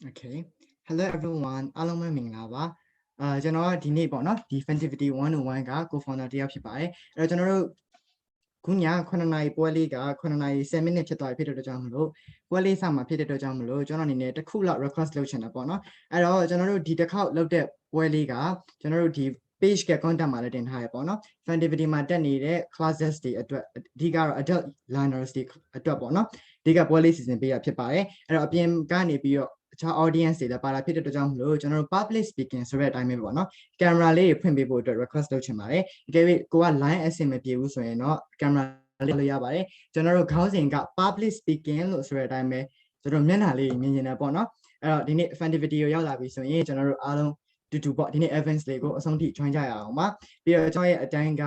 Okay. Hello everyone. အားလုံးပဲမင်္ဂလာပါ။ကျွန်တော်ကဒီနေ့ပေါ့နော်ဒီ Funtivity 101က co-founder တယောက်ဖြစ်ပါတယ်။အဲ့တော့ကျွန်တော်တို့ခုည9နာရီပွဲလေးက9နာရီ10မိနစ်ဖြစ်သွားပြီဖြစ်တဲ့အတွက်ကြောင့်မလို့ပွဲလေးစမှာဖြစ်တဲ့အတွက်ကြောင့်မလို့ကျွန်တော်အနေနဲ့တစ်ခုလောက် request လုပ်ချင်တယ်ပေါ့နော်။အဲ့တော့ကျွန်တော်တို့ဒီတစ်ခေါက်လုပ်တဲ့ပွဲလေးကကျွန်တော်တို့ဒီ page က content မှာလည်းတင်ထားရပေါ့နော် Funtivity မှာတက်နေတဲ့ classes တွေအတွက်အဓိကတော့ adult learners တွေအတွက်ပေါ့နော်။ဒီကပွဲလေးစီစဉ်ပေးရဖြစ်ပါတယ်။အဲ့တော့အပြင်ကနေပြီးတော့အခြား audience တွေလည်းပါလာဖြစ်တဲ့အတွက်ကြောင့်မလို့ကျွန်တော်တို့ public speaking ဆိုတဲ့အတိုင်းပဲပေါ့နော် camera လေးဖွင့်ပေးဖို့အတွက် request လုပ်ချင်ပါတယ်။ဒီကိကိုက line အဆင်မပြေဘူးဆိုရင်တော့ camera လေးလို့ရပါတယ်။ကျွန်တော်တို့ခေါင်းစဉ်က public speaking လို့ဆိုတဲ့အတိုင်းပဲကျွန်တော်မျက်နှာလေးမြင်နေတယ်ပေါ့နော်။အဲ့တော့ဒီနေ့ Funtivity ကိုရောက်လာပြီဆိုရင်ကျွန်တော်တို့အားလုံးတူပေါ့ဒီနေ့ events လေးကိုအဆုံးထိ join ကြရအောင်ပါ။ပြီးတော့ကျွန်တော်ရဲ့အတိုင်းက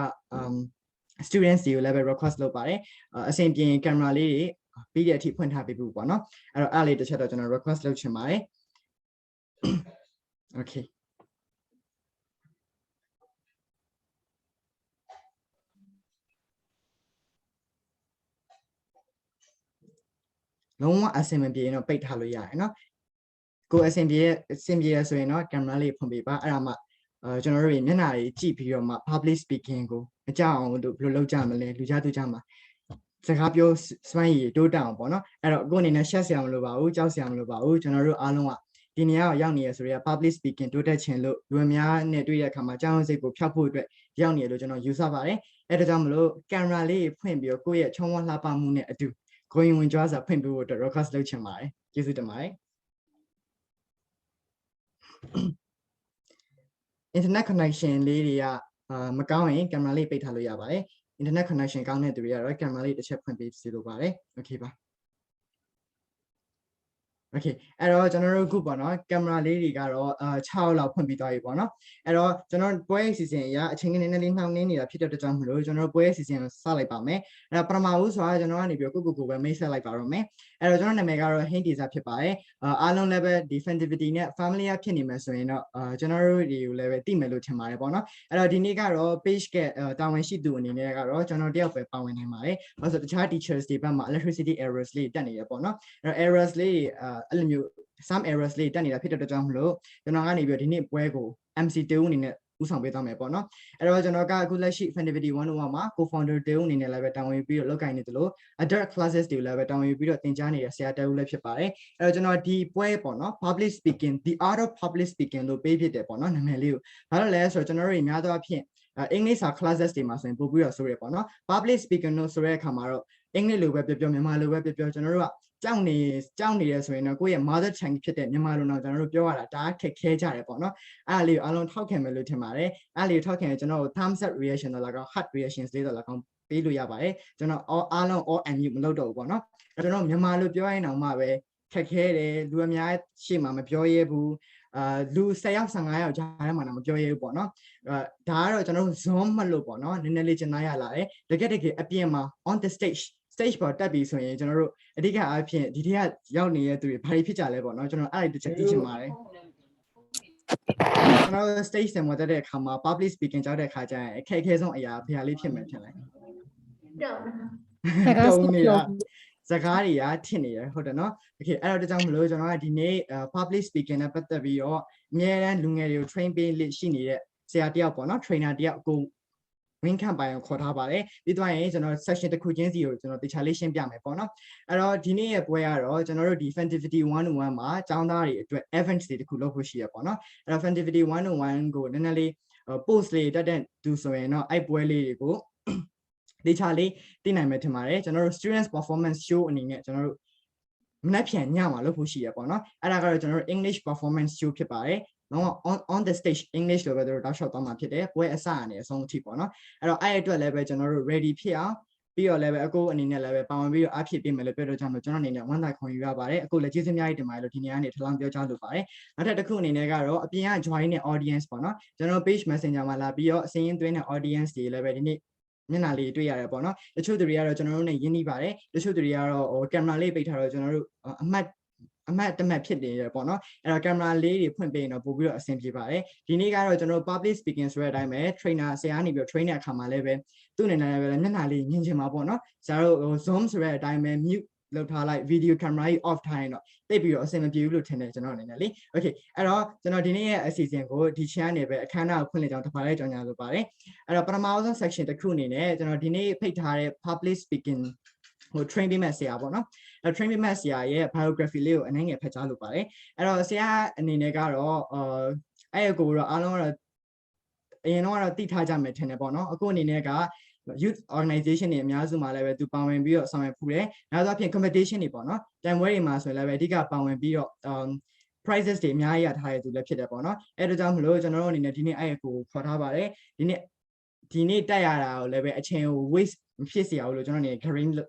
students တွေကိုလည်းပဲ request လုပ်ပါတယ်။အဆင်ပြေ camera လေးတွေပြီးတဲ့အထိဖွင့်ထားပေးဖို့ပေါ့နော်အဲ့တော့အဲ့လေးတစ်ချက်တော့ကျွန်တော် request လုပ်ချင်ပါတယ် okay လုံးဝအဆင်မပြေရင်တော့ပိတ်ထားလို့ရတယ်နော်ကိုအဆင်ပြေရဆိုရင်တော့ camera လေးဖွင့်ပေးပါအဲ့ဒါမှကျွန်တော်တို့မျက်နှာကြီးကြည့်ပြီးတော့မှ public speaking ကိုအကြောက်အောင်လို့ဘယ်လိုလုပ်ကြမလဲလူကြားသူကြားမှာစကားပြောစွမ်းရည်တိုးတက်အောင်ပေါ့နော်အဲ့တော့ကိုအနေနဲ့ရှက်ဆရာမလိုပါဘူးကြောက်ဆရာမလိုပါဘူးကျွန်တော်တို့အားလုံးကဒီနေရာကိုရောက်နေရဆိုတော့ public speaking တိုးတက်ခြင်းလို့လူအများနဲ့တွေ့တဲ့အခါမှာကြောက်စိတ်ကိုဖျောက်ဖို့အတွက်ရောက်နေရလို့ကျွန်တော်ယူဆပါတယ်အဲ့ဒါကြောင့်မလို့ camera လေးဖွင့်ပြီးတော့ကိုယ့်ရဲ့ချုံဝလှပမှုနဲ့အတူကိုရင်ဝင်ကြွားစွာဖွင့်ပေးဖို့အတွက် request လုပ်ချင်ပါတယ်ကျေးဇူးတင်ပါတယ် internet connection လေးတွေကမကောင်းရင် camera လေးပိတ်ထားလို့ရပါတယ် internet connection ကောင်းတဲ့သူတွေကတော့ camera လေးတစ်ချက်ဖွင့်ပေးစီလိုပါတယ် okay ပါ okay အဲ့တော့ကျွန်တော်တို့ခုပေါ့နော်ကင်မရာလေးတွေကတော့6လောက်ဖွင့်ပြီးသွားပြီပေါ့နော်အဲ့တော့ကျွန်တော်ပွဲအစီအစဉ်အရာအချိန်နည်းနည်းလေးနှောင့်နှေးနေတာဖြစ်တဲ့အတွက်ကြောင့်မလို့ကျွန်တော်ပွဲအစီအစဉ်ကိုစလိုက်ပါမယ်အဲ့တော့ပထမဦးဆိုတာကျွန်တော်ကနေပြီးကိုပဲမိတ်ဆက်လိုက်ပါတော့မယ်အဲ့တော့ကျွန်တော်နာမည်ကတော့ Hint Teaser ဖြစ်ပါတယ်အားလုံးလည်းပဲဒီ Funtivity နဲ့ family ဖြစ်နေမယ်ဆိုရင်တော့ကျွန်တော်တို့တွေကိုလည်းပဲသိမယ်လို့ထင်ပါတယ်ပေါ့နော်အဲ့တော့ဒီနေ့ကတော့ page ကတာဝန်ရှိသူအနေနဲ့ကတော့ကျွန်တော်တယောက်ပဲပါဝင်နိုင်ပါတယ်ဘာလို့ဆိုတခြား teachers တွေဘက်မှာ electricity errors လေးတက်နေရပေါ့နော်အဲ့တော့ errors လေးအဲ့လိုမျိုး some errors လေးတက်နေတာဖြစ်တဲ့အတွက်ကြောင့်မလို့ကျွန်တော်ကနေပြီးဒီနေ့ပွဲကို MC တေဦးအနေနဲ့ဥဆောင်ပေးသွားမယ်ပေါ့နော်အဲ့တော့ကျွန်တော်ကအခုလက်ရှိ Funtivity 101မှာ co-founder တေဦးအနေနဲ့လည်းပဲတာဝန်ယူပြီးတော့လုပ်ကိုင်နေတယ်လို့ adult classes တွေလည်းပဲတာဝန်ယူပြီးတော့သင်ကြားနေတဲ့ဆရာတေဦးလည်းဖြစ်ပါတယ်အဲ့တော့ကျွန်တော်ဒီပွဲပေါ့နော် public speaking the art of public speaking လို့ပေးဖြစ်တယ်ပေါ့နော်နာမည်လေးကိုဘာလို့လဲဆိုတော့ကျွန်တော်တို့များသောအားဖြင့်အင်္ဂလိပ်စာ classes တွေမှာဆိုရင်ပို့ပြီးတော့ဆိုရပေါ့နော် public speaking လို့ဆိုတဲ့အခါမှာတော့အင်္ဂလိပ်လိုပဲပြောမြန်မာလိုပဲပြောကျွန်တော်တို့ကကြောက်နေရဆိုရင်တော့ကိုယ့်ရဲ့ mother tongue ဖြစ်တဲ့မြန်မာလိုတော့ကျွန်တော်တို့ပြောရတာဒါခက်ခဲကြတယ်ပေါ့နော်အဲ့ဒါလေးကိုအားလုံးထောက်ခံမယ်လို့ထင်ပါတယ်အဲ့ဒါလေးကိုထောက်ခံရင်ကျွန်တော်တို့ thumbs up reaction တော့လည်းကောင်း heart reactions လေးတော့လည်းကောင်းပေးလို့ရပါတယ်ကျွန်တော်အားလုံး all and you မလုပ်တော့ဘူးပေါ့နော်ကျွန်တော်မြန်မာလိုပြောရင်တော့မှပဲခက်ခဲတယ်လူအများရှေ့မှာမပြောရဲဘူးလူ10ယောက်15ယောက်ကြားထဲမှာတော့မပြောရဲဘူးပေါ့နော်ဒါကတော့ကျွန်တော်တို့ zoom မလို့ပေါ့နော်နည်းနည်းလေးကျင်နာရလာတယ်တကယ်အပြင်မှာ on the stage ပေါ်တက်ပြီးဆိုရင်ကျွန်တော်တို့အဓိကအားဖြင့်ဒီထက်ရောက်နေတဲ့သူတွေဘာတွေဖြစ်ကြလဲပေါ့နော်ကျွန်တော်အဲ့ဒီတစ်ချက်သိချင်ပါတယ်ကျွန်တော် stage မှာတက်တဲ့အခါမှာ public speaking ကြောက်တဲ့အခါကျရင်အခက်အခဲဆုံးအရာဘယ်ဟာလေးဖြစ်မယ်ထင်လဲတုံနေတာစကားတွေကထင်နေရဟုတ်တယ်နော် okay အဲ့တော့တကြောင်မလို့ကျွန်တော်ကဒီနေ့ public speaking နဲ့ပတ်သက်ပြီးတော့အများအားလူငယ်တွေကို train ပေးလိရှိနေတဲ့ဆရာတယောက်ပေါ့နော် trainer တယောက်ကိုဝင်းခံပိုင်ကိုခေါ်ထားပါတယ်ပြီးသွားရင်ကျွန်တော် section တစ်ခုချင်းစီကိုကျွန်တော်တခြားလေးရှင်းပြမယ်ပေါ့နော်အဲ့တော့ဒီနေ့ရဲ့ပွဲကတော့ကျွန်တော်တို့ဒီ Funtivity 101မှာကျောင်းသားတွေအတွက် events တွေတခုလုပ်ဖို့ရှိရပေါ့နော်အဲ့တော့ Funtivity 101ကိုနည်းနည်းလေး post လေးတက်တဲ့သူဆိုရင်တော့အဲ့ပွဲလေးတွေကိုတခြားလေးသိနိုင်မယ်ထင်ပါတယ်ကျွန်တော်တို့ students performance show အနေနဲ့ကျွန်တော်တို့မနေ့ပြန်ညမှာလုပ်ဖို့ရှိရပေါ့နော်အဲ့ဒါကတော့ကျွန်တော်တို့ English performance show ဖြစ်ပါတယ်နော် on the stage English လိုပဲတို့တောက်လျှောက်သွားမှာဖြစ်တယ်ပွဲအစအနေအဆုံးအထိပေါ့နော်အဲ့တော့အဲ့အတွက်လည်းပဲကျွန်တော်တို့ ready ဖြစ်အောင်ပြီးတော့လည်းပဲအကိုအနေနဲ့လည်းပဲပါဝင်ပြီးတော့အဖြစ်ပေးမယ်လို့ပြောတော့ကြောင့်ကျွန်တော်အနေနဲ့ဝမ်းသာခွန်ယူရပါတယ်အကိုလည်းကျေးဇူးအများကြီးတင်ပါတယ်လို့ဒီနေ့ကနေထလောင်းပြောကြားလိုပါတယ်နောက်ထပ်တစ်ခုအနေနဲ့ကတော့အပြင်က join တဲ့ audience ပေါ့နော်ကျွန်တော် page messenger မှာလာပြီးတော့အစင်းရင်းသွင်းတဲ့ audience တွေလည်းပဲဒီနေ့မျက်နှာလေးတွေ့ရတယ်ပေါ့နော်တချို့သူတွေကတော့ကျွန်တော်တို့နဲ့ရင်းနှီးပါတယ်တချို့သူတွေကတော့ကင်မရာလေးပိတ်ထားတော့ကျွန်တော်တို့အမှတ်တမဲ့ဖြစ်နေရပေါ့နော်အဲ့တော့ကင်မရာလေးတွေဖွင့်ပေးရင်တော့ပို့ပြီးတော့အဆင်ပြေပါတယ်ဒီနေ့ကတော့ကျွန်တော် public speaking ဆိုတဲ့အတိုင်းပဲ trainer ဆရာကနေပြီးတော့ train တဲ့အခါမှာလည်းပဲသူ့အနေနဲ့လည်းမျက်နှာလေးမြင်ချင်မှာပေါ့နော်ဆရာတို့ zoom ဆိုတဲ့အတိုင်းပဲ mute လောက်ထားလိုက် video camera ကြီး off ထားရင်တော့တိတ်ပြီးတော့အဆင်မပြေဘူးလို့ထင်တယ်ကျွန်တော်အနေနဲ့လေ okay အဲ့တော့ကျွန်တော်ဒီနေ့ရဲ့အစီအစဉ်ကိုဒီ channel နေပဲအခမ်းအနားကိုဖွင့်လှစ်ကြောင်းတစ်ခါလေးကြောင်းညာလိုပါတယ်အဲ့တော့ပထမဆုံး section တစ်ခုအနေနဲ့ကျွန်တော်ဒီနေ့ဖိတ်ထားတဲ့ public speaking ဟို train ပေးမဲ့ဆရာပေါ့နော်အဲ့ train ပေးမဲ့ဆရာရဲ့ biography လေးကိုအနည်းငယ်ဖတ်ကြားလိုပါတယ်အဲ့တော့ဆရာအနေနဲ့ကတော့အဲ့ကိုတော့အားလုံးကတော့အရင်တော့တိထားကြမယ်ထင်တယ်ပေါ့နော်အခုအနေနဲ့ကyouth organization တွေအများစုမှာလည်းပဲသူပါဝင်ပြီးတော့ဆောင်ရွက်ဖူးတယ်။နောက်တော့ဖြင့် competition တွေပေါ့နော်။တိုင်ပွဲတွေမှာဆိုရင်လည်းပဲအဓိကပါဝင်ပြီးတော့ prizes တွေအများကြီးရထားတဲ့သူလည်းဖြစ်တယ်ပေါ့နော်။အဲ့ဒါကြောင့်မလို့ကျွန်တော်တို့အနေနဲ့ဒီနေ့အဲ့ကိုခေါ်ထားပါတယ်။ဒီနေ့တက်ရတာကိုလည်းပဲအချိန်ကို waste မဖြစ်စေရဘူးလို့ကျွန်တော်အနေနဲ့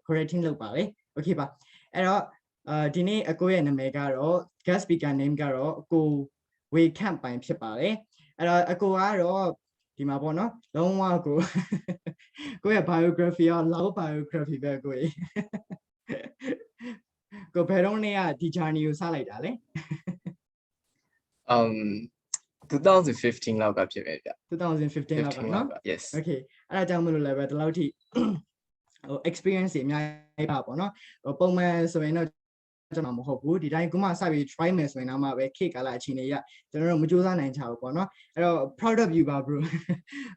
correcting လုပ်ပါတယ်။ Okay ပါ။အဲ့တော့ဒီနေ့အကိုရဲ့နာမည်ကတော့ guest speaker name ကတော့အကိုဝေခန့်ပိုင်ဖြစ်ပါတယ်။အဲ့တော့အကိုကတော့ဒီမှာပေါ့နော်လုံးဝကိုကိုယ့်ရဲ့ biography ရော low biography ပဲကိုယ်ကိုဘယ်တော့နေကဒီ journey ကိုစလိုက်တာလဲ 2015 လောက်ကဖြစ်ပဲဗျ2015လောက်ကနော် yes okay အဲ့ဒါကြောင့်မလို့လည်းပဲဒီလောက်ထိဟို experience တွေအများကြီးပါပေါ့နော်ဟိုပုံမှန်ဆိုရင်တော့ကျွန်တော်မဟုတ်ဘူးဒီတိုင်းခုမှစပြီး try မယ်ဆိုရင်တော့မှပဲခေတ်ကာလအခြေအနေရကျွန်တော်တို့မကြိုးစားနိုင်ချဘူးပေါ့နော်အဲ့တော့ proud of you ပါ bro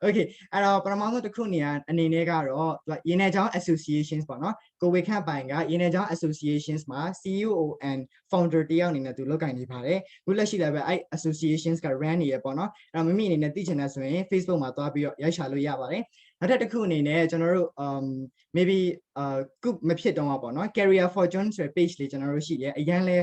okay အဲ့တော့ပထမဆုံးတစ်ခုအနေနဲ့ကတော့ရေနယ်ချောင်း associations ပေါ့နော်ကိုဝေခန့်ပိုင်ကရေနယ်ချောင်း associations မှာ CEO and founder တယောက်အနေနဲ့သူလုပ်ကိုင်နေပါတယ်ခုလက်ရှိလည်းပဲအဲ့ associations က run နေရပေါ့နော်အဲ့တော့မိမိအနေနဲ့သိချင်တယ်ဆိုရင် Facebook မှာသွားပြီးတော့ရိုက်ရှာလို့ရပါတယ်နောက်ထပ်တစ်ခုအနေနဲ့ကျွန်တော်တို့maybe group မဖြစ်တော့ပါတော့ career fortune ဆိုတဲ့ page လေးကျွန်တော်တို့ရှိတယ်အရင်လဲ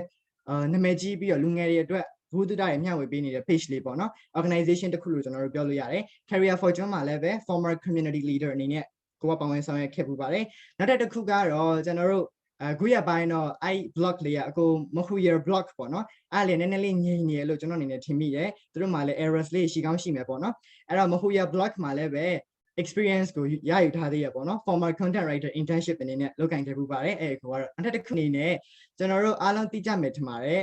နာမည်ကြီးပြီးတော့လူငယ်တွေအတွက်ဘူးတူတာရမျှဝေပေးနေတဲ့ page လေးပေါ့နော် organization တစ်ခုလို့ကျွန်တော်တို့ပြောလို့ရတယ် career fortune မှာလည်းပဲ former community leader အနေနဲ့ကိုကပါဝင်ဆောင်ရွက်ခဲ့ပူပါတယ်နောက်ထပ်တစ်ခုကတော့ကျွန်တော်တို့ခုရပိုင်းတော့အဲ့ blog လေးကအကိုမခုရ blog ပေါ့နော်အဲ့လေနည်းနည်းလေးငြိမ်နေရလို့ကျွန်တော်အနေနဲ့ထင်မိတယ်သူတို့မှာလည်း errors လေးရှိကောင်းရှိမယ်ပေါ့နော်အဲ့တော့မခုရ blog မှာလည်းပဲ experience ကိုရယူထားသေးရပေါ့နော် former content writer internship အနေနဲ့လုပ်ကိုင်ခဲ့ပူပါတယ်အဲ့ကိုကတော့အထက်တစ်ခုအနေနဲ့ကျွန်တော်တို့အားလုံးသိကြမယ်ထင်ပါတယ်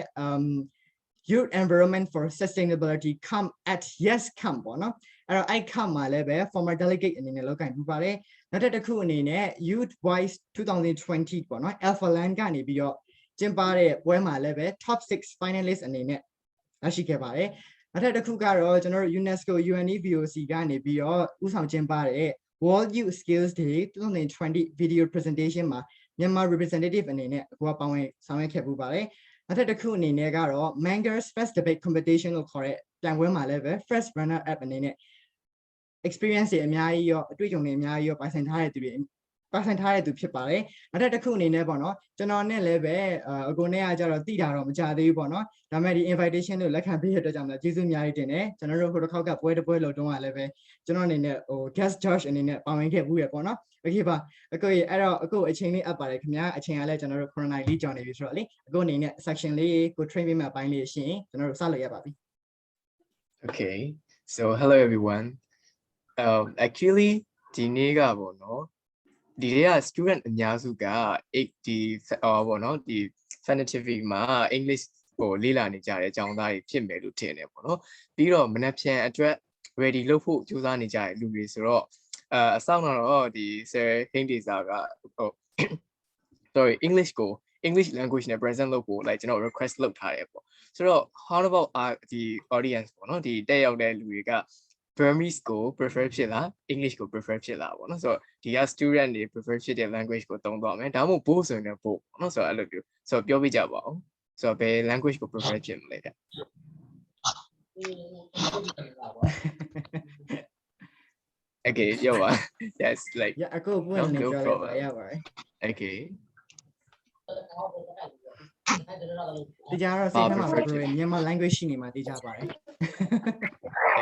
youth environment for sustainability come at yes come ပေါ့နော်အဲ့တော့အဲ့ come မှာလည်းပဲ former delegate အနေနဲ့လုပ်ကိုင်ပူပါတယ်နောက်တစ်ခုအနေနဲ့ youth wise 2020ပေါ့နော် alpha land ကနေပြီးတော့ကျင်းပတဲ့ပွဲမှာလည်းပဲ top 6 finalist အနေနဲ့ရရှိခဲ့ပါတယ်နောက်ထပ်တစ်ခုကတော့ကျွန်တော်တို့ UNESCO UNEVOC ကနေပြီးတော့ဥဆောင်ကျင်းပတဲ့ World Youth Skills Day 2020 video presentation မှာမြန်မာ representative အနေနဲ့ကိုကပါဝင်ဆောင်ရွက်ခဲ့ပူပါတယ်နောက်ထပ်တစ်ခုအနေနဲ့ကတော့ Mangers First Debate Competition လို့ခေါ်တဲ့ပြိုင်ပွဲမှာလည်းပဲ first runner up အနေနဲ့ experience တွေအများကြီးရောအတွေ့အကြုံတွေအများကြီးရောပိုင်ဆိုင်ထားတဲ့သူဖြစ်ပါတယ်နောက်ထပ်တစ်ခုအနေနဲ့ပေါ့နော်ကျွန်တော်နဲ့လည်းပဲအကိုနဲ့ကကြတော့တိတာတော့မကြသေးဘူးပေါ့နော်ဒါပေမဲ့ဒီ invitation ကိုလက်ခံပေးရတဲ့အတွက်ကြောင့်လည်းကျေးဇူးအများကြီးတင်တယ်ကျွန်တော်တို့ဟိုတစ်ခေါက်ကပွဲတစ်ပွဲလို့တုန်းကလည်းပဲကျွန်တော်အနေနဲ့ဟို guest judge အနေနဲ့ပါဝင်ခဲ့ဘူးရပေါ့နော် okay ပါအကိုအဲ့တော့အကိုအချိန်လေးအပ်ပါတယ်ခင်ဗျာအချိန်ကလည်းကျွန်တော်တို့ corona လေးကြောင်နေပြီဆိုတော့လေအကိုအနေနဲ့ section လေးကို train ပေးမဲ့အပိုင်းလေးရှိရင်ကျွန်တော်တို့စလို့ရပါပြီ okay so hello everyone actually ဒီနေ့ကပေါ့နော်ဒီနေ့က student အများစုက80ပေါ့နော်ဒီ Funtivity မှာ English ဟိုလေ့လာနေကြတဲ့အကြောင်းသားတွေဖြစ်မယ်လို့ထင်တယ်ပေါ့နော်ပြီးတော့မနက်ဖြန်အတွက် ready လုပ်ဖို့ကြိုးစားနေကြတဲ့လူတွေဆိုတော့အဆောင်တော့ဒီ Sir Khant ဒေစာကဟို sorry English language နဲ့ present လုပ်ဖို့ like ကျွန်တော် request လုပ်ထားတယ်ပေါ့ဆိုတော့ how about ဒီ audience ပေါ့နော်ဒီတက်ရောက်တဲ့လူတွေက Burmese ကို prefer ဖြစ်လား English ကို prefer ဖြစ်လားပေါ့နော်ဆိုတော့ဒီက student တွေ prefer ဖြစ်တဲ့ language ကိုသုံးသွားမယ်ဒါမှမဟုတ် both ဆိုရင်လည်း both ပေါ့နော်ဆိုတော့အဲ့လိုမျိုးဆိုတော့ပြောပြကြပါဦးဆိုတော့ဘယ် language ကို prefer ဖြစ်မလဲဗျOkay, yo, that's like yeah အကိုဘယ်နဲ့ပြောလဲရပါတယ် Okay ဒီကြတော့စိတ်ထဲမှာပဲမြန်မာ language ရှိနေမှာသိကြပါတယ်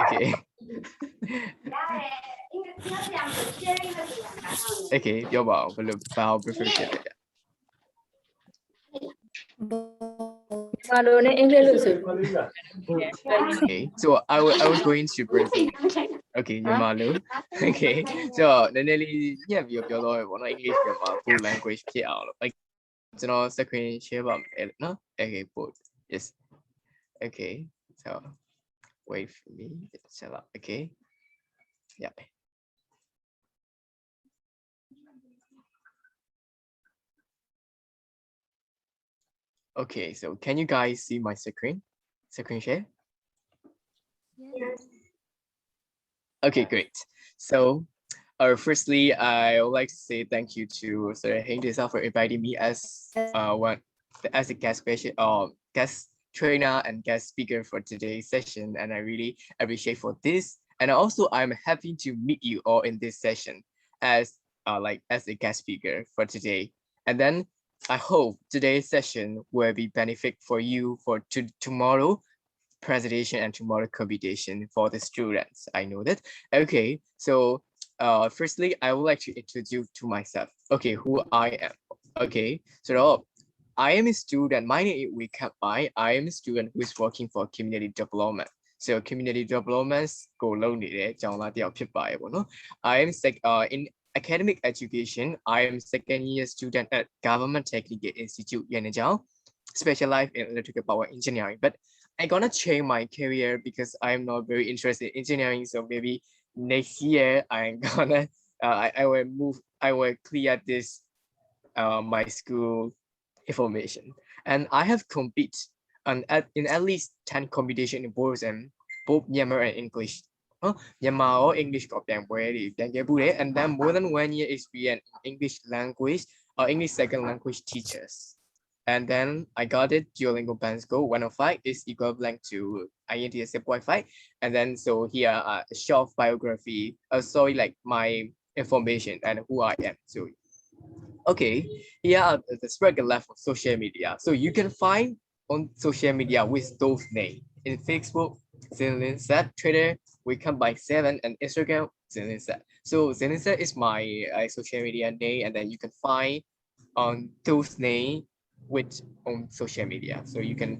Okay Okay ပြောပါဦးဘယ်လိုဘာ prefer ဖြစ်လဲOkay, so I was going to present. Okay, Yamalu. Okay, so နည်းနည်းလေးညက်ပြီးပြောတော့ပေါ့နော် English ပြန်မှာ full language ဖြစ်အောင်လို့ like ကျွန်တော် screen share ပါမယ်နော် Okay, both. Yes. Okay, so wait for me. Okay. Yeah. Okay, so can you guys see my screen? Screen share? Yes. Okay, great. So, firstly, I would like to say thank you to Sir Hengdesa for inviting me as a guest guest trainer and guest speaker for today's session, and I really appreciate for this. And also, I'm happy to meet you all in this session as as a guest speaker for today. And then I hope today's session will be benefit for you for tomorrow presentation and tomorrow computation for the students. I know that. Okay, so firstly, I would like to introduce to myself. Okay, who I am. Okay, so I am a student. My name is Wee Khant. I am a student who is working for community development. So community development ကိုလုပ်နေတဲ့ကျောင်းသားတစ်ယောက်ဖြစ်ပါတယ်ပေါ့နော် I am in academic education. I am second year student at Government Technical Institute ရန်ကုန်ကျောင်း specialized in electrical power engineering. But I'm gonna change my career because I'm not very interested in engineering. So maybe next year I'm gonna I will move. I will clear this my school information, and I have compete in at least 10 competition in both Myanmar and English. Myanmar or English ကိုပြန်ပွဲတွေပြန်ခဲ့ဘူးတယ် and then more than 1 year experience in English language or English second language teachers. And then I got it Duolingo Band School 105 is equivalent to IELTS 6.5. And then so here a short biography, sorry, like my information and who I am. So okay, here are the spread left of social media. So you can find on social media with those names in Facebook, Zinlinset, Twitter, we come by 7 and Instagram, Zinlinset. So Zinlinset is my social media name, and then you can find on those names with on social media. So you can,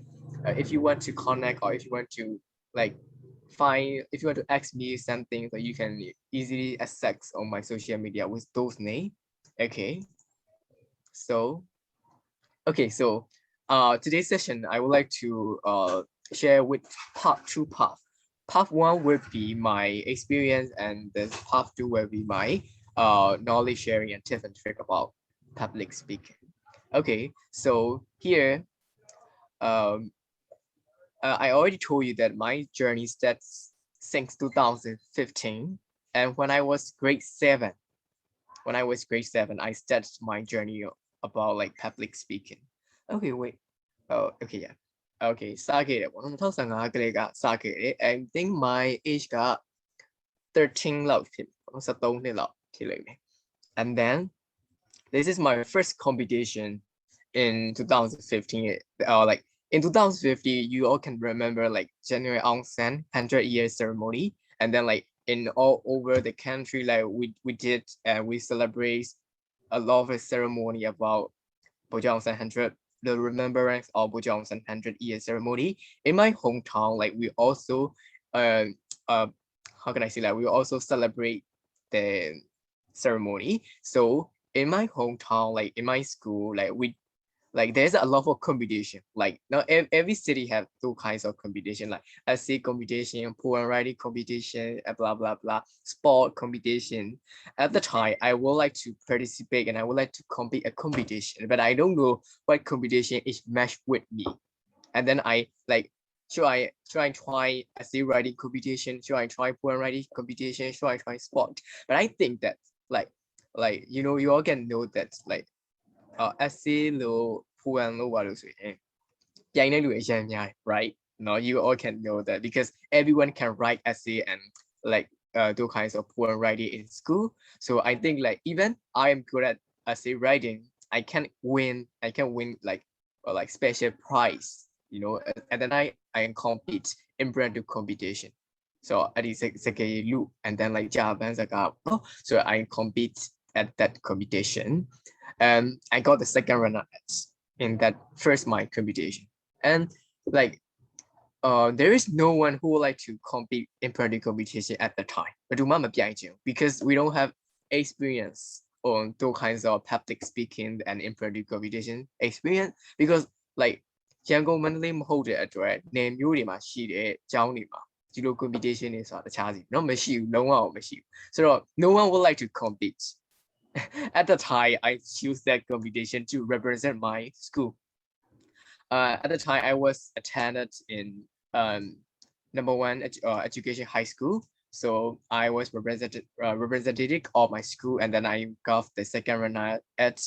if you want to connect or if you want to like if you want to ask me something, so you can easily access on my social media with those names. Okay. So, okay, so today's session, I would like to share with two path. Path one will be my experience, and the path two will be my knowledge sharing and tips and trick about public speaking. Okay, so here, I already told you that my journey starts since 2015, and when I was grade 7, I started my journey about like public speaking. Okay, wait. Oh, okay, yeah. Okay, စခဲ့တယ်ပေါ့နော်2015ကလေးကစခဲ့တယ် I think my age က13လောက်ဖြစ်ပေါ့နော်13နှစ်လောက်ဖြစ်လိမ့်မယ် and then this is my first competition in 2015 like in 2050 you all can remember like January Aung San 100-year ceremony, and then like in all over the country like we did and we celebrate a lot of a ceremony about Bojang San 100, the remembrance of Bojang San 100-year ceremony. In my hometown, like we also how can I say that we also celebrate the ceremony. So in my hometown, like in my school, like there's a lot of competition. Like now every city have two kinds of competition, like essay competition, poem writing competition, and blah blah blah, sport competition. At the time, I would like to participate and I would like to compete a competition, but I don't know what competition is matched with me. And then I like, should I try essay writing competition? Should I try poem writing competition? Should I try sport? But I think that like you know you all can know that like essay လို့ poem လို့ပါလို့ဆိုရင်ပြိုင်တဲ့လူအရင်များ right no you all can know that because everyone can write essay and like those kinds of poem writing in school. So I think like even I am good at essay writing, I can win like special prize, you know, and then I can compete in brand new competition. So at the second loop and then like Japan so I compete at that competition. I got the second runner in that first my competition, and like there is no one who would like to compete in product competition at the time. But because we don't have experience on those kinds of public speaking and in product competition experience, because like ရန်ကုန်မန္တလေးမဟုတ်တဲ့အတွက်နယ်မျိုးတွေမှာရှိတဲ့ကျောင်းတွေမှာဒီလို competition တွေဆိုတာတခြားစီเนาะမရှိဘူးလုံးဝမရှိဘူးဆိုတော့ no one would like to compete. At the time, I choose that competition to represent my school. at the time I was attended in #1 education high school. So I was representative of my school, and then I got the second runner at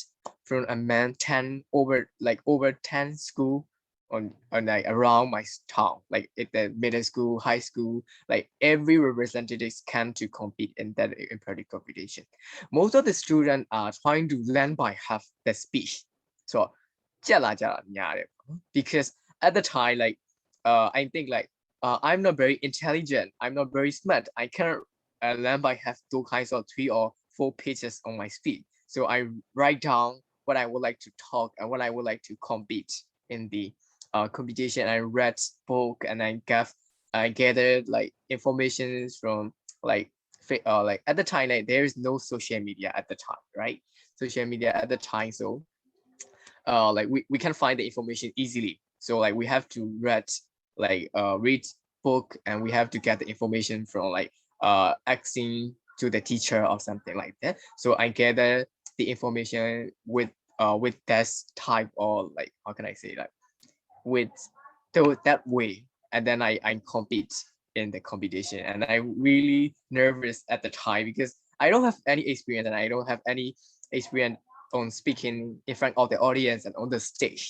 from a man 10 over 10 school on like around my town, like at the middle school, high school, like every representatives can to compete in that imperative competition. Most of the students are trying to learn by half the speech. So ကြာလာများတယ်ပေါ့နော် because at the time like I think like I'm not very intelligent, I'm not very smart, I cannot learn by have two kinds of 3 or 4 pages on my speed. So I write down what I would like to talk and what I would like to compete in the competition. I read book and I gathered like information from like like at the time like there is no social media at the time, right? Social media at the time, so like we can find the information easily. So like we have to read book, and we have to get the information from like asking to the teacher or something like that. So I gather the information with this type, or like how can I say, like with that way, and then I compete in the competition, and I'm really nervous at the time because I don't have any experience, and I don't have any experience on speaking in front of the audience and on the stage.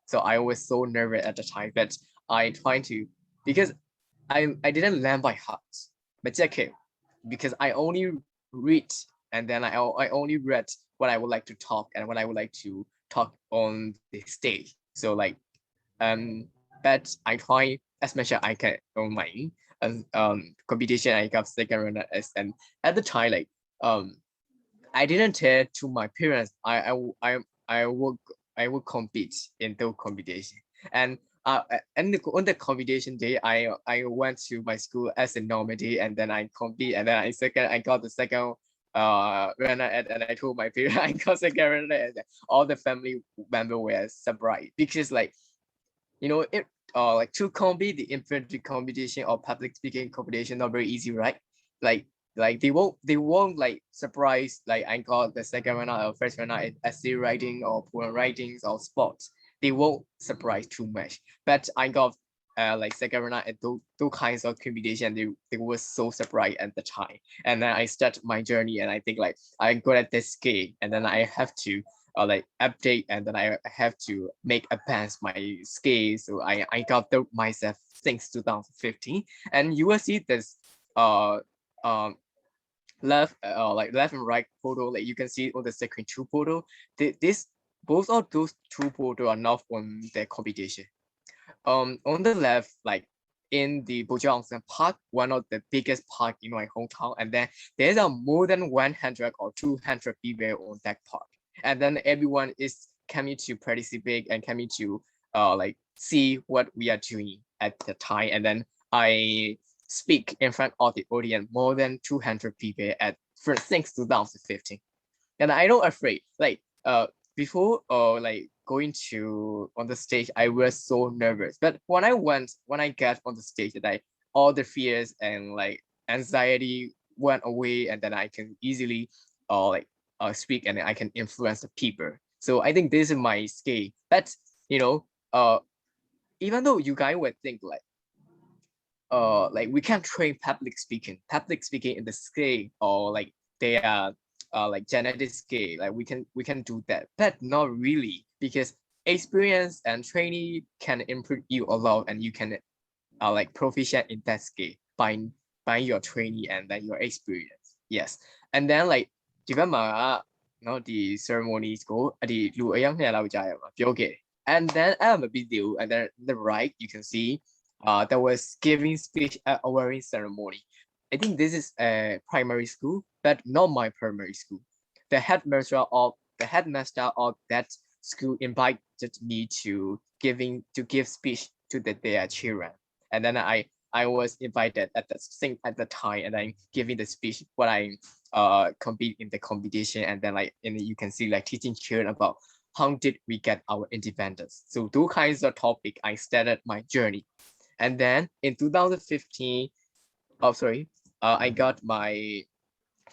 So I was so nervous at the time, but I tried to, because I didn't learn by heart, but okay, because I only read, and then I only read what I would like to talk and what I would like to talk on the stage. So like but I try as much as I can on my competition. I got second runner as, and at the time like I didn't tell to my parents I would compete in the competition. And on the competition day, I went to my school as a normal day, and then I compete, and then I got the second runner, and I told my parents I got second runner, and all the family member were surprised, because like it like to compete the infantry competition or public speaking competition not very easy, right? like like they won't like surprise like I got the second runner or first runner in essay writing or poem writings or sports. They won't surprise too much, but I got like second runner at those kinds of competition. They were so surprised at the time, and then I start my journey, and I think like I got at this scale, and then I have to like update, and then I have to make advance my skills. So I got the myself since 2015, and you will see this uh um left like left and right photo, like you can see on the second two photo. This both of those two photo are not on the competition. On the left, like in the Bojangsan Park, one of the biggest park in my hometown, and then there's a more than 100 or 200 people on that park, and then everyone is coming to participate and coming to like see what we are doing at the time. And then I speak in front of the audience, more than 200 people at first since 2015, and I don't afraid like before like going to on the stage. I was so nervous, but when I got on the stage, that all the fears and like anxiety went away, and then I can easily like speak, and I can influence the people. So I think this is my skill. But you know uh even though you guys would think like we can train public speaking in the skill, or like they are like genetic skill, like we can do that, but not really, because experience and training can improve you a lot, and you can like proficient in that skill by your training and then your experience. Yes. And then like ဒီဘက်မှာเนาะဒီ ceremonies ကိုဒီလူအယောက်200လောက်ကြာရမှာပြောခဲ့တယ် and then အဲ့မပြီးသေးဘူး and then the right you can see that was giving speech at awarding ceremony. I think this is a primary school, but not my primary school. The headmaster of that school invited me to give speech to their children, and then I was invited at the time, and I'm giving the speech what I compete in the competition, and then like and you can see like teaching children about how did we get our independence. So those kinds of topic I started my journey. And then in 2015, oh sorry, I got my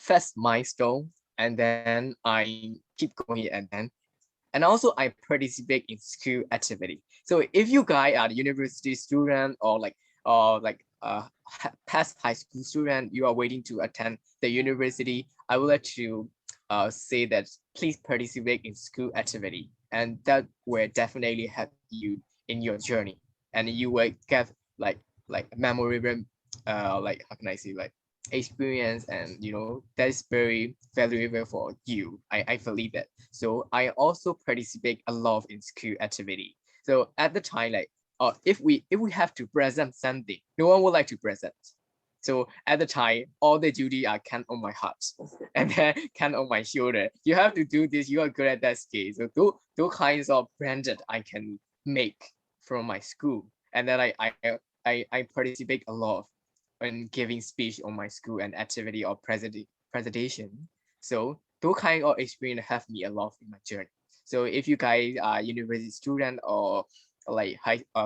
first milestone, and then I keep going, and then And also I participate in school activity. So if you guys are the university student or past high school student, you are waiting to attend the university, I would like to say that please participate in school activity, and that will definitely help you in your journey, and you will get memorable how can I say, like experience, and that is very valuable for you. I believe that. So I also participate a lot in school activity. So at the time, like if we have to present something, no one would like to present. So at the time, all the duty are can on my heart and then can on my shoulder. You have to do this. You are good at that skill. So those kinds of branded I can make from my school, and then I participate a lot in giving speech on my school and activity or presentation. So those kind of experience help me a lot in my journey. So if you guys are university student or like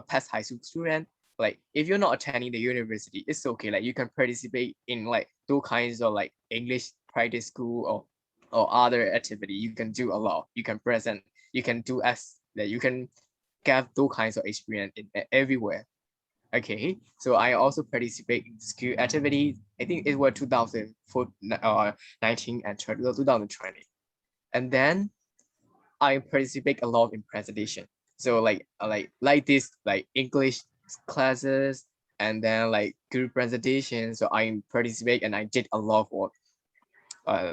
past high school student, like if you're not attending the university, it's okay. Like you can participate in like those kinds of like English private school or other activity. You can do a lot. You can present. You can do as that. You can get those kinds of experience in everywhere. Okay, so I also participate in school activities. I think it was 2019 and 2020. And then I participate a lot in presentation. So like this like English classes, and then like group presentation. So I participate and I did a lot of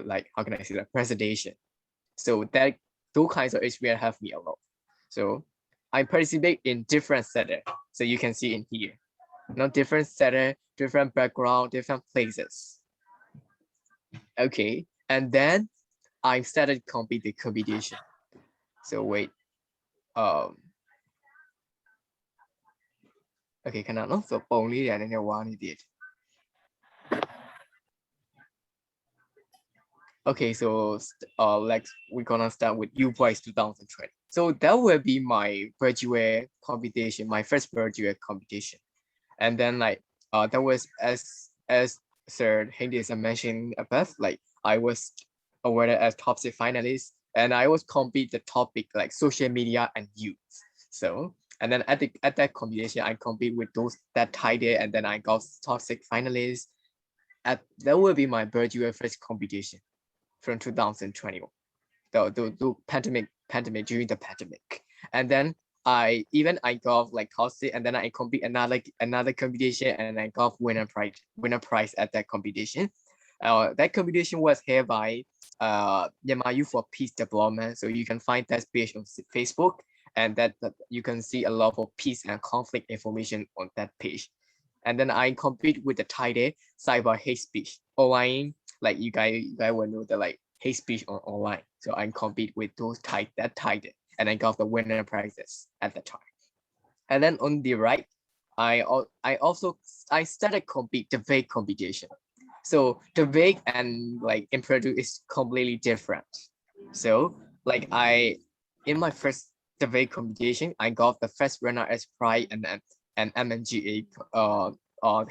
like how can I say that, presentation. So that those kinds of experience help me a lot. So I participate in different settings. So you can see in here, different setting, different background, different places. Okay, and then I started compete the competition. So wait, okay, can I not so only and then one did. Okay, so we're gonna start with U Voice 2020. So that will be my graduate competition, my first graduate competition. And then that was as Sir Hindi mentioned above, like I was awarded as top 6 finalist, and I was compete the topic like social media and youth. So and then at that competition, I compete with those that title, and then I got top 6 finalists. That will be my graduate first competition from 2021. The pandemic during the pandemic, and then I got like Cosy, and then I compete another competition, and I got winner prize at that competition. That competition was held by Myanmar Youth for Peace Development. So you can find that page on Facebook, and that you can see a lot of peace and conflict information on that page. And then I compete with the title cyber hate speech online. Like you guys will know that like hate speech online. So I compete with that title, and I got the winner prizes at the time. And then on the right, I started compete debate competition. So debate and like impromptu is completely different. So like in my first debate competition, I got the first runner as prize and MNGA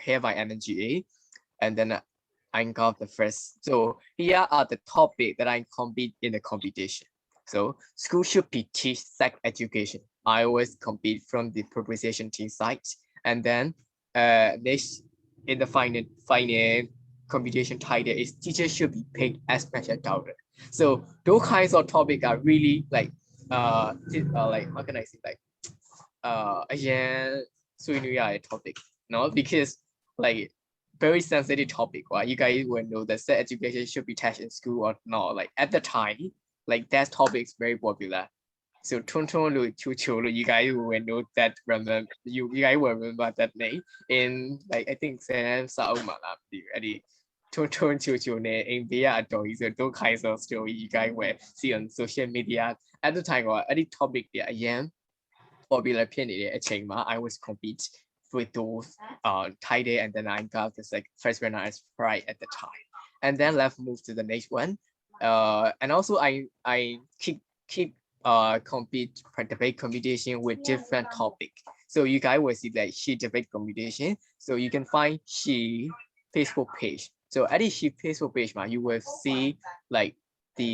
here by MNGA, and then I got the first. So here are the topic that I compete in the competition. So school should be teach sex education. I always compete from the proposition team side, and then next in the final competition title is teachers should be paid as much as dollar. So those kinds of topic are really like how can I say, like again topic, no, because like very sensitive topic, right? You guys will know that sex education should be taught in school or not. Like at the time, like that topic is very popular. So you guys will know that, remember you guys will remember that name in like I think Sam Sauma Eddie Tonton Chuchu in Bia Doi. So those kinds of story you guys will see on social media at the time, or any topic there again popular a chain. I was compete with those title, and then I got this like first winner as prize at the time. And then let's move to the next one. And also I keep compete debate competition with different topic. So you guys will see like she debate competition. So you can find she Facebook page. So at the she Facebook page, you will see like the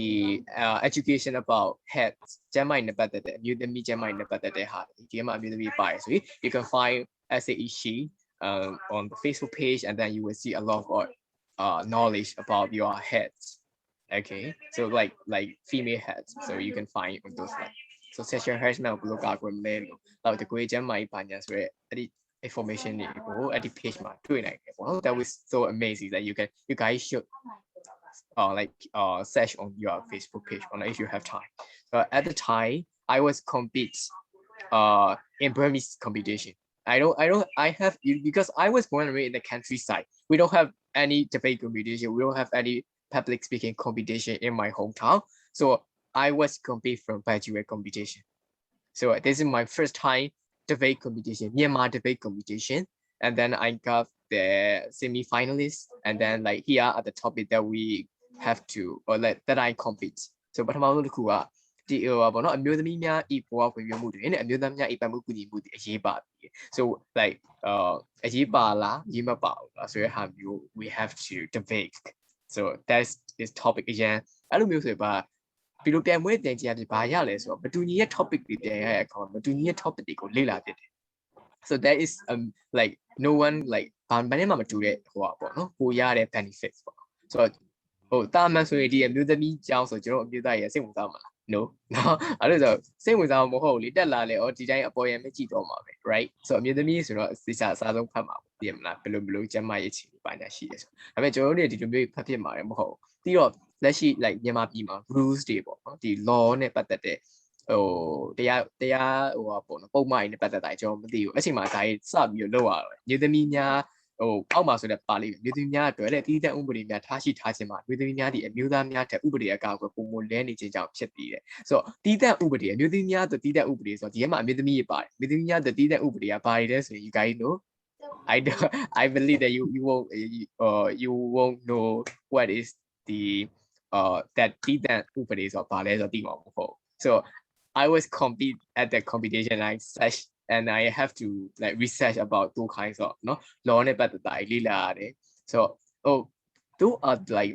education about heads ကျန်းမာရေးနဲ့ပတ်သက်တဲ့အမျိုးသမီးကျန်းမာရေးနဲ့ပတ်သက်တဲ့ဟာဒီမှာအမျိုးသမီးပါတယ်ဆိုရင် you can find SAE she on the Facebook page and then you will see a lot of knowledge about your heads. Okay, so like female heads, so you can find on those like so sexual harassment ဘယ်လိုကာကွယ်မလဲလို့တော့ဒီကိုကျန်းမာရေးပါညာဆိုရဲအဲ့ဒီ information တွေကိုအဲ့ဒီ page မှာတွေ့နိုင်တယ်ပေါ့နော် that was so amazing that you guys should search on your Facebook page if you have time. At the time I was compete in Burmese competition. I have because I was born and raised in the countryside. We don't have any debate competition. We don't have any public speaking competition in my hometown. So I was compete from graduate competition. So this is my first time debate competition, Myanmar debate competition. And then I got the semi-finalist. And then like here at the topic that we have to or that I compete. So ပထမဆုံးတစ်ခုကဒီပေါ့နော်အမျိုးသမီးများဤဘဝဖွံ့ဖြိုးမှုတွေနဲ့အမျိုးသားများဤပတ်မှုကူညီမှုတွေအရေးပါပြီ so like အရေးပါလားရေးမပါဘူးလားဆိုတဲ့ဟာမျိုး we have to debate. So that's this topic အရင်အဲ့လိုမျိုးဆိုပါဒီလိုပြန်မွေးတင်ကြရပြီဘာရလဲဆိုတော့မတူညီတဲ့ topic တွေပြန်ရတဲ့အခါမတူညီတဲ့ topic တွေကိုလေ့လာဖြစ်တယ် so that is like no one like ဘာနဲ့မှမတူတဲ့ဟိုပေါ့နော်ကိုရတဲ့ benefits ပေါ့ so ဟိုတာမန်ဆိုရင်ဒီအမျိုးသမီးကြောင်းဆိုကျွန်တော်အမျိုးသားရဲ့စိတ်ဝင်စားမှာလား no နော်အဲ့လိုဆိုစိတ်ဝင်စားမှာမဟုတ်ဘူးလေတက်လာလေဒီတိုင်းအပေါ်ရံမကြည့်တော့မှာပဲ right so အမျိုးသမီးဆိုတော့စိတ်အစားဆုံးဖတ်မှာပေါ့သိရမလားဘယ်လိုကျမ်းမာရေးချီပါညာရှိတယ်ဆိုဒါပေမဲ့ကျွန်တော်တို့တွေဒီလိုမျိုးဖတ်ဖြစ်မှာလည်းမဟုတ်ဘူးပြီးတော့လက်ရှိ like မြန်မာပြည်မှာ rules တွေပေါ့နော်ဒီ law နဲ့ပတ်သက်တဲ့ဟိုတရားဟိုပေါ့နော်ပုံမှန်နဲ့ပတ်သက်တာကျွန်တော်မသိဘူးအချိန်မှာဒါကြီးစပြီးတော့လောက်ရတယ်ညီသမီးများဟိုအောက်မှာဆိုတဲ့ပါလိမ့်မျိုးသမီးများအတွက်လည်းတီးတဲ့ဥပဒေများထားရှိထားခြင်းမှာမျိုးသမီးများဒီအမျိုးသားများထက်ဥပဒေအကာအကွယ်ပုံမလဲနေခြင်းကြောင့်ဖြစ်ပြီးတယ်ဆိုတော့တီးတဲ့ဥပဒေအမျိုးသမီးများတို့တီးတဲ့ဥပဒေဆိုတော့ဒီထဲမှာအမျိုးသမီးတွေပါတယ်မျိုးသမီးများတို့တီးတဲ့ဥပဒေကဘာတွေလဲဆိုရင် you guys know I believe that you won't know what is the that တီးတဲ့ဥပဒေဆိုတော့ဘာလဲဆိုတော့သိမှာမဟုတ် so I was compete at the competition I search and I have to like research about two kinds of law နဲ့ပတ်သက်တာလေးလာရတယ် so those are like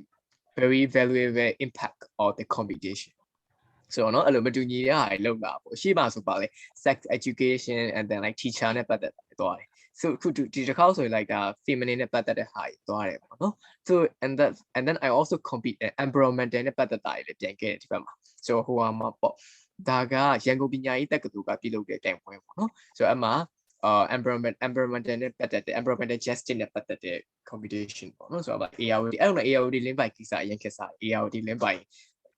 very valuable impact of the competition so အဲ့လိုမတူညီတဲ့ဟာတွေလောက်လာပေါ့ရှေ့မှာဆိုပါလေ sex education and then like teacher နဲ့ပတ်သက်တာသွားတယ် so ခုဒီတစ်ခါဆိုရင် like feminine နဲ့ပတ်သက်တဲ့ဟာတွေသွားတယ်ပေါ့နော် so and then I also compete environmental နဲ့ပတ်သက်တာတွေလည်းပြန်ခဲ့တယ်ဒီဘက်မှာ so ဟိုမှာပေါ့ဒါကရန်ကုန်ပညာရေးတက္ကသိုလ်ကပြုလုပ်တဲ့တိုင်ပွဲပေါ့နော်ဆိုတော့အမှenvironmental နဲ့ပတ်သက်တဲ့ environmental justice နဲ့ပတ်သက်တဲ့ competition ပေါ့နော်ဆိုတော့ ARD အဲ့တော့ ARD လင်းပိုင်ကိစ္စအရင်ခက်စား ARD လင်းပိုင်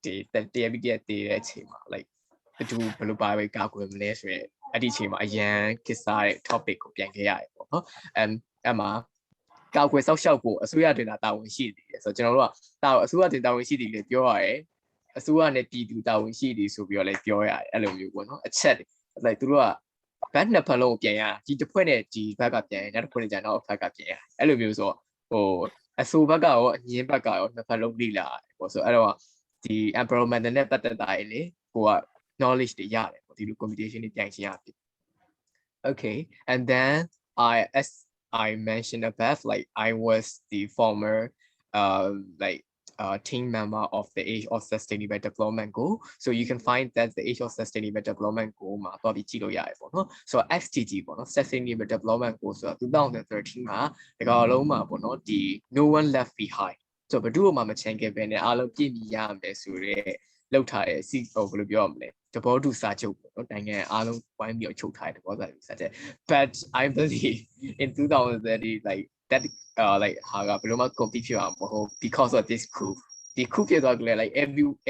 ဒီတရားပြီးတဲ့အချိန်မှာ like ဘယ်လိုပါပဲကာကွယ်မလဲဆိုရဲအဲ့ဒီအချိန်မှာအရင်ခက်စားတဲ့ topic ကိုပြန်ခဲ့ရတယ်ပေါ့နော်အဲ့မှာကာကွယ်စောင့်ရှောက်ဖို့အစိုးရတင်တာဝန်ရှိတယ်ဆိုတော့ကျွန်တော်တို့ကအစိုးရတင်တာဝန်ရှိတယ်လေပြောရတယ်အစိုးရနဲ့ပြည်သူတာဝန်ရှိတယ်ဆိုပြီးတော့လည်းပြောရတယ်အဲ့လိုမျိုးပေါ့နော်အချက် like သူတို့ကဘက်နှစ်ဖက်လုံးကိုပြန်ရဒီတစ်ဖွဲ့နဲ့ဒီဘက်ကပြန်ရနောက်တစ်ဖွဲ့နဲ့ကျနောက်ဘက်ကပြန်ရအဲ့လိုမျိုးဆိုဟိုအစိုးဘက်ကရောအငင်းဘက်ကရောနှစ်ဖက်လုံးလိလာတယ်ပေါ့ဆိုအဲ့တော့ဒီ environment နဲ့ပတ်သက်တာလေကိုက knowledge တွေရတယ်ပေါ့ဒီလို competition တွေပြန်ချင်ရပြီ okay and then as I mentioned above like I was the former like team member of the Age of Sustainable Development Goal. So you can find that the Age of Sustainable Development Goal မှာတော့ဒီကြည့်လို့ရတယ်ပေါ့နော် so SDG ပေါ့နော် Sustainable Development Goal ဆိုတော့2013မှာဒီကောင်လုံးမှာပေါ့နော်ဒီ no one left behind ဆိုတော့ဘယ်သူမှမချန်ခဲ့ပဲနဲ့အားလုံးပြည့်မီရမယ်ဆိုတော့လောက်ထားတဲ့စီဘယ်လိုပြောရမလဲသဘောတူစာချုပ်ပေါ့နော်နိုင်ငံအားလုံးဝိုင်းပြီးချုပ်ထားတဲ့သဘောစာချုပ် but I believe in 2030 like that like ဟာကဘယ်လိုမှ compete ဖြစ်အောင်မဟုတ် because of this coup ဒီ coup ဖြစ်သွားကြလေ like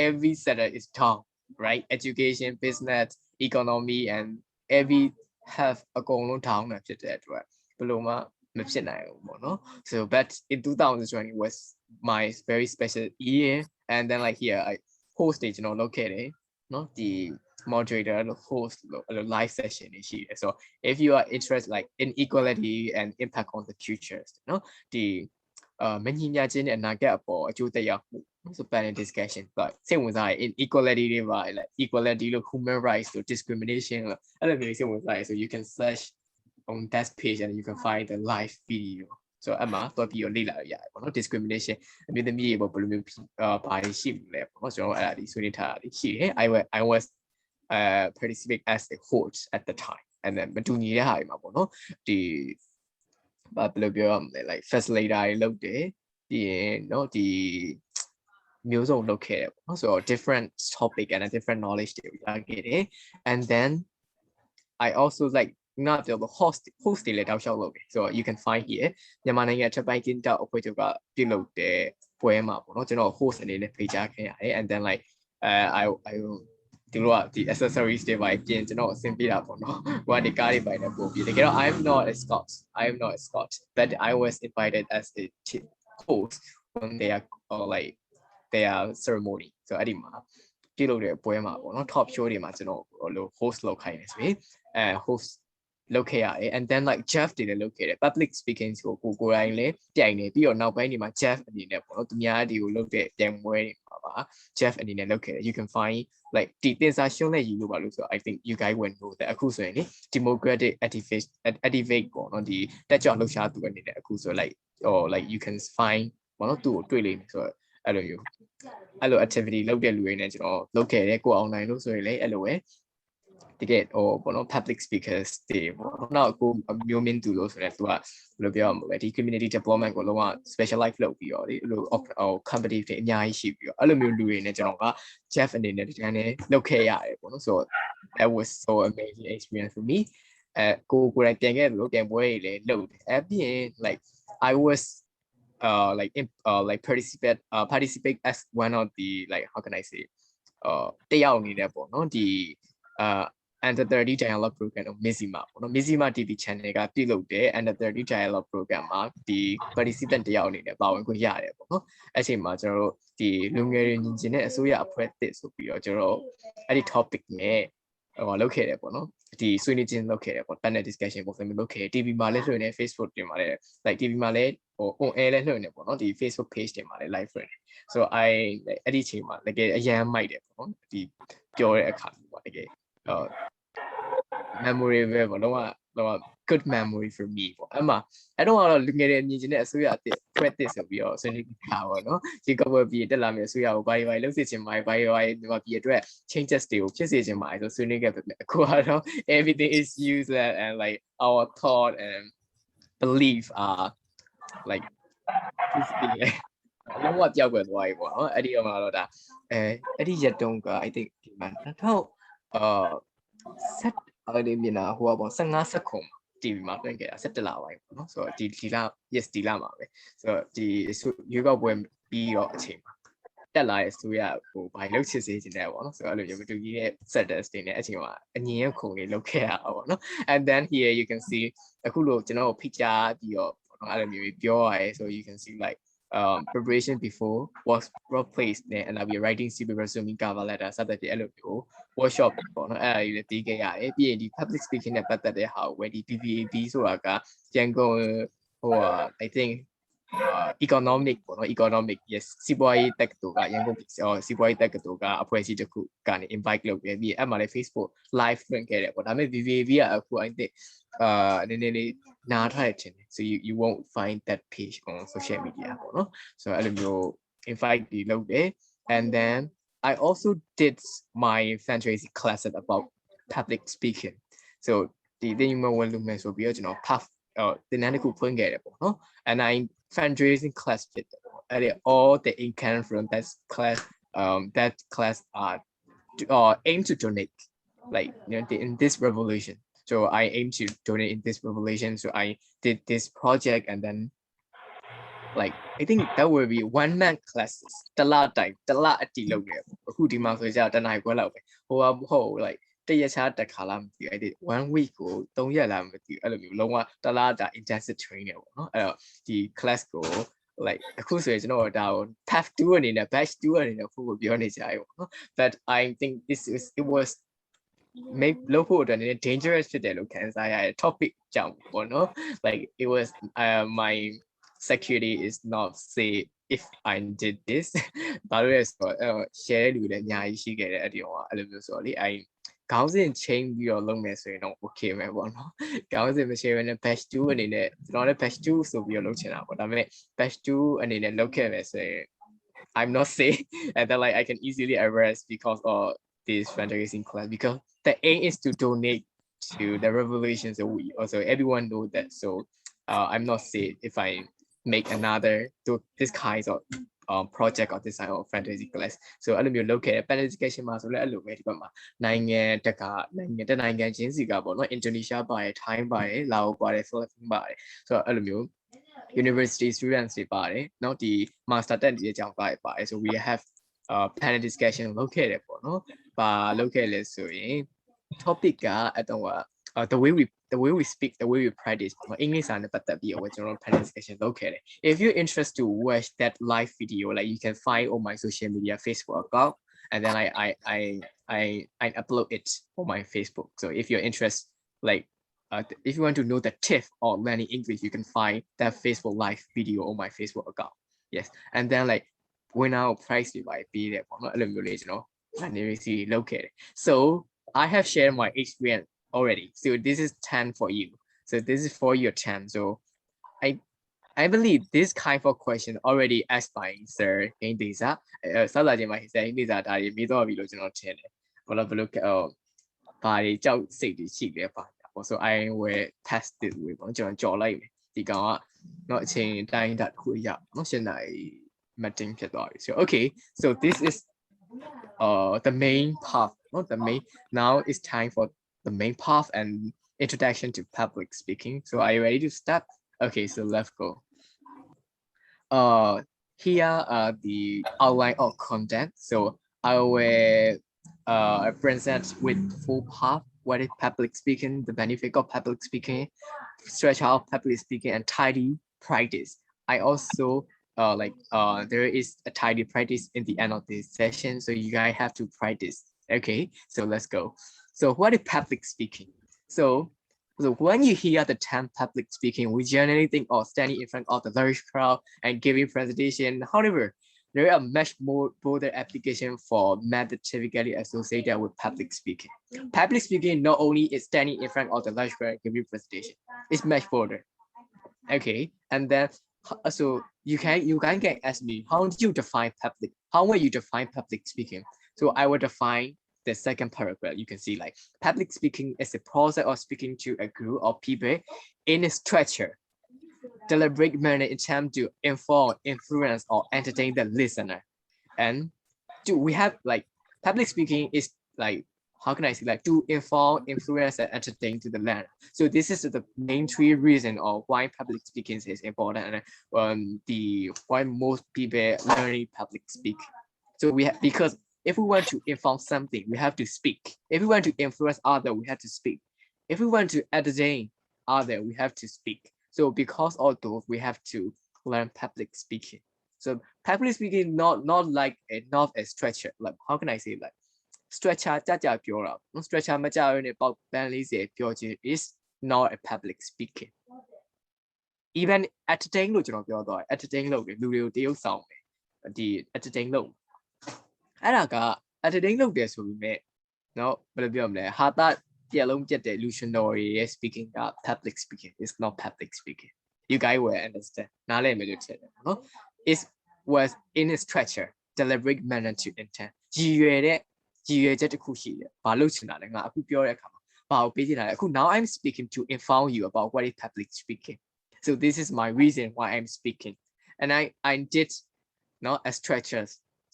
every sector is down right education business economy and every have အကုန်လုံး down မှာဖြစ်တဲ့အတွက်ဘယ်လိုမှမဖြစ်နိုင်ဘူးပေါ့နော် so but in 2020 was my very special year and then like here I host တွေကျွန်တော်လုပ်ခဲ့တယ်နော်ဒီ moderator လို့ host လို့ live session တွေရှိတယ် so if you are interested like in equality and impact on the futures နော်ဒီမညီမျှခြင်းနဲ့အနာဂတ်အပေါ်အကျိုးသက်ရောက်မှု so panel discussion but စိတ်ဝင်စားရင် in equality တွေပါ like equality လို့ human rights လို့ discrimination လို့အဲ့လိုမျိုးစိတ်ဝင်စားရင် so you can search on that page and you can find the live video so အမှတော့ပြီးတော့လေ့လာရရတယ်ပေါ့နော် discrimination အမျိုးသမီးတွေပေါ့ဘယ်လိုမျိုးဘာတွေရှိလဲပေါ့နော်ကျွန်တော်အဲ့ဒါဒီဆွေးနွေးထားတာရှိတယ် I was participate as a host at the time and then မတူညီတဲ့ဟာတွေမှာပေါ့နော်ဒီဘယ်လိုပြောရမလဲ like facilitator တွေလုပ်တယ်ပြီးရင်เนาะဒီမျိုးစုံလုပ်ခဲ့တယ်ပေါ့နော်ဆိုတော့ different topic and a different knowledge တွေရခဲ့တယ် and then I also like not the host တွေလည်းတောက်လျှောက်လုပ်တယ် so you can find here မြန်မာနိုင်ငံအထက်ပိုင်းတင်တောက်အဖွဲ့ချုပ်ကပြုလုပ်တဲ့ပွဲမှာပေါ့နော်ကျွန်တော် host အနေနဲ့ဖိတ်ကြားခဲ့ရတယ် and then like Iသူတို့ကဒီ accessories တွေပါပြင်ကျွန်တော်အဆင်ပြေတာပေါ့နော်ဟိုကဒီကားတွေပိုင်းနဲ့ပို့ပြီးတကယ်တော့ I'm not a Scot but I was invited as a host when they are like their ceremony so အဲ့ဒီမှာပြုလုပ်တဲ့ပွဲမှာပေါ့နော် top show တွေမှာကျွန်တော်လို့ host လုပ်ခိုင်းနေဆိုရင်host လုပ်ခဲ့ရတယ် and then like Jeff တွေလည်းလုပ်ခဲ့တယ် public speaking ကိုယ်တိုင်လည်းပြိုင်နေပြီးတော့နောက်ပိုင်းဒီမှာ Jeff အနေနဲ့ပေါ့နော်သူများတွေကိုလုပ်တဲ့ပြိုင်ပွဲတွေမှာပါ Jeff အနေနဲ့လုပ်ခဲ့တယ် you can find like ဒီတင်စာရှုံးနဲ့ယူလို့ပါလို့ဆို I think you guys will know that အခုဆိုရင်လေ democratic activate ပေါ့နော်ဒီတက်ကြွလှုပ်ရှားသူအနေနဲ့အခုဆို like or like you can find ပေါ့နော်သူ့ကိုတွေ့လိမ့်မယ်ဆိုတော့အဲ့လို activity လုပ်တဲ့လူတွေနဲ့ကျွန်တော်လုပ်ခဲ့တယ်ကို online လို့ဆိုရင်လေအဲ့လိုပဲတကယ်ဟိုပေါ့နော် public speakers တွေပေါ့နော်ကိုမျိုးမင်းသူလို့ဆိုရင်သူကဘယ်လိုပြောရမလဲဒီ community development ကိုလုံးဝ specialize လုပ်ပြီးတော့ဒီလို company တွေအများကြီးရှိပြီးတော့အဲ့လိုမျိုးလူတွေနဲ့ကျွန်တော်က Jeff အနေနဲ့ဒီတန်းနဲ့လုပ်ခဲ့ရတယ်ပေါ့နော်ဆိုတော့ that was so amazing experience for me ကိုယ်တိုင်ပြန်ခဲ့လို့ပြန်ပွဲတွေလည်းလုပ်တယ်အဲ့ပြီးရင် like I was like participate as one of the like how can I say တယောက်အနေနဲ့ပေါ့နော်ဒီunder 30 dialogue program ကို Mizima ပေါ့နော် Mizima TV channel ကပြုလုပ်တဲ့ under 30 dialogue program မှာဒီ participant တယောက်အနေနဲ့ပါဝင်ခွင့်ရတယ်ပေါ့နော်အဲ့ချိန်မှာကျွန်တော်တို့ဒီလူငယ်တွေညီကျင်တဲ့အစိုးရအဖွဲ့တစ်ဆိုပြီးတော့ကျွန်တော်အဲ့ဒီ topic နဲ့ဟိုလုပ်ခဲ့တယ်ပေါ့နော်ဒီဆွေးနွေးခြင်းလုပ်ခဲ့တယ်ပေါ့ panel discussion ပုံစံမျိုးလုပ်ခဲ့တယ် TV မှာလည်းလွှင့်နေ Facebook တွေမှာလည်း like TV မှာလည်းဟို on air လည်းလွှင့်နေပေါ့နော်ဒီ Facebook page တွေမှာလည်း live လွှင့်နေ so I အဲ့ဒီချိန်မှာတကယ်အရန်မိုက်တယ်ပေါ့နော်ဒီပြောတဲ့အခါပေါ့တကယ်memory ပဲပေါ့လုံးဝ good memory for me ပေါ့အဲ့မှာအဲ့တော့ကတော့လူငယ်တွေမြင်ကျင်တဲ့အစိုးရအစ် practice ဆိုပြီးတော့ဆွေးနွေးခါပေါ့နော်ဒီကဘပြည်တက်လာမယ့်အစိုးရကိုဘာတွေလုပ်စေချင်မှာဘာတွေမြန်မာပြည်အတွက် changes တွေကိုဖြစ်စေချင်မှာဆိုဆွေးနွေးခဲ့ပေမဲ့အခုကတော့ everything is useless and like our thought and belief are like this big လုံးဝပြောက်ွယ်သွားပြီပေါ့နော်အဲ့ဒီတော့မှတော့ဒါအဲ့ဒီရက်တုန်းက I think ဒီမှာဆက်အဲ့ဒီမြင်တာဟိုကပေါ့15စက္ကွန် TV မှာပြန်ခဲ့တာ17လပိုင်းပေါ့နော်ဆိုတော့ဒီလ yes ဒီလမှာပဲဆိုတော့ဒီရွေးကောက်ပွဲပြီးတော့အချိန်မှာတက်လာတဲ့ဆိုရဟိုဘာလို့ချစ်စေချင်တယ်ပေါ့နော်ဆိုတော့အဲ့လိုမျိုးမတူကြီးတဲ့ setters တွေနဲ့အချိန်မှာအငြင်းရခုန်လေးလုပ်ခဲ့ရတာပေါ့နော် and then here you can see အခုလို့ကျွန်တော်ဖိတ်ကြားပြီးတော့ပေါ့နော်အဲ့လိုမျိုးပြောရတယ် so you can see like preparation before was replaced and I'll be writing CV resume cover letter စသဖြင့်အဲ့လိုမျိုး workshop ပေါ့နော်အဲ့ဒါကြီးလည်းပြီးခဲ့ရတယ်ပြီးရင်ဒီ public speaking နဲ့ပတ်သက်တဲ့ဟာကိုဒီ PVAB ဆိုတာကရန်ကုန်ဟို I think economic ပေါ့နော် economic yes စီးပွားရေးတက္ကသိုလ်ကရန်ကုန်စီးပွားရေးတက္ကသိုလ်ကအဖွဲ့အစည်းတစ်ခုကနေ invite လုပ်ခဲ့ပြီးအဲ့မှာလည်း Facebook live ဖွင့်ခဲ့တယ်ပေါ့ဒါပေမဲ့ VVAB ကအခု I think နည်းနည်းလေးနားထားရခြင်း so you won't find that page on social media ပေါ့နော် so အဲ့လိုမျိုး invite ပြီးလုပ်တယ် and then I also did my fundraising classes about public speaking so ဒီသင်ယူမဝင်လို့မယ်ဆိုပြီးတော့ကျွန်တော် path သင်တန်းတစ်ခုဖွင့်ခဲ့တယ်ပေါ့နော် and I fundraising class ဖြစ်တယ်ပေါ့အဲ့ဒီ all the income from that class are aim to donate like you know in this revolution so I aim to donate in this revolution so I did this project and then like I think that will be 1 month classes တလအတီလုပ်နေပေါ့အခုဒီမှာဆိုကြတနိုင်ခွဲလောက်ပဲဟိုဟုတ် like တရက်ခြားတစ်ခါလားမသိဘူးအဲ့ဒီ1 week ကို3ရက်လားမသိဘူးအဲ့လိုမျိုးလုံးဝတလားတာ intensive training ပေါ့နော်အဲ့တော့ဒီ class ကို like အခုဆိုရင်ကျွန်တော်ဒါကို path 2အနေနဲ့ batch 2အနေနဲ့ဖို့ပြောနေကြရေပေါ့နော် but I think it was make လို့ဖို့အတွက်နည်းနည်း dangerous ဖြစ်တယ်လို့ခံစားရတဲ့ topic ကြောင့်ပေါ့နော် like it was my security is not safe if I did this ဘာလို့လဲဆိုတော့ share လူတွေလည်းအများကြီးရှိခဲ့တယ်အဲ့ဒီတော့အဲ့လိုမျိုးဆိုတော့လေ ခေါင်းစဉ်ချိန်ပြီးတော့လုပ်မယ်ဆိုရင်တော့ okay မယ်ပေါ့နော်ခေါင်းစဉ်မချိန်ဘဲနဲ့ batch 2အနေနဲ့ကျွန်တော်လည်း batch 2ဆိုပြီးတော့လုပ်ချင်တာပေါ့ဒါပေမဲ့ batch 2အနေနဲ့လုပ်ခဲ့မယ်ဆိုရင် I'm not safe and then like I can easily arrest because of this fundraising class because the aim is to donate to the revolutions that we also everyone know that so I'm not safe if I make another to this kind of project or this kind of fantasy class so အဲ့လိုမျိုးလုပ်ခဲ့တယ် planification မှာဆိုလည်းအဲ့လိုပဲဒီဘက်မှာနိုင်ငံတကာနိုင်ငံချင်းစီကပေါ့နော် Indonesia ပါတယ် Thai ပါတယ် Laos ပါတယ် Philippines ပါတယ်ဆိုတော့အဲ့လိုမျိုး university students တွေပါတယ်เนาะဒီ master တက်နေတဲ့အကြောင်းပါတယ် so we have panel discussion လုပ်ခဲ့တယ်ပေါ့နော်ဘာလုပ်ခဲ့လဲဆိုရင် topic ကအဲ့တော့the way we speak the way we practice ပေါ့နော် English စာနဲ့ပတ်သက်ပြီးတော့ကျွန်တော် panel discussion လုပ်ခဲ့တယ် if you're interested to watch that live video like you can find on my social media Facebook account and then I upload it on my Facebook so if you're interested like if you want to know the tip on learning English, you can find that Facebook live video on my Facebook account. Yes, and then like when I price it by be there, located. So I have shared my experience already. So this is 10 for you. So this is for your 10. So I believe this kind of question already asked by Sir in this. So like my saying this that I made all video channel. Well, look by ကြောက်စိတ်တွေရှိတယ်ပါ so I will test it with ကျွန်တော်ကြော်လိုက်မယ်ဒီကောင်ကเนาะအချိန်တိုင်းတာတစ်ခုရเนาะရှင်းနိုင်မတင်ဖြစ်သွားပြီ so okay so this is the main part not the main now it's time for the main part and introduction to public speaking so are you ready to start okay so let's go here are the outline of content so I will present with full part what is public speaking, the benefit of public speaking, stretch out public speaking, and tidy practice. I also there is a tidy practice in the end of this session, so you guys have to practice. Okay, so let's go. So what is public speaking? So when you hear the term public speaking, we generally think of standing in front of the large crowd and giving presentation. However, there are much more broader application for method typically associated with public speaking. Public speaking not only is standing in front of the large crowd and giving presentation, it's much broader. Okay, and then so you can ask me how do you define public? How will you define public speaking? So I will define the second paragraph. You can see like public speaking is the process of speaking to a group of people in a structure. Deliberate manner in time to inform, influence, or entertain the listener. And we have like public speaking is like how can I say like to inform, influence, and entertain to the learner. So this is the main three reasons of why public speaking is important and why most people learning public speak. So we have because if we want to inform something, we have to speak. If we want to influence others, we have to speak. If we want to entertain others, we have to speak. So because of those, we have to learn public speaking. So public speaking not like not a structure. Like how can I say like structure ကြပြောတာ structure မကြရတဲ့ပေါက်ပန်းလေးစီပြောခြင်း is not a public speaking. Even entertain လို့ကျွန်တော်ပြောတော့ entertain လုပ်တယ်လူတွေကိုတရုပ်ဆောင်တယ်ဒီ entertain လုပ်အဲ့ဒါက entertain လုပ်တယ်ဆိုပေမဲ့เนาะဘယ်လိုပြောမလဲဟာတာပြက်လုံးပြက်တဲ့ illusionary speaking က public speaking is not public speaking you guys will understand နားလည်မယ်လို့ထင်တယ်เนาะ it was in a structure deliberate manner to intent ရည်ရွယ်ချက်တစ်ခုရှိတယ်ဘာလို့ချင်တာလဲငါအခုပြောတဲ့အခါမှာဘာကိုပေးချင်တာလဲအခု now I'm speaking to inform you about what is public speaking so this is my reason why I'm speaking and I did not a structure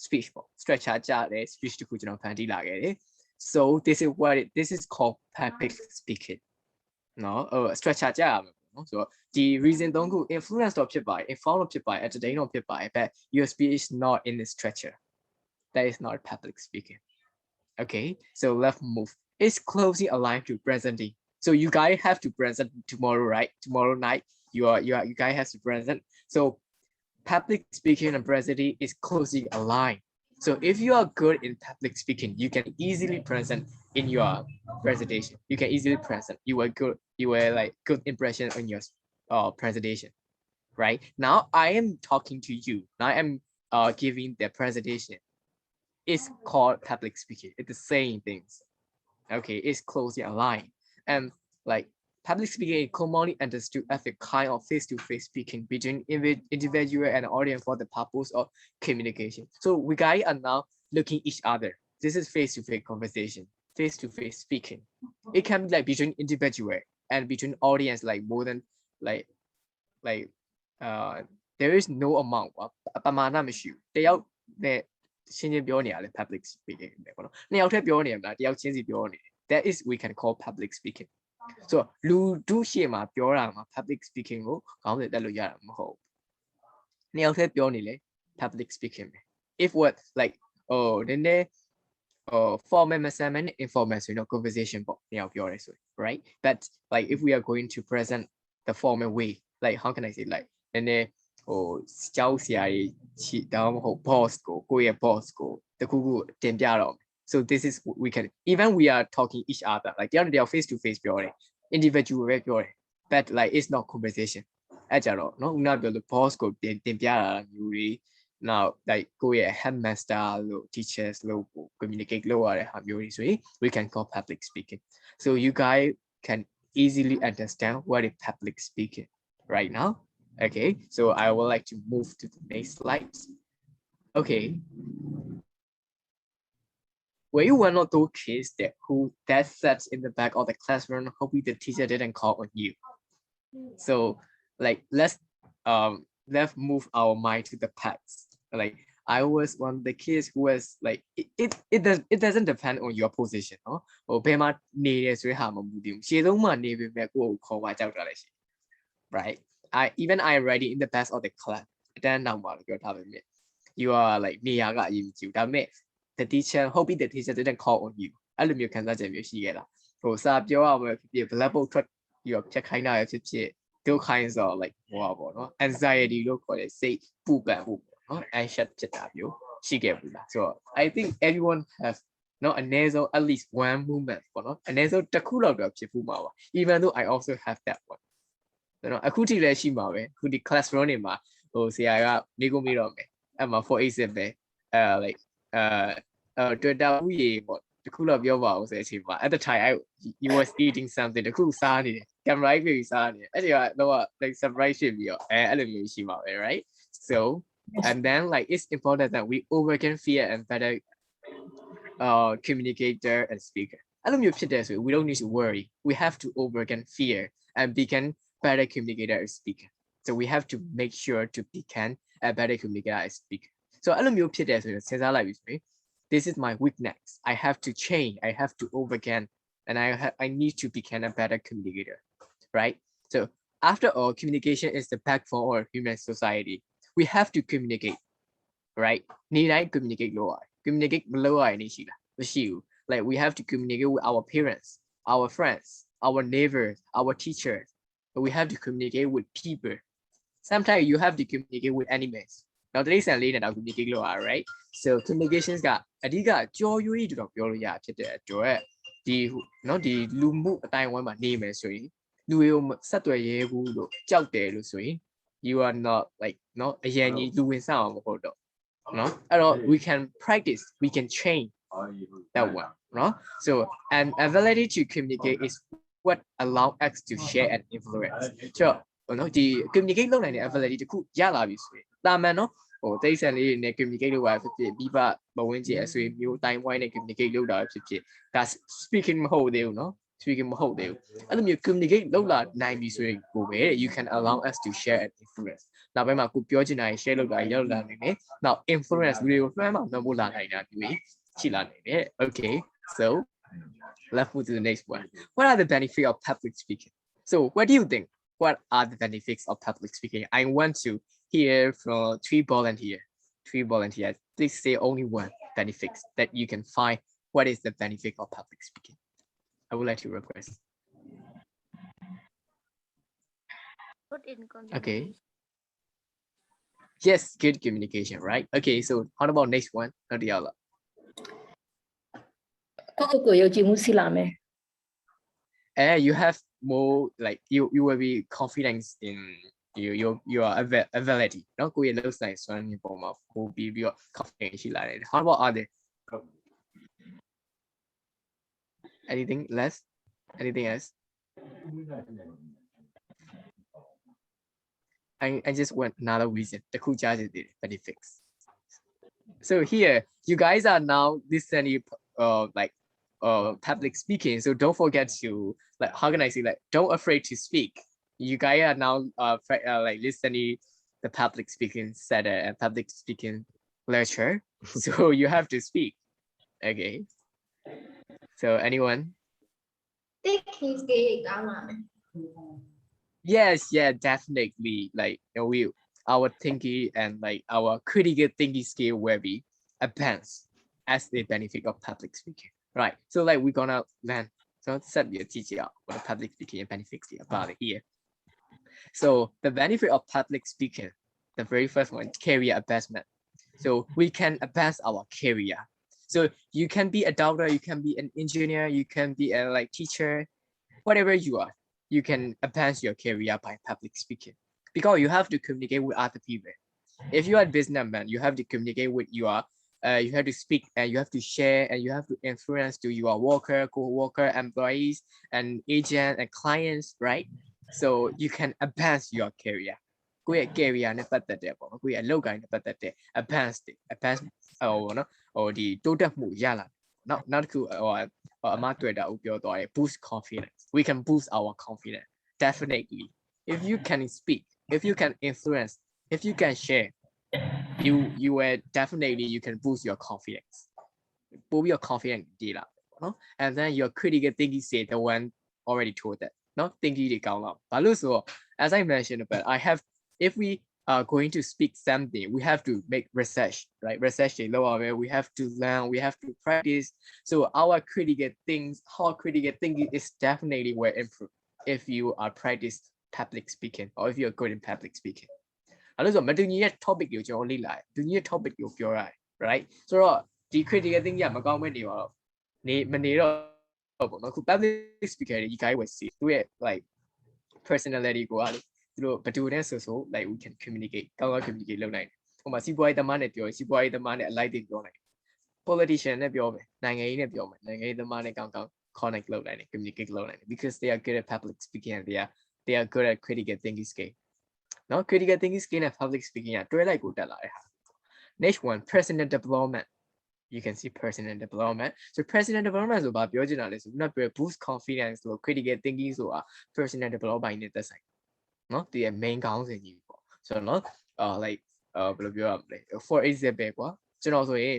speech structure ကြတဲ့ speech တစ်ခုကျွန်တော်ဖန်တီးလာခဲ့တယ်So this is called public speaking. No, structure ကြရမယ်ပေါ့နော်ဆိုတော့ဒီ reason 3ခု influence တော့ဖြစ်ပါတယ် inform တော့ဖြစ်ပါတယ် entertain တော့ဖြစ်ပါတယ် but your speech is not in the structure. That is not public speaking. Okay, so let's move. It's closely aligned to presenting. So you guys have to present tomorrow, right? Tomorrow night, you guys have to present. So public speaking and presenting is closely aligned. So if you are good in public speaking, you can easily present in your presentation. You can easily present. You were like good impression on your presentation, right? Now I am talking to you. Now I am giving the presentation. It's called public speaking. It's the same things. okay, is closely aligned. And like public speaking is commonly understood as a kind of face-to-face speaking between individual and audience for the purpose of communication. So we guys are now looking each other. This is face-to-face conversation, face-to-face speaking. It can be like between individual and between audience, like more than like like there is no amount of ပမာဏမရှိဘူးတယောက်နဲ့ရှင်းပြောနေရတယ် public speaking ပဲပေါ့နော်နှစ်ယောက်တည်းပြောနေရမလားတယောက်ချင်းစီပြောနေတယ် that is we can call public speaking so လူတို့ရှေ့မှာပြောတာမှာ public speaking ကိုခေါင်းစဉ်တက်လို့ရတာမဟုတ်ဘူးနှစ်ယောက်တည်းပြောနေလေ public speaking ပဲ if what likeနည်းနည်းformal မဆန်မနဲ့ informal ဆိုရင်တော့ conversation ပေါ့နှစ်ယောက်ပြောရဲဆိုရင် right but like if we are going to present the formal way like how can I say like နည်းနည်းကျောင်းဆရာကြီးဒါမှမဟုတ် boss ကိုယ့်ရဲ့ boss ကိုတခုခုတင်ပြတော့ so this is we can even we are talking each other like တယောက်နဲ့တယောက် face to face ပြောတယ် individual ပဲပြောတယ် but like it's not conversation အဲ့ကြတော့နော်ဦးနာပြောလို့ boss ကိုတင်ပြတာမျိုးတွေ now like ကိုယ့်ရဲ့ headmaster လို့ teachers လို့ communicate လုပ်ရတဲ့ဟာမျိုးတွေဆိုရင် we can call public speaking so you guys can easily understand what is public speaking right now. Okay, so I would like to move to the next slide. Okay. Were you one of those kids that sat in the back of the classroom hoping the teacher didn't call on you? So like let's move our mind to the past. Like I was one of the kids who was like it doesn't depend on your position, no? ဘယ်မှာနေရဆိုတဲ့ဟာမမူတည်ဘူးရှေ့ဆုံးမှာနေပေမဲ့ကိုယ့်ကိုခေါ်ပါကြောက်တာလည်းရှိ right I already in the best of the class then now you are like နေရာကအရေးကြီးဒါပေမဲ့ the teacher hoping the teacher didn't call on you အဲ့လိုမျိုးခံစားချက်မျိုးရှိခဲ့လားစာပြောရမှာဖြစ်ဖြစ် blackboard ထွက်ပြီးဖြတ်ခိုင်းတာဖြစ်ဖြစ် those kinds of like ဟောပေါ့နော် anxiety လို့ခေါ်တဲ့စိတ်ပူပန်မှုနော် anxious ဖြစ်တာမျိုးရှိခဲ့ဘူးလား so I think everyone have not a nasal at least one movement ပေါ့နော် a nasal တစ်ခုလောက်တော့ဖြစ်ဘူးမှာပါ even though I also have that one နော်အခုထိလည်းရှိမှာပဲအခုဒီ classroom တွေမှာဆရာကမိကုမေးတော့မယ်အဲ့မှာ for example like Twitter ဥယေပေါ့တခုတော့ပြောပါဦးဆိုတဲ့အချိန်မှာ at the time you was eating something တခုစားနေတယ် camera ကြီးစားနေတယ်အဲ့ဒီကတော့ like surprise ဖြစ်ပြီးတော့အဲ့လိုမျိုးရှိမှာပဲ right so and then like it's important that we overcome fear and better communicator and speaker အဲ့လိုမျိုးဖြစ်တယ်ဆို we don't need to worry we have to overcome fear and become better communicator and speaker so we have to make sure to become a better communicator and speaker so အဲ့လိုမျိုးဖြစ်တယ်ဆိုရင်စဉ်းစားလိုက်ပြီဆိုရင် this is my weakness I have to change I have to overcome and I need to become a better communicator right so after all communication is the backbone of human society we have to communicate right နေတိုင်း communicate လုပ်ရတယ် communicate မလုပ်ရရင်ရှိလားမရှိဘူး like we have to communicate with our parents our friends our neighbors our teachers but we have to communicate with people sometimes you have to communicate with animals now today's and later now communicate လုပ်ရ right so communications ကအဓိကကြော်ရွေးတော့ပြောလို့ရဖြစ်တဲ့အတွက်ဒီနော်ဒီလူမှုအတိုင်းဝိုင်းမှာနေမယ်ဆိုရင်လူတွေကိုဆက်သွယ်ရဲဘူးလို့ကြောက်တယ်လို့ဆိုရင် you are not like နော်အရင်ကြီးလူဝင်ဆောင်အောင်မဟုတ်တော့နော်အဲ့တော့ we can practice we can train that one နော် so an ability to communicate is what allow us to share and influence ဆိုတော့နော်ဒီ communicate လုပ်နိုင်တဲ့ ability တခုရလာပြီဆိုရင်တာမန်နော်တိတ်ဆန်လေးတွေနဲ့ communicate လုပ်ရဖြစ်ဖြစ်ပြီးပမဝင်ကျအဆွေမျိုးတိုင်းဝိုင်းနဲ့ communicate လုပ်တာဖြစ်ဖြစ်ဒါ speaking မဟုတ်သေးဘူးနော် speaking မဟုတ်သေးဘူးအဲ့လိုမျိုး communicate လုပ်လာနိုင်ပြီဆိုရင်ကိုပဲ you can allow us to share and influence နောက်ပိုင်းမှာကိုပြောချင်တာ share လုပ်တာရောက်လာနိုင်တယ်နောက် influence လူတွေကိုလွှမ်းမိုးဖို့လာနိုင်တာမျိုးရှိလာနိုင်တယ် okay so let's move to the next one what are the benefits of public speaking so what do you think what are the benefits of public speaking I want to hear from three volunteers please say only one benefits that you can find what is the benefit of public speaking I would like to request Good in communication. okay yes good communication right okay so how about next one Nadiaကိုယုံကြည်မှုရှိလာမယ် you have more like you will be confident in your ability နော်ကိုရဲ့လောက်ဆိုင်စွမ်းရည်ပေါ်မှာပို့ပြီးတော့ confident ရှိလာတယ် how about other Anything less? Anything else? I just want another reason. The cool charge did it, but it fixed. So here, you guys are now listening like public speaking. So don't forget to like, how can I say, like, don't afraid to speak. You guys are now like listening the public speaking set and public speaking lecture. So you have to speak. Okay. So anyone? Yes, yeah, definitely. Like we, our thinking and like our critical thinking skill will be advanced as the benefit of public speaking, right? So like we're gonna learn. So set your teacher what the public speaking benefits about it here. So the benefit of public speaking, the very first one, career advancement. So we can advance our career. So you can be a doctor, you can be an engineer, you can be a like teacher, whatever you are, you can advance your career by public speaking because you have to communicate with other people. If you are a businessman, you have to communicate with your, you have to speak and you have to share and you have to influence to your worker, co-worker, employees, and agent and clients, right? So you can advance your career. ကိုယ့်ရဲ့ career နဲ့ပတ်သက်တဲ့ပေါ့နော်ကိုယ့်ရဲ့အလုပ်ကိုင်းနဲ့ပတ်သက်တဲ့ advance ဟိုပေါ့နော်ဟိုဒီတိုးတက်မှုရလာနောက်တစ်ခုဟိုအမတွေ့တာဦးပြောသွားတယ် boost confidence we can boost our confidence definitely if you can speak if you can influence if you can share you will definitely you can boost your confidence ပို့ပြီးတော့ confidence တည်လာပေါ့နော် and then your critical thinking say the one already told that နော် thinking တွေကောင်းတော့ဘာလို့ဆိုတော့ as I mentioned about I have if we are going to speak something, we have to make research, right? Research, we have to learn, we have to practice. So our critical things, how critical thinking is definitely will improve if you are practice public speaking or if you're good in public speaking. Also, but do you topic you only like? Do you topic you pure right? So the critical thing, yeah, magang when you are, public speaker, you guys will see, do it like personality go out. သူတို့ဘယ်သူနဲ့ဆို like we can communicate ကောင်းကောင်း communicate လုပ်နိုင်တယ်။ဟိုမှာစီးပွားရေးသမားနဲ့ပြောရင်စီးပွားရေးသမားနဲ့ alike တွေပြောနိုင်တယ်။ politician နဲ့ပြောမယ်နိုင်ငံရေးနဲ့ပြောမယ်နိုင်ငံရေးသမားနဲ့ကောင်းကောင်း connect လုပ်နိုင်တယ် communicate လုပ်နိုင်တယ် because they are good at public speaking and they are good at critical thinking skill ။နော် critical thinking skill နဲ့ public speaking ကတွဲလိုက်ကိုတက်လာတဲ့ဟာ။ Next one personal development you can see personal development so personal development ဆိုဘာပြောချင်တာလဲဆိုတော့ boost confidence လို့ critical thinking ဆိုတာ personal development နဲ့သက်ဆိုင် နော်ဒီ main ခေါင်းစဉ်ကြီးပေါ့ဆိုတော့နော်like ဘယ်လိုပြောရမလဲ for example ကွာကျွန်တော်ဆိုရင်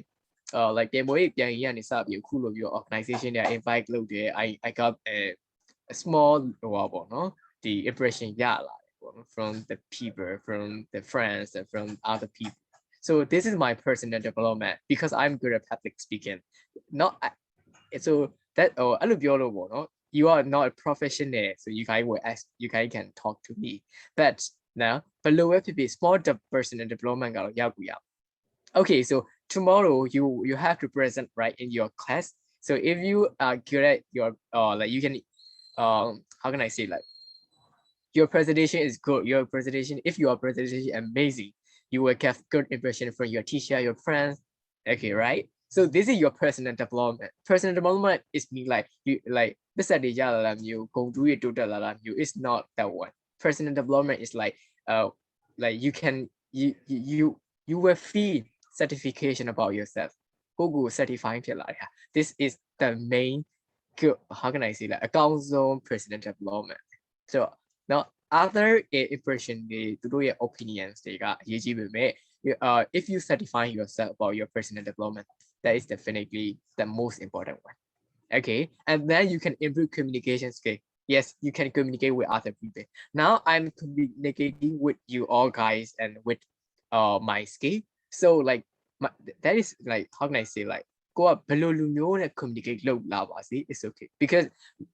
like တင်ပွဲပြန်ရနေစပြီးအခုလိုပြီး organization တွေ invite လုပ်တယ် I got a small ဟိုပါပေါ့နော်ဒီ impression ရလာတယ်ပေါ့နော် from the people from the friends and from other people so this is my personal development because I'm good at public speaking not so that အဲ့လိုပြောလို့ပေါ့နော်you are not a professional, so you guys will ask, you guys can talk to me. But now, below FPP, small personal development. Okay, so tomorrow you have to present right in your class. So if you are good at your like you can how can I say like your presentation is good. Your presentation, if your presentation is amazing, you will get good impression from your teacher, your friends. Okay, right? So this is your personal development. Personal development is mean like you like this idea you go do it to the you is not that one. Personal development is like you can you will feel certification about yourself. Google certifying this is the main how can I say like account zone personal development. So now other impression to do your opinions they got if you certify yourself about your personal development that is definitely the most important one. Okay, and then you can improve communication skill. Yes, you can communicate with other people. Now I'm communicating with you all guys and with my skill. So like that is like how can I say like go up below and communicate low lava see it's okay because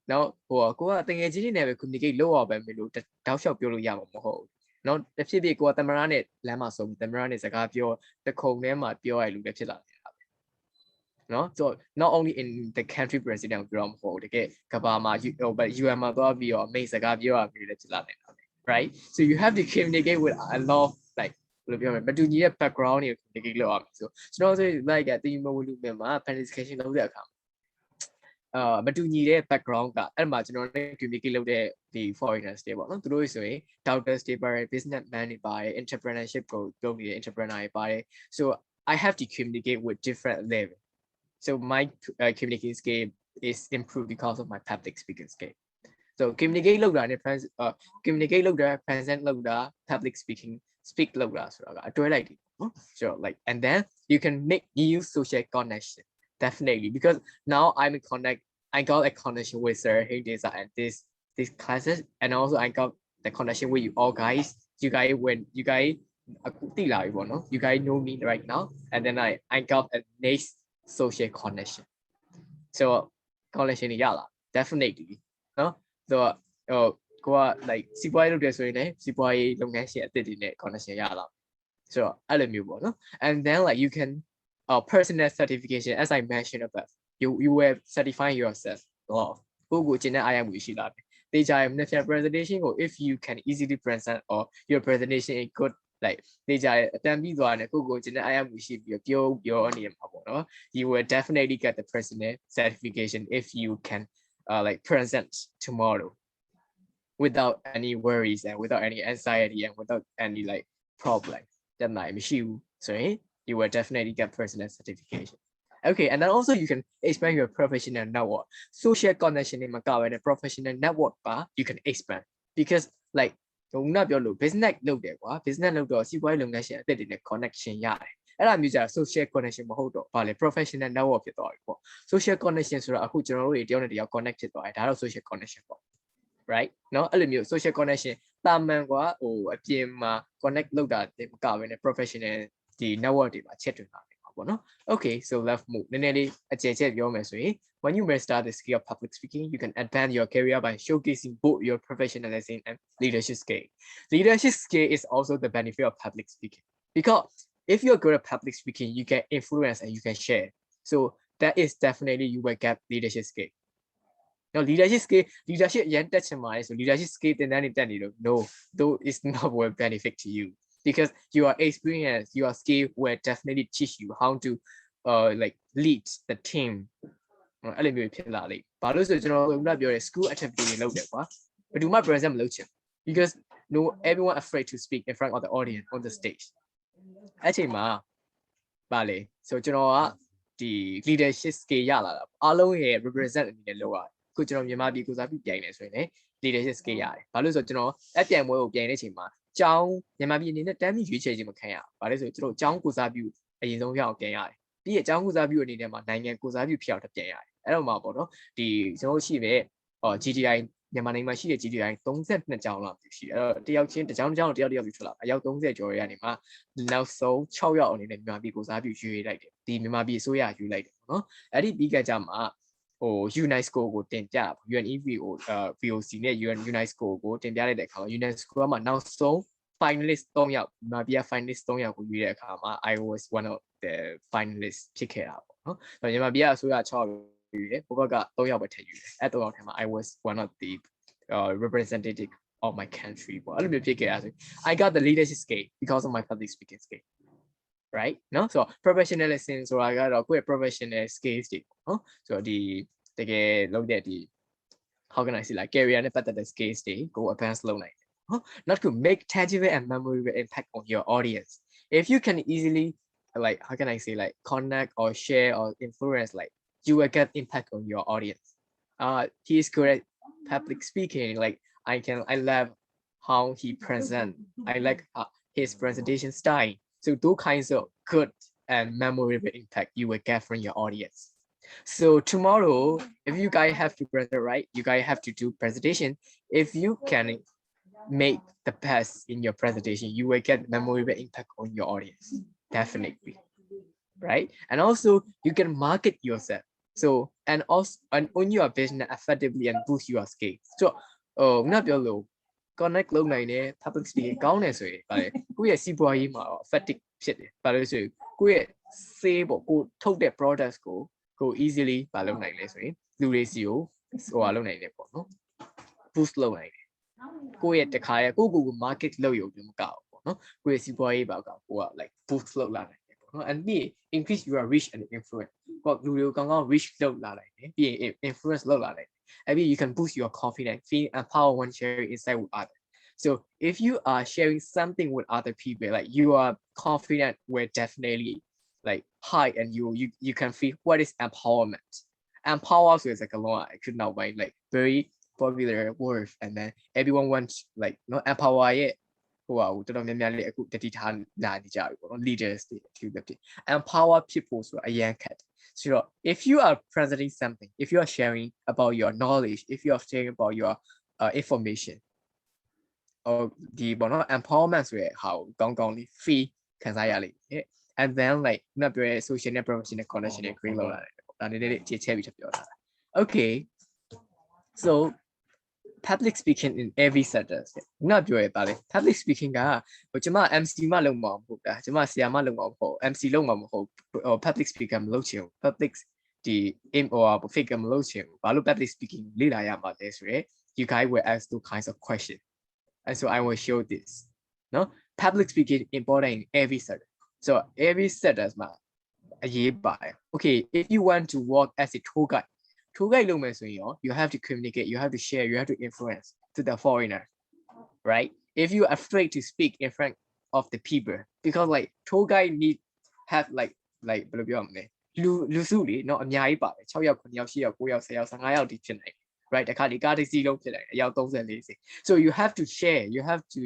now go up never communicate low or below that shop your yam hold. Now if you go at the marane lama so the marane is a gapio the cone name at pure I look at it. No, so not only in the country president ground hold okay kabama you but you are my your mace right so you have to communicate with a lot of like but do you need a background you communicate so also like at the participation of the account မတူညီတဲ့ background ကအဲ့မှာကျွန်တော်နဲ့ communicate လုပ်တဲ့ဒီ foreigners တွေပေါ့နော်သူတို့ဆိုရင် doctors တွေပါတယ် businessman တွေပါတယ် entrepreneurship ကိုလုပ်နေတဲ့ entrepreneur တွေပါတယ် so I have to communicate with different level so my communication skill is improved because of my public speaking skill so communicate လုပ်တာနဲ့ communicate လုပ်တာ present လုပ်တာ public speak လုပ်တာဆိုတာကအတွဲလိုက်တယ်နော် so like and then you can make new social connection definitely because now I'm in connect I got a connection with Sir Hades and these classes and also I got the connection with you all guys you guys when you guys you guys know me right now and then I got a nice social connection so connection ရလာ definitely နော် so ကိုက like စီးပွားရေးလုပ်တယ်ဆိုရင်လည်းစီးပွားရေးလုပ်ငန်းရှင်အသစ်တွေနဲ့ connection ရလာ so အဲ့လိုမျိုးပေါ့နော် and then like you can personal certification as I mentioned above you were certifying yourselfကိုကိုကျင်တဲ့အားရမှုရှိလာတယ်တေချာရဲ့ presentation ကို if you can easily present or your presentation is good like တေချာရဲ့အတန်းပြီးသွားတယ်ကိုကျင်တဲ့အားရမှုရှိပြီးပြောနေမှာပေါ့နော် you will definitely get the personal certification if you can like present tomorrow without any worries and without any anxiety and without any like problem that might be you so you will definitely get personal certification okay and then also you can expand your professional network social connection in Macau and professional network you can expand because like ဟိုနောက်ပြောလို့ business လုပ်တယ်ကွာ business လုပ်တော့စီးပွားရေးလုပ်ငန်းရှင်အသစ်တွေနဲ့ connection ရတယ်အဲ့ဒါမျိုးကြ social connection မဟုတ်တော့ဗာလေ professional network ဖြစ်သွားပြီပေါ့ social connection ဆိုတာအခုကျွန်တော်တို့တွေတယောက်နဲ့တယောက် connect ဖြစ်သွားတယ်ဒါတော့ social connection ပေါ့ right เนาะအဲ့လိုမျိုး social connection တာမန်ကွာဟိုအပြင်မှာ connect လုပ်တာတင်မကဘဲနဲ့ professional ဒီ network တွေမှာချက်တွင်လာတယ်ပေါ့နော် okay so let's move နည်းနည်းလေးအကျယ်ကျယ်ပြောမယ်ဆိုရင် when you master the skill of public speaking you can advance your career by showcasing both your professionalism and leadership skill leadership skill is also the benefit of public speaking because if you're good at public speaking you can influence and you can share so that is definitely you will get leadership skill now leadership skill leadership ရန်တက်ချင်ပါတယ်ဆို leadership skill တင်တန်းနေတက်နေလို့ no though it's not will benefit to you because your experience your skill will definitely teach you how to like lead the team အဲ့လိုမျိုးဖြစ်လာလိမ့်ဘာလို့ဆိုကျွန်တော်ကပြောရဲ school activity တွေလုပ်တယ်ကွာဘယ်သူမှ present မလုပ်ချင် because no everyone afraid to speak in front of the audience on the stage အဲ့ချိန်မှာဗာလေ so ကျွန်တော်ကဒီ leadership skill ရလာတာအားလုံးရဲ့ represent အနေနဲ့လုပ်ရတယ်ခုကျွန်တော်မြန်မာပြည်ကိုစားပြုပြိုင်နေဆိုရင်လည်း leadership skill ရတယ်ဘာလို့ဆိုကျွန်တော်အပြိုင်ပွဲကိုပြိုင်တဲ့ချိန်မှာကျောင်းမြန်မာပြည်အနေနဲ့တမ်းပြီးရွေးချယ်ခြင်းမခံရဘူးဘာလဲဆိုကျွန်တော်ကျောင်းကိုစားပြုအရင်ဆုံးရအောင်ပြန်ရတယ်ပြီးရင်ကျောင်းကိုစားပြုအနေနဲ့မှာနိုင်ငံကိုစားပြုဖြစ်အောင်ပြန်ရတယ်အဲ့တော့မှာပေါ့နော်ဒီကျွန်တော်ရှိတဲ့GDI မြန်မာနိုင်ငံမှာရှိတဲ့ GDI 32ကျောင်းလောက်ရှိအဲ့တော့တယောက်ချင်းတစ်ကျောင်းတယောက်ပြီးထွက်လာအယောက်30ကျော်ရနေမှာနောက်ဆုံး6ယောက်အနေနဲ့မြန်မာပြည်ကိုစားပြုရွေးလိုက်တယ်ဒီမြန်မာပြည်အစိုးရရွေးလိုက်တယ်ပေါ့နော်အဲ့ဒီပြီးကကြမှာဟို UNESCO ကိုတင်ပြ UNEP ကို VOC နဲ့ UNESCO ကိုတင်ပြလိုက်တဲ့အခါမှာ UNESCO ကမှနောက်ဆုံး finalist 3ယောက်မြန်မာပြည်က finalist 3ယောက်ကိုရွေးတဲ့အခါမှာ I was one of the finalists ဖြစ်ခဲ့တာပေါ့နော်မြန်မာပြည်ကအစိုးရ6ယောက်ရွေးတယ်ဘိုးဘက်က3ယောက်ပဲထည့်ရွေးတယ်အဲ့3ယောက်ထဲမှာ I was one of the representative of my country ပေါ့အဲ့လိုမျိုးဖြစ်ခဲ့တာဆို I got the leadership skill because of my public speaking skill right နော် so professionalism ဆိုတာကတော့ကိုယ့်ရဲ့ professional skills တွေပေါ့နော်ဆိုတော့ဒီတကယ်လုပ်တဲ့ဒီ how can I say like career နဲ့ပတ်သက်တဲ့ skills တွေကို advance လုပ်နိုင်တယ်နော် not to make tangible and memorable impact on your audience if you can easily like how can I say like connect or share or influence like you will get impact on your audience he is good at public speaking like I love how he present I like his presentation style so those kinds of good and memorable impact you will get from your audience so tomorrow if you guys have to present right you guys have to do presentation if you can make the best in your presentation you will get memorable impact on your audience definitely right and also you can market yourself so and also and own your business effectively and boost your scale so ငါပြောလို့ connect လုပ်နိုင်တဲ့ public speaking ကောင်းတယ်ဆိုရင်ဗါလေကိုယ့်ရဲ့စီးပွားရေးမှာ effective ဖြစ်တယ်ဗါလို့ဆိုရင်ကိုယ့်ရဲ့ sale ပေါ့ကိုထုတ်တဲ့ products ကို easily ဗါလုပ်နိုင်လဲဆိုရင်လူတွေစီကိုဟိုဟာလုပ်နိုင်တယ်ပေါ့နော် boost လုပ်နိုင်တယ်ကိုယ့်ရဲ့တခါရဲ့ကို market လုပ်ရုံနဲ့မကောက်ဘူးပေါ့နော်ကိုယ့်ရဲ့စီးပွားရေးဘာကောကိုက like boost လုပ်လာနိုင်တယ်ပေါ့ and B increase your reach and influence ကိုလူတွေကိုကောင်းကောင်း reach လုပ်လာနိုင်တယ်ပြီးရင် influence လုပ်လာနိုင်တယ်အဲ့ပြီး you can boost your confidence feel empowered when sharing insight with others so if you are sharing something with other people like you are confident with definitely like high and you can feel what is empowerment empower so it's like a long I could not write like very popular word and then everyone wants like empower it ဟိုတော်တော်များများလေးအခုတတိထားလာနေကြပြီပေါ့နော် leaders တွေအထူးသဖြင့် empower ဖြစ်ဖို့ဆိုအရင်ခက်ဆိုတော့ if you are presenting something if you are sharing about your knowledge if you are sharing about your information or ဒီပေါ့နော် empowerment ဆိုတဲ့ဟာကိုကောင်းကောင်းလေး feel ခံစားရလိမ့်မယ် and then like ခုနပြောတဲ့ social and professional connection တွေ create လုပ်လာတယ်ပေါ့ဒါနည်းနည်းလေးအခြေချပြီးပြောတာ okay so public speaking in every sector ငါပြောရတာလေ public speaking ကဟိုကျွန်မ MC မလုပ်မှာမဟုတ်တာကျွန်မဆရာမလုပ်မှာမဟုတ် MC လုပ်မှာမဟုတ် public speaker မလုပ်ချင်ဘူး public ဒီ aim or figure မလုပ်ချင်ဘူးဘာလို့ public speaking လေ့လာရမှာလဲဆိုရယ် you guys will ask two kinds of questions and so I will show this no public speaking important in every sector so every sector မှာအရေးပါတယ် okay if you want to work as a tour guideလုပ်မယ်ဆိုရင်ရော you have to communicate you have to share you have to influence to the foreigner right if you are afraid to speak in front of the people because like tour guide need have like ဘယ်လိုပြောရမလဲလူစုလေเนาะအများကြီးပါတယ်6ယောက်9ယောက်10ယောက်9ယောက်10ယောက်15ယောက်ဒီဖြစ်နိုင် right တခါဒီကားတစ်စီးလုံးဖြစ်နိုင်အယောက်30 40 so you have to share you have to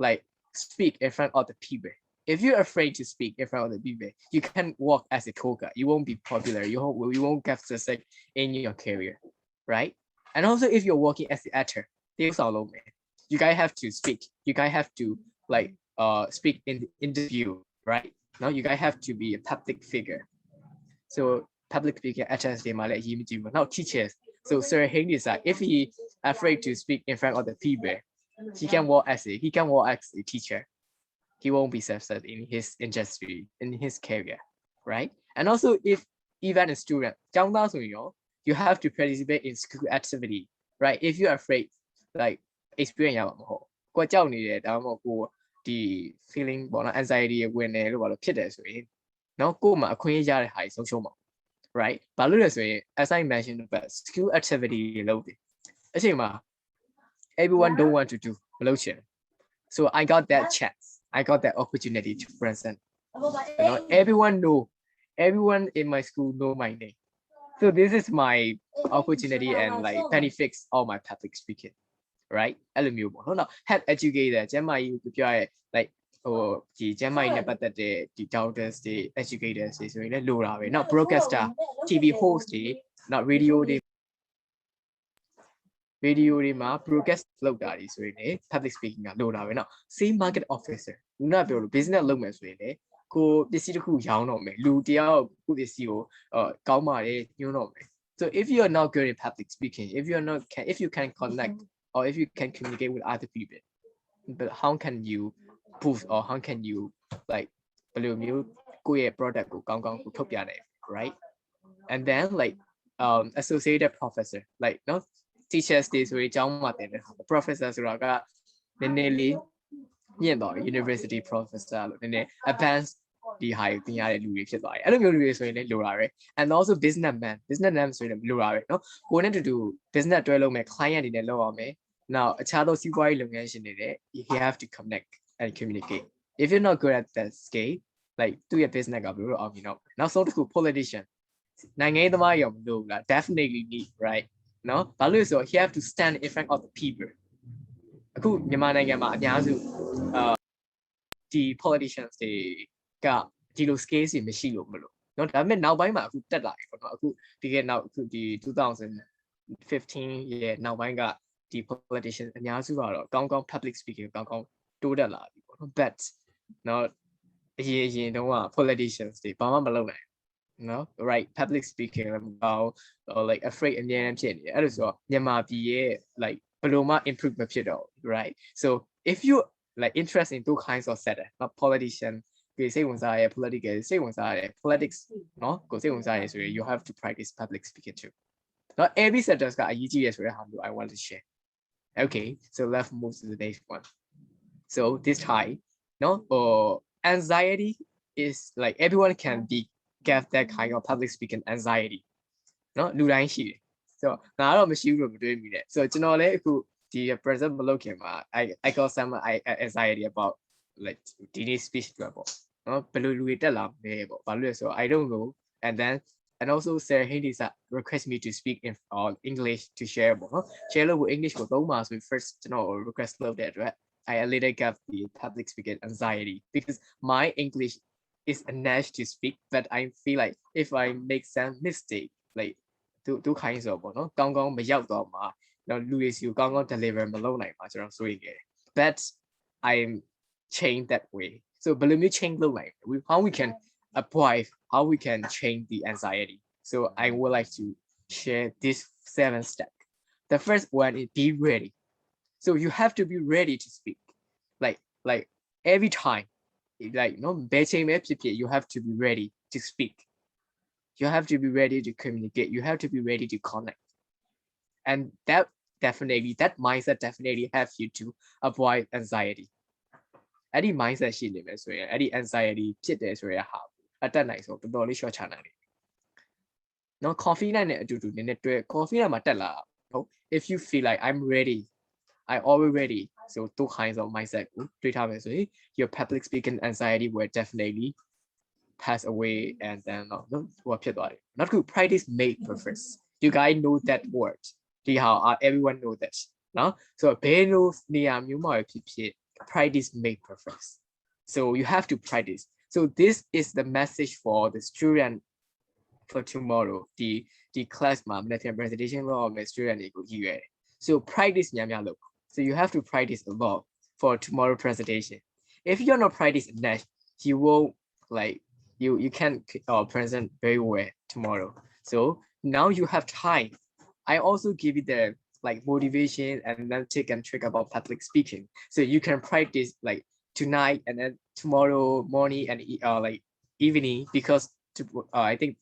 like speak in front of the people if you're afraid to speak in front of the people, you can work as a tour guide. You won't be popular. You won't get success in your career, right? And also, if you're working as an actor, you guys have to speak. You guys have to like speak in the interview, right? Now you guys have to be a public figure. So public figure actors they might let you do. Now teachers. So Sir Hailey is like if he afraid to speak in front of the people, he can work as a teacher. He won't be successful in his industry, in his career, right? And also, if even a student, you have to participate in school activity, right? If you're afraid, like experience ကိုကြောက်နေတယ်ဒါမှမဟုတ်ဒီ feeling ပေါ့နော် anxiety ဝင်နေလို့ဘာလို့ဖြစ်တယ်ဆိုရင်နော်ကို့မှာအခွင့်အရေးရတဲ့ဟာကြီးဆုံးရှုံးမှာ right ဘာလို့လဲဆိုရင် as I mentioned about school activity လုပ်တယ်အချိန်မှာ everyone don't want to do မလုပ်ချင် so I got that chance I got that opportunity to present. You know, everyone in my school know my name. So this is my opportunity and like benefits all my public speaking, right? အဲ့လိုမျိုးပေါ့နော် head educator ကျမကြီးပြောရဲ like ဟိုဒီကျမကြီးနဲ့ပတ်သက်တဲ့ဒီ doctors တွေ educators တွေဆိုရင်လည်းလိုတာပဲနောက် broadcaster TV host တွေနောက် radio တွေမှာ broadcast လုပ်တာတွေဆိုရင်လည်း public speaking ကလိုတာပဲเนาะ same market officer ခုနပြောလို့ business လုပ်မယ်ဆိုရင်လည်းကိုပစ္စည်းတစ်ခုရောင်းတော့မယ်လူတယောက်ကိုပစ္စည်းကိုကောင်းပါတယ်ညွှန်းတော့မယ် so if you are not good in public speaking if you can connect or if you can communicate with other people but how can you boost or how can you like ဘယ်လိုမျိုးကိုယ့်ရဲ့ product ကိုကောင်းကောင်းထုတ်ပြနိုင် right and then like associated professor like no teachers တွေဆိုရင်အကြောင်းမှာတင်တယ် professor ဆိုတာကနည်းနည်းလေးမြင့်သွားပြီ university professor လို့နည်းနည်း advanced ဒီဟာကိုသင်ရတဲ့လူတွေဖြစ်သွားတယ်အဲ့လိုမျိုးလူတွေဆိုရင်လည်းလိုတာပဲ and also businessman ဆိုရင်လည်းလိုတာပဲเนาะကိုယ်နဲ့တူ business တွဲလုပ်မယ် client တွေနဲ့လုပ်ရမယ် now အခြားသောစီးပွားရေးလုပ်ငန်းရှင်တွေနဲ့ you have to connect and communicate if you're not good at that scale like သူ့ရဲ့ business ကဘယ်လိုအောင်မြင်တော့နောက်ဆုံးတစ်ခု politician နိုင်ငံရေးသမားရောမလို့လား definitely need right နော်ဘာလို့ဆိုတော့ he have to stand in front of the people အခုမြန်မာနိုင်ငံမှာအများစုဒီ politicians တွေကဒီလို scale တွေမရှိလို့မလို့နော်ဒါပေမဲ့နောက်ပိုင်းမှာအခုတက်လာပြီပေါ့နော်အခုဒီကနောက်အခုဒီ2015ရဲ့နောက်ပိုင်းကဒီ politicians အများစုကတော့ကောင်းကောင်း public speaking ကောင်းကောင်းတိုးတက်လာပြီပေါ့နော် but နော်အရင်တုန်းက politicians တွေဘာမှမလုပ်နိုင်no right public speaking about or like afraid အများကြီးဖြစ်နေတယ်အဲ့လိုဆိုတော့မြန်မာပြည်ရဲ့ like ဘယ်လိုမှ improve မဖြစ်တော့ right so if you like interest in two kinds of sector not politician ကိုစိတ်ဝင်စားရ political စိတ်ဝင်စားရ politics နော်ကိုစိတ်ဝင်စားရဆိုရင် you have to practice public speaking too not every sectors ကအရေးကြီးရဆိုတဲ့ဟာမျိုး I want to share okay so let's move to the next one so this time no or anxiety is like everyone can be get that kind of public speaking anxiety เนาะလူတိုင်းရှိတယ်ဆိုတော့ငါတော့မရှိဘူးလို့မတွေးမိနဲ့ဆိုတော့ကျွန်တော်လည်းအခုဒီ present မလုပ်ခင်မှာ I got some anxiety about like ဒီနေ့ speech အတွက်ပေါ့เนาะဘယ်လိုလူတွေတက်လာမလဲပေါ့ဘာလို့လဲဆိုတော့ I don't know and also Sarah Hades request me to speak in English to share ပေါ့เนาะ share လို့ English ကိုသုံးပါဆို first ကျွန်တော် request လုပ်တဲ့အတွက် I a little got the public speaking anxiety because my English is a nash to speak but I feel like if I make some mistake like သူခိုင်းဆိုပေါ့နော်ကောင်းကောင်းမရောက်တော့မှာတော့လူတွေစီကိုကောင်းကောင်း deliver မလုပ်နိုင်မှာကျွန်တော်စိုးရိမ်ခဲ့တယ် but I'm changed that way so ဘယ်လိုမျိုး change လုပ်နိုင်လဲ how we can avoid how we can change the anxiety so I would like to share this 7 steps the first one is be ready so you have to be ready to speak like every time like no ဘယ်ချိန်ပဲဖြစ်ဖြစ် you have to be ready to speak you have to be ready to communicate you have to be ready to connect and that mindset definitely helps you to avoid anxiety အဲ့ဒီ mindset ရှိနေမယ်ဆိုရင်အဲ့ဒီ anxiety ဖြစ်တယ်ဆိုရတဲ့ဟာအတက်နိုင်ဆိုတော်တော်လေး short ချနိုင်တယ်เนาะ coffee နဲ့အတူတူနည်းနည်းတွဲ coffee နဲ့မှာတက်လာဟုတ် if you feel like I'm ready I always ready so two kinds of mindset ကိုတွေးထားမယ်ဆိုရင် your public speaking anxiety will definitely pass away and then what ဖြစ်သွားတယ်နောက်တစ်ခု practice make perfect you guys know that word ဒီဟာ everyone know that เนาะ so ဘယ်လိုနေရာမျိုးမှာဖြစ်ဖြစ် practice make perfect so you have to practice so this is the message for the student for tomorrow the class မှာ presentation လုပ်အောင် student တွေကိုရည်ရွယ်တယ် so practice များများလုပ် so you have to practice a lot for tomorrow presentation if you're not practice enough you will like you can present very well tomorrow so now you have time I also give you the like motivation and then take and trick about public speaking so you can practice like tonight and then tomorrow morning and like evening because I think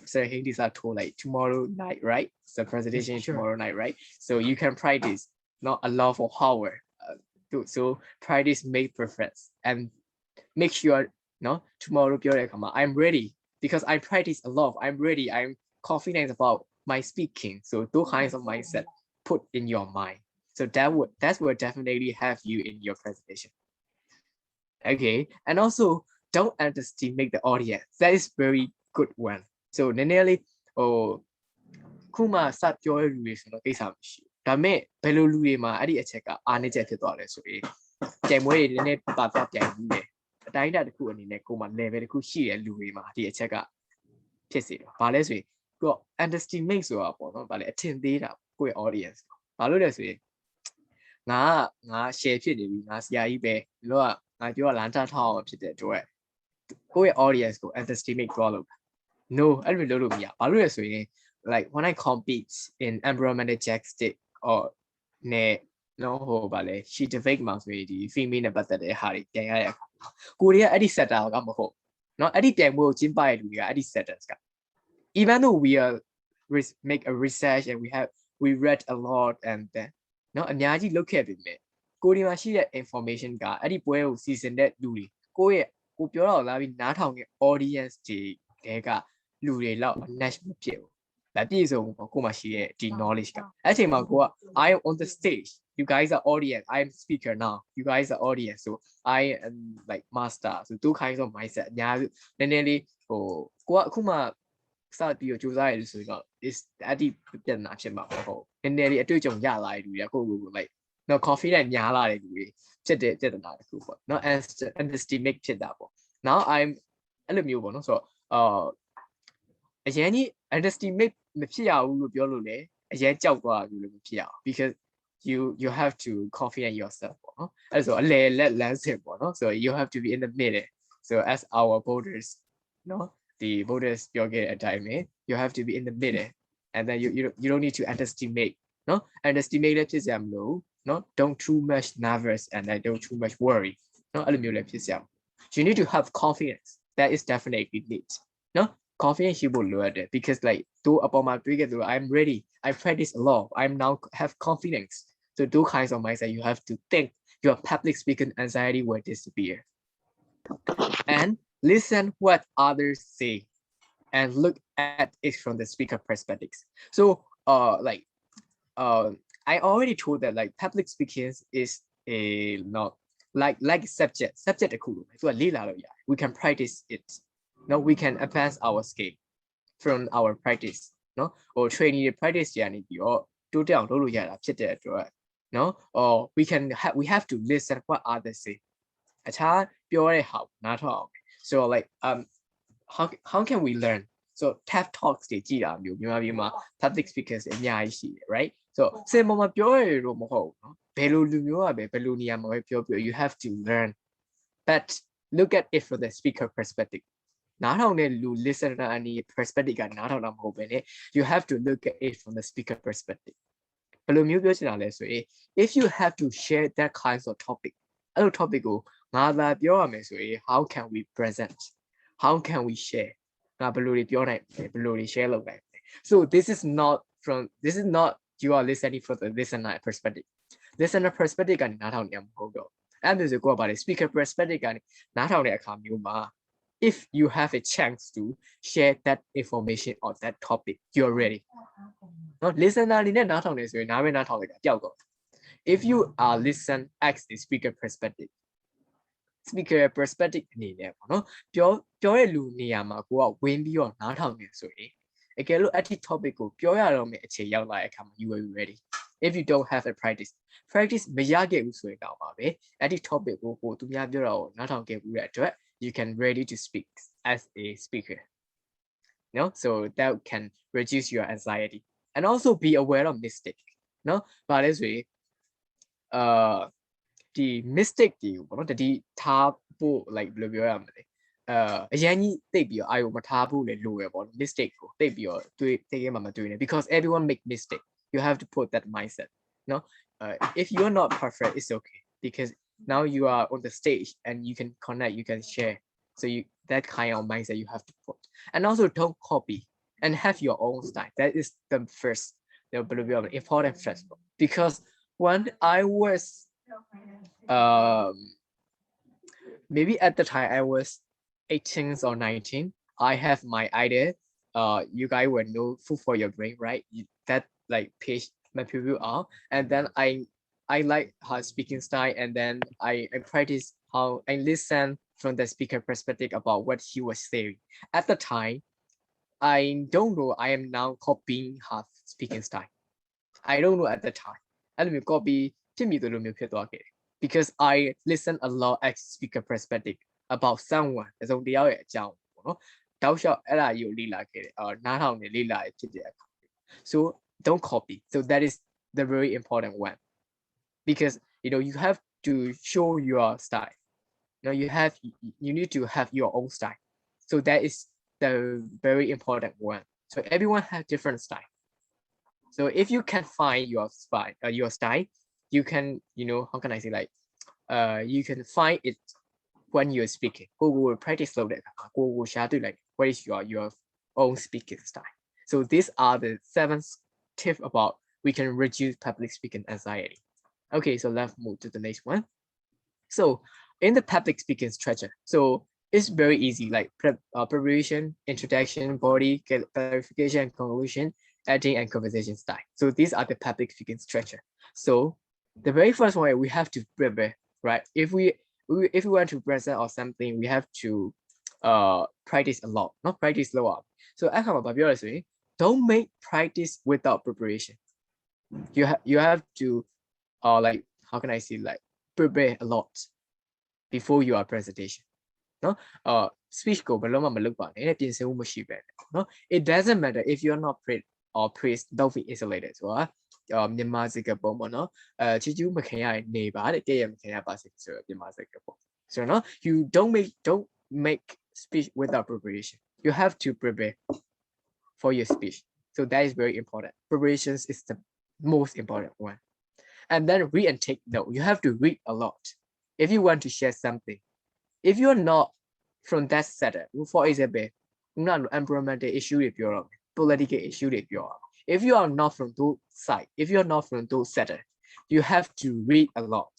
Sir Hades are told like tomorrow night right so presentation Sure. tomorrow night right so you can practice not a lot for hour so practice make perfect and make sure no tomorrow I'm ready because I practice a lot I'm ready I'm confident about my speaking so those kinds of mindset put in your mind so that would definitely have you in your presentation okay and also don't underestimate the audience that is very good one so နည်းနည်းလေးခုမှစပြောရလူတွေဆိုတော့ကိစ္စမရှိဒါပေမဲ့ဘယ်လိုလူတွေမှာအဲ့ဒီအချက်ကအားနည်းချက်ဖြစ်သွားလဲဆိုရင်ကြိုင်မွေးတွေနည်းနည်းပါပြပြိုင်ပြီးတယ်အတိုင်းအတာတစ်ခုအနေနဲ့ကိုယ်မှာ level တစ်ခုရှိတဲ့လူတွေမှာဒီအချက်ကဖြစ်စေတယ်။ဘာလဲဆိုရင်ကို underestimate ဆိုတာပေါ့နော်။ဘာလဲအထင်သေးတာကိုယ့်ရဲ့ audience ။ဘာလို့လဲဆိုရင်ငါ share ဖြစ်နေပြီငါဆရာကြီးပဲ။လို့ကငါပြောလမ်းထားထောက်အောင်ဖြစ်တဲ့အတွက်ကိုယ့်ရဲ့ audience ကို underestimate သွားလို့ no အဲ့လိုလုပ်လို့မရ။ဘာလို့လဲဆိုရင် like when I compete in environmental justice or နဲ့ no ဟိုဗာလဲ she debate မှာဆိုရင်ဒီ female နဲ့ပတ်သက်တဲ့ဟာတွေပြန်ရတဲ့အခါကိုရီးယားအဲ့ဒီ setter ကမဟုတ်เนาะအဲ့ဒီပြိုင်ပွဲကိုကျင်းပရတဲ့လူတွေကအဲ့ဒီ setters က even though we are make a research and we read a lot and then เนาะအများကြီးလုပ်ခဲ့ပြီမဲ့ကိုဒီမှာရှိတဲ့ information ကအဲ့ဒီပွဲကိုစီစဉ်တဲ့လူတွေကိုပြောတော့လာပြီးနားထောင်တဲ့ audience တွေကလူတွေလောက် match မဖြစ်ဘူးဒါပြည့်စုံပေါ့ကိုမှရှိတဲ့ဒီ knowledge ကအဲ့ချိန်မှာကိုက I am on the stage you guys are audience I am speaker now you guys are audience so I am like master so two kinds of mindset အများကြီးနည်းနည်းလေးဟိုကိုကအခုမှစပြီးတော့ကြိုးစားရတယ်ဆိုတော့ is အဲ့ဒီပြဿနာဖြစ်မှာမဟုတ်နည်းနည်းလေးအတွေ့အကြုံရလာတဲ့လူတွေကကို like no coffee နဲ့ညားလာတဲ့လူတွေဖြစ်တဲ့ပြဿနာတစ်ခုပေါ့နော် underestimate ဖြစ်တာပေါ့ now I'm အဲ့လိုမျိုးပေါ့နော်ဆိုတော့အရင်ကြီး underestimate မဖြစ်ရဘူးလို့ပြောလို့လေအရင်ကြောက်သွားတယ်လို့မဖြစ်ရအောင် because you have to confident yourself ပေါ့နော်အဲ့ဆိုအလဲလက်လမ်းစစ်ပေါ့နော် so you have to be in the middle so as our voters နော်ဒီ voters ပြောခဲ့တဲ့အတိုင်းပဲ you have to be in the middle and then you don't need to underestimate နော် underestimate လည်းဖြစ်စရာမလိုနော် don't too much nervous and then don't too much worry နော်အဲ့လိုမျိုးလည်းဖြစ်စရာ you need to have confidence that is definitely need နော် confidence ရှိဖို့လိုရတယ် because like တို့အပေါ်မှာတွေးခဲ့သူ I'm ready I practice a lot I'm now have confidence so those kinds of mindset you have to think your public speaking anxiety will disappear and listen what others say and look at it from the speaker perspectives. So like I already told that like public speaking is a not like subject so we can practice it. No, we can advance our skill from our practice. No, or training practice journey or do down no, or we have to listen what others say. So like how can we learn? So TED Talks တွေကြည့်တာမျိုးမြန်မာပြည်မှာ public speakers အများကြီးရှိတယ် right? So စင်ပေါ်မှာပြောရလို့မဟုတ်ဘူးเนาะဘယ်လိုလူမျိုးကပဲဘယ်လိုနေရာမှာပဲပြောပြော you have to learn, but look at it from the speaker perspective. နားထောင်တဲ့လူ listener အနေ perspective ကနားထောင်တာမဟုတ်ဘဲနဲ့ you have to look at it from the speaker perspective. ဘယ်လိုမျိုးပြောချင်တာလဲဆိုရင် if you have to share that kinds of topic အဲ့လို topic ကိုငါသာပြောရမယ်ဆိုရင် how can we present, how can we share ငါဘယ်လိုတွေပြောနိုင်လဲဘယ်လိုတွေ share လုပ်နိုင်လဲ so this is not you are listening from the listener perspective. Listener perspective ကနေနားထောင်နေရမှာမဟုတ်တော့အဲ့မျိုးဆိုကိုကပါလေ speaker perspective ကနေနားထောင်တဲ့အခါမျိုးမှာ if you have a chance to share that information on that topic, you're ready. No, listener အနေနဲ့နားထောင်နေဆိုရင်နားပဲနားထောင်လိုက်တာပျောက်တော့ if you are listen as the speaker perspective အနေနဲ့ပေါ့နော်ပြောတဲ့လူနေရာမှာကိုကဝင်ပြီးတော့နားထောင်နေဆိုရင်အကယ်လို့အဲ့ဒီ topic ကိုပြောရတော့မယ့်အခြေရောက်လာတဲ့အခါမှာ you will be ready. If you don't have a practice မရခဲ့ဘူးဆိုရင်တော့ပါပဲအဲ့ဒီ topic ကိုသူများပြောတာကိုနားထောင်ခဲ့ဘူးတဲ့အတွက် you can ready to speak as a speaker. No, so that can reduce your anxiety and also be aware of mistake. No, but as we the mistake တွေကိုပေါ့နော်တတိထားဖို့ like ဘယ်လိုပြောရမလဲအရင်ကြီးသိပြီးတော့အာယုံမထားဖို့လည်းလိုရပေါ့ mistake ကိုသိပြီးတော့တွေးသိခဲ့မှမတွေးနေ because everyone make mistake. You have to put that mindset. No, if you're not perfect, it's okay because now you are on the stage and you can connect, you can share. So that kind of mindset you have to put, and also don't copy and have your own style. That is the first important first, because when I was maybe at the time I was 18 or 19, I have my idea. You guys will know Food for Your Brain, right? That like page my preview are, and then I like her speaking style, and then I practice how I listen from the speaker perspective about what he was saying. At the time, I don't know. I am now copying her speaking style. I don't know at the time. I don't copy because I listen a lot at speaker perspective about someone. As on the other so don't copy. So that is the very important one, because you have to show your style. You need to have your own style. So that is the very important one. So everyone has different style. So if you can find your style, you can, how can I say, like you can find it when you're speaking. Go practice slow that. Go like what is your own speaking style. So these are the 7 tips about we can reduce public speaking anxiety. Okay, so let's move to the next one. So in the public speaking structure, so it's very easy, like preparation, introduction, body, clarification, conclusion, editing, and conversation style. So these are the public speaking structure. So the very first one, we have to prepare, right? If we want to present or something, we have to practice a lot, not practice a lot. So don't make practice without preparation. You have to like, how can I say, like prepare a lot before your presentation. No, speech go no, it doesn't matter if you're not prayed or praised, don't be isolated. So so no, you don't make speech without preparation. You have to prepare for your speech. So that is very important. Preparations is the most important one. And then read and take note. You have to read a lot if you want to share something. If you're not from that setup, for example, environmental issue if you're political issue if you're, if you are not from those side, if you're not from those setup, you have to read a lot,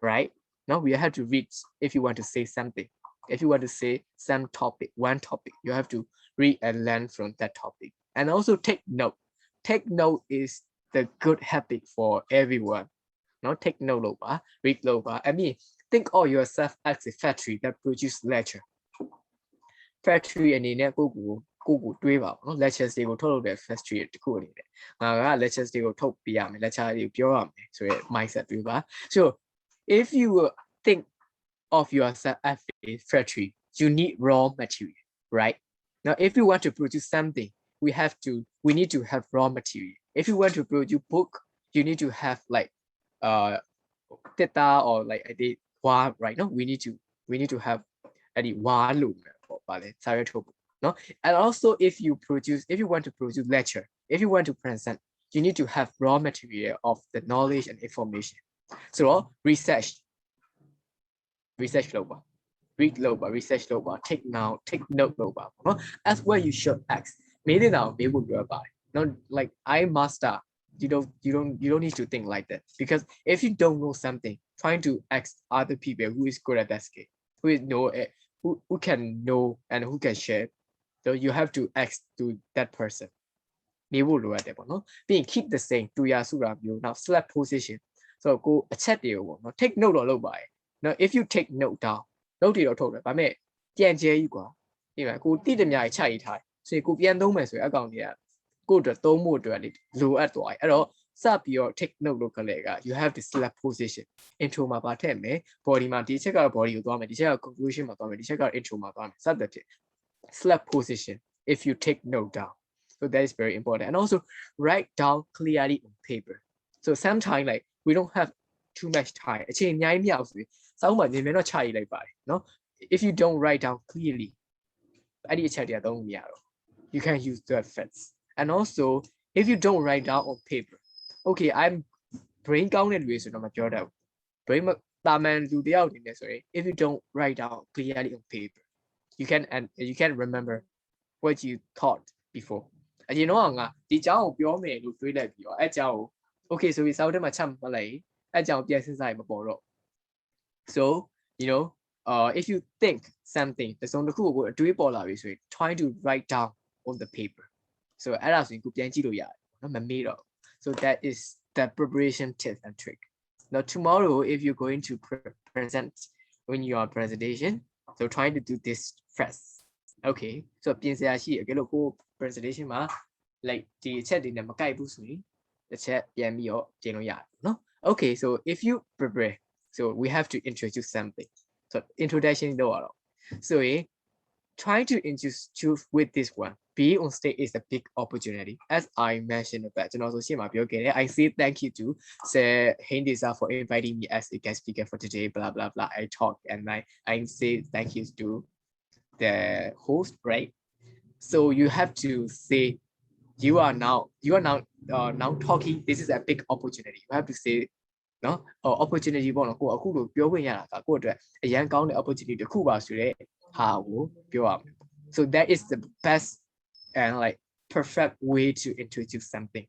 right? Now we have to read if you want to say something. If you want to say some topic, one topic, you have to read and learn from that topic. And also take note. Take note is the good habit for everyone. Not take note over, read over. I mean, think of yourself as a factory that produces lecture. Factory အနေနဲ့ကိုတွေးပါဘောနော် lectures တွေကိုထုတ်လုပ်တဲ့ factory တခုအနေနဲ့ငါက lectures တွေကိုထုတ်ပြရမယ် lecture တွေကိုပြောရမယ်ဆိုရဲ mindset တွေပါ so if you think of yourself as a factory you need raw material right now if you want to produce something we need to have raw material if you want to produce book you need to have like data or like a right no we need to have a volume no and also if you want to produce lecture if you want to present you need to have raw material of the knowledge and information so research global read global research global take note global no that's where you should ask maybe now they would do about it not like I master you don't need to think like that because if you don't know something trying to ask other people who is good at that skill who is know it who can know and who can share so you have to ask to that person နေဖို့လိုရတယ်ပေါ့နော်ပြီးရင် keep the same တူရစုတာမျိုး now select position ဆိုတော့ကိုအချက်တွေကိုပေါ့နော် take note တော့လုပ်ပါရယ် now if you take note down note တွေတော့ထုတ်တယ်ဒါပေမဲ့ပြန်ကျဲကြီးကွာဒီမှာကိုတိတမျှကြီးခြိုက်ထားဆိုရင်ကိုပြန်သုံးမယ်ဆိုရင်အကောင်တွေကကိုအတွက်သုံးဖို့အတွက်လေလိုအပ်သွားတယ်အဲ့တော့စပြီးတော့ take note လုပ်ခလဲက you have to select position intro မှာပါထည့်မယ် body မှာဒီချက်ကတော့ body ကိုသွားမယ်ဒီချက်က conclusion မှာသွားမယ်ဒီချက်ကတော့ intro မှာသွားမယ်စသဖြင့် select position if you take note down so that is very important and also write down clearly on paper so sometimes like we don't have too much time အချိန်အများကြီးမရဘူးဆိုရင်စောင်းမှနေမယ်တော့ခြာရေးလိုက်ပါတယ်เนาะ if you don't write down clearly အဲ့ဒီအချက်တွေကသုံးလို့မရတော့ you can use that fence and also if you don't write down on paper okay I'm brain ကောင်းတဲ့လူတွေဆိုတော့မပြောတတ်ဘူး brain တာမန်လူတယောက်အနေနဲ့ဆိုရင် if you don't write down clearly on paper you can remember what you thought before အရင်တော့ငါဒီကြောင်းကိုပြောမယ်လို့တွေးလိုက်ပြီးတော့အဲ့ကြောင်းကို okay ဆိုပြီးစာအုပ်ထဲမှာချမှတ်လိုက်အဲ့ကြောင်းပြန်စဉ်းစားရင်မပေါ်တော့ so you know if you think something တစုံတစ်ခုကိုအတွေးပေါ်လာပြီဆိုရင် try to write down on the paper so အဲ့ဒါဆိုရင်ကိုပြန်ကြည့်လို့ရတယ်နော်မမေ့တော့ so that is the preparation tip and trick now tomorrow if you're going to present when you are presentation so try to do this first okay so ပြင်စရာရှိရကဲလို့ကို presentation မှာ like ဒီအချက်တွေနဲ့မကိုက်ဘူးဆိုရင်တစ်ချက်ပြန်ပြီးတော့ပြင်လို့ရတယ်နော် okay so if you prepare so we have to introduce something so introduction တော့ရတော့ so try to introduce with this one being on stage is a big opportunity as I mentioned about ကျွန်တော်ဆိုရှင်းမှာပြောခဲ့တယ် I say thank you to Sir Hindisa for inviting me as a guest speaker for today blah blah blah I talk and I say thank you to the host right so you have to say you are now talking this is a big opportunity you have to say no opportunity ပေါ့နော်ကိုအခုလိုပြောခွင့်ရတာကကိုအတွက်အရန်ကောင်းတဲ့ opportunity တစ်ခုပါဆိုတဲ့ဟာကိုပြောရမယ် so that is the best and like perfect way to introduce something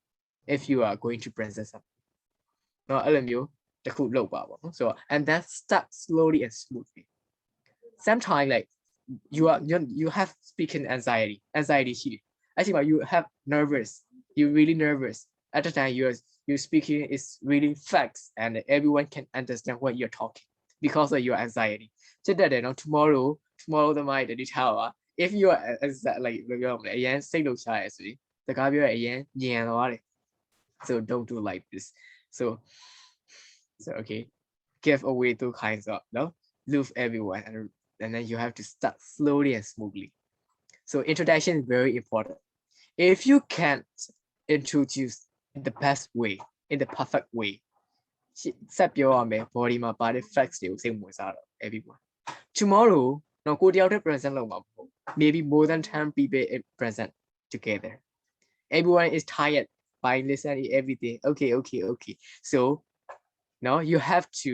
if you are going to present something နော်အဲ့လိုမျိုးတစ်ခုလုပ်ပါပေါ့နော် so and then start slowly and smoothly sometimes like you have speaking anxietyရှိတယ်အဲ့ဒီမှာ you have nervous you really nervous at the time you're speaking is really facts and everyone can understand what you're talking because of your anxiety so that you know tomorrow the mind the detail if you are like အရင်စိတ်လှုပ်ရှားရဆိုရင်စကားပြောရအရင်ညံသွားတယ် so don't do like this so okay give away two kinds of no love everyone and then you have to start slowly and smoothly so introduction is very important if you can't introduce in the best way in the perfect way ဆက်ပြောရမယ် body မှာပါတဲ့ facts တွေကိုစိတ်ဝင်စားတော့ everyone tomorrow တော့ကိုတယောက်တည်း present လုပ်မှာမဟုတ် maybe more than 10 people present together everyone is tired by listening everything okay so now you have to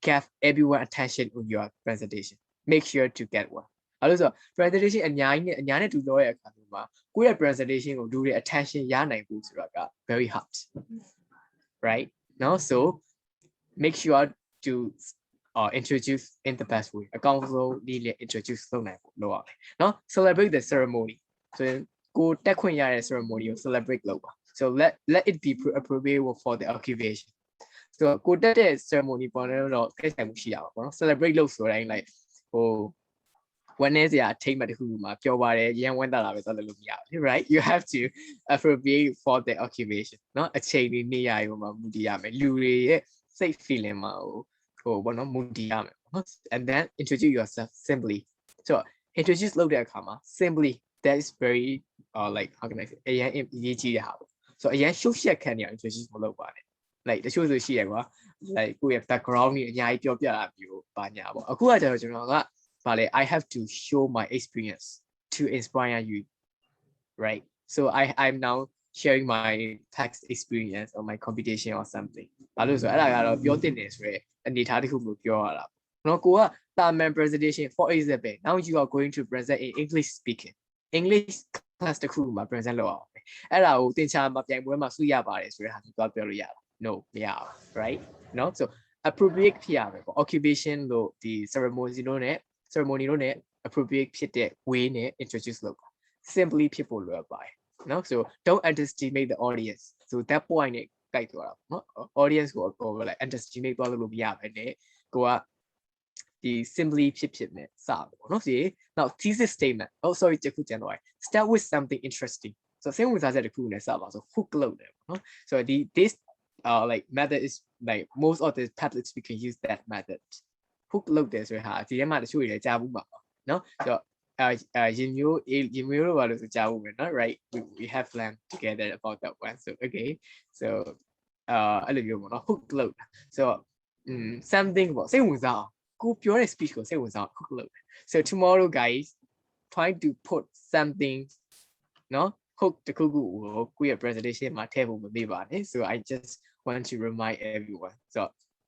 give everyone attention on your presentation make sure to get one အဲ့လိုဆို presentation အများနဲ့တူလို့ရတဲ့အခါမှာကိုယ့်ရဲ့ presentation ကိုလူတွေ attention ရနိုင်ဖို့ဆိုတာက very hard right now so make sure to introduce in the best way အကောင်းဆုံးနည်းနဲ့ introduce လုပ်နိုင်ဖို့လုပ်ရမယ်เนาะ celebrate the ceremony ဆိုရင်ကိုတက်ခွင့်ရတဲ့ ceremony ကို celebrate လုပ်ပါ so let it be appropriate for the occupation so ကိုတက်တဲ့ ceremony ပေါ်တော့ကိစ္စမှုရှိရပါဘောเนาะ celebrate လုပ်ဆိုတိုင်း like ဟိုวันนี้จะทิ้งมาที่คุณมาเกี่ยวกับอะไรยังวันตลาดไปตลอดลุยาว right you have to appropriate for the occupation เนาะအချိန်นี้နေရာရောမှာမူတည်ရမယ်လူတွေရဲ့စိတ် feeling မှာဟိုဘောနော်မူတည်ရမယ်เนาะ and then introduce yourself simply so introduce လုပ်တဲ့အခါမှာ simply that is very like how can I say အရင်အရေးကြီးတဲ့ဟာပေါ့ so အရင်ရှုပ်ရှက်ခံနေအောင် introduce မလုပ်ပါနဲ့ like တချို့ဆိုရှိရကွာ like ကိုယ့်ရဲ့ background ကြီးအများကြီးပြောပြတာမျိုးပါညာပေါ့အခုကကျတော့ကျွန်တော်ကI have to show my experience to inspire you, right? So I'm now sharing my past experience or my competition or something. ဘာလို့ဆိုအဲ့ဒါကတော့ပြောတင်တယ်ဆိုရဲအနေထားတစ်ခုကိုပြောရတာ။နော်ကိုကတာမန် presentation for example now you are going to present in English speaking. English class တစ်ခုမှာ present လုပ်အောင်။အဲ့ဒါကိုသင်္ချာမှာပြိုင်ပွဲမှာစုရပါတယ်ဆိုတဲ့ဟာကိုပြောလို့ရတာ။ No မရဘူး right? No so appropriate ဖြစ်ရမယ်ပေါ့ occupation လို့ဒီ ceremony လို့နဲ့ceremony လို့နဲ့ appropriate ဖြစ်တဲ့ way နဲ့ introduce လုပ်ပါ simply ဖြစ်ဖို့လိုပါတယ်เนาะ so don't underestimate the audience so that point နဲ့ကြိုက်သွားတာเนาะ audience ကို like underestimate သွားလို့မရဘဲနဲ့ကိုကဒီ simply ဖြစ်နဲ့စပါပေါ့เนาะ now thesis statement oh sorry တစ်ခုကျန်တော့ start with something interesting so စိတ်ဝင်စားစရာတစ်ခုနဲ့စပါဆို hook လုပ်တယ်ပေါ့เนาะ so this like method is like most of the public speaker use that method hook လုပ်တယ်ဆိုတဲ့ဟာဒီထဲမှာတချို့တွေကြားဘူးပါเนาะဆိုတော့ရင်မျိုးတော့ဘာလို့ဆိုကြားဘူးမယ်เนาะ right we have planned together about that one so okay so အဲ့လိုမျိုးပေါ့เนาะ hook လုပ်တာဆိုတော့something ပေါ့စိတ်ဝင်စားအောင်ကိုပြောတဲ့ speech ကိုစိတ်ဝင်စားအောင် hook လုပ်တယ် so tomorrow guys trying to put something เนาะ hook တခုခုကိုယ့်ရဲ့ presentation မှာထည့်ဖို့မမေ့ပါနဲ့ so I just want to remind everyone so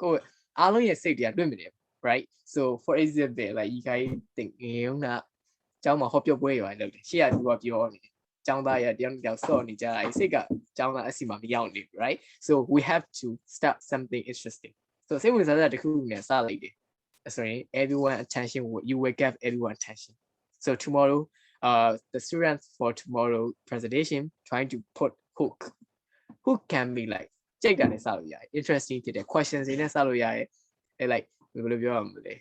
ကိုအားလုံးရဲ့စိတ်တွေကလွတ်မနေ right so for example like you guys think ငါကျောင်းမှာဟောပြောပွဲရွာလုပ်တယ်ရှေ့ကသူကပြောနေကျောင်းသားရတယောက်စော့နေကြတာစိတ်ကကျောင်းသားအစီမှာမရောက်နေ right so we have to start something interesting so စိတ်ဝင်စားတဲ့တစ်ခုနဲ့စလိုက်တယ်ဆိုရင် everyone attention you will get everyone attention so tomorrow the students for tomorrow presentation trying to put hook can be like ကြိတ်တာနဲ့စလို့ရတယ် interesting ဖြစ်တဲ့ questions တွေနဲ့စလို့ရတယ် like ဘယ်လိုပြောရမလဲ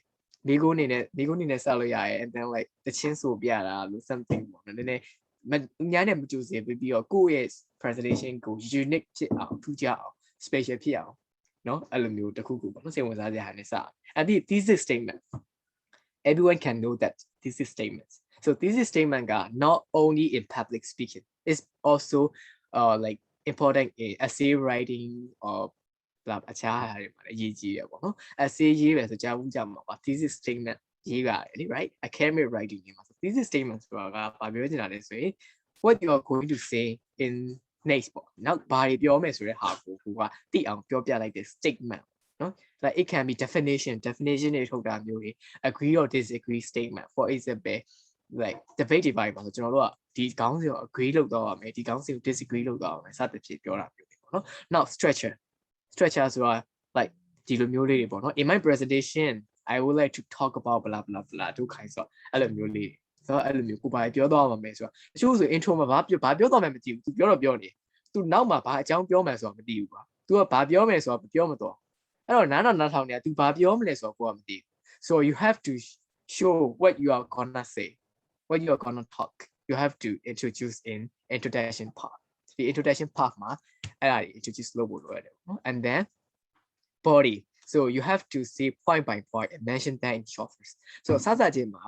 မိကုန်းနေနဲ့စလို့ရတယ် and then like တချင်းဆိုပြတာလို့ something ပေါ့နော်နည်းနည်းအများနဲ့မကြိုစင်ပြီးတော့ကိုယ့်ရဲ့ presentation ကို unique ဖြစ်အောင်ထူးခြားအောင် special ဖြစ်အောင်เนาะအဲ့လိုမျိုးတစ်ခုခုပေါ့နော်စိတ်ဝင်စားစရာနဲ့စအဲ့ဒီ thesis statement everyone can know that thesis statements so thesis statement က not only in public speaking it's also like important in essay writing or blah အခြားဟာတွေမှာအရေးကြီးရပေါ့နော် essay ရေးပဲဆိုကြားဘူးကြမှာပါ thesis statement ရေးရတယ်လေ right academic writing တွေမှာ thesis statement ဆိုတာကဘာပြောချင်တာလဲဆိုရင် what you are going to say in next ပေါ့နောက်ဘာတွေပြောမယ်ဆိုတဲ့ဟာကိုကသိအောင်ပြောပြလိုက်တဲ့ statement နော် like it can be definition တွေထုတ်တာမျိုးတွေ agree or disagree statement for example like debate တွေပါဆိုကျွန်တော်တို့ကဒီခေါင်းစဉ်ကို agree လုပ်တော့ရမယ်ဒီခေါင်းစဉ်ကို disagree လုပ်တော့ရမယ်စသဖြင့်ပြောတာမျိုးပေါ့နော် now structureဆိုတာ like ဒီလိုမျိုးလေးတွေပေါ့နော် in my presentation I would like to talk about blah blah blah တို့ခိုင်းဆိုအဲ့လိုမျိုးလေးဆိုတော့အဲ့လိုမျိုးကိုဘာပြောတော့မှာမယ်ဆိုတော့တချို့ဆို intro မှာဘာပြောတော့မှမသိဘူး तू ပြောတော့ပြောနေ तू နောက်မှာဘာအကြောင်းပြောမယ်ဆိုတာမသိဘူးကွာ तू ကဘာပြောမယ်ဆိုတာပြောမတော့အဲ့တော့နားထောင်နေတာ तू ဘာပြောမလဲဆိုတာကိုကမသိဘူး so you have to show what you are gonna say what you are gonna talk you have to introduce in introduction part the introduction part မှာအဲ့ဒါတွေ introduce လုပ်ဖို့လိုရတယ်နော် and then body so you have to say point by point and mention that in short first so စစချင်းမှာ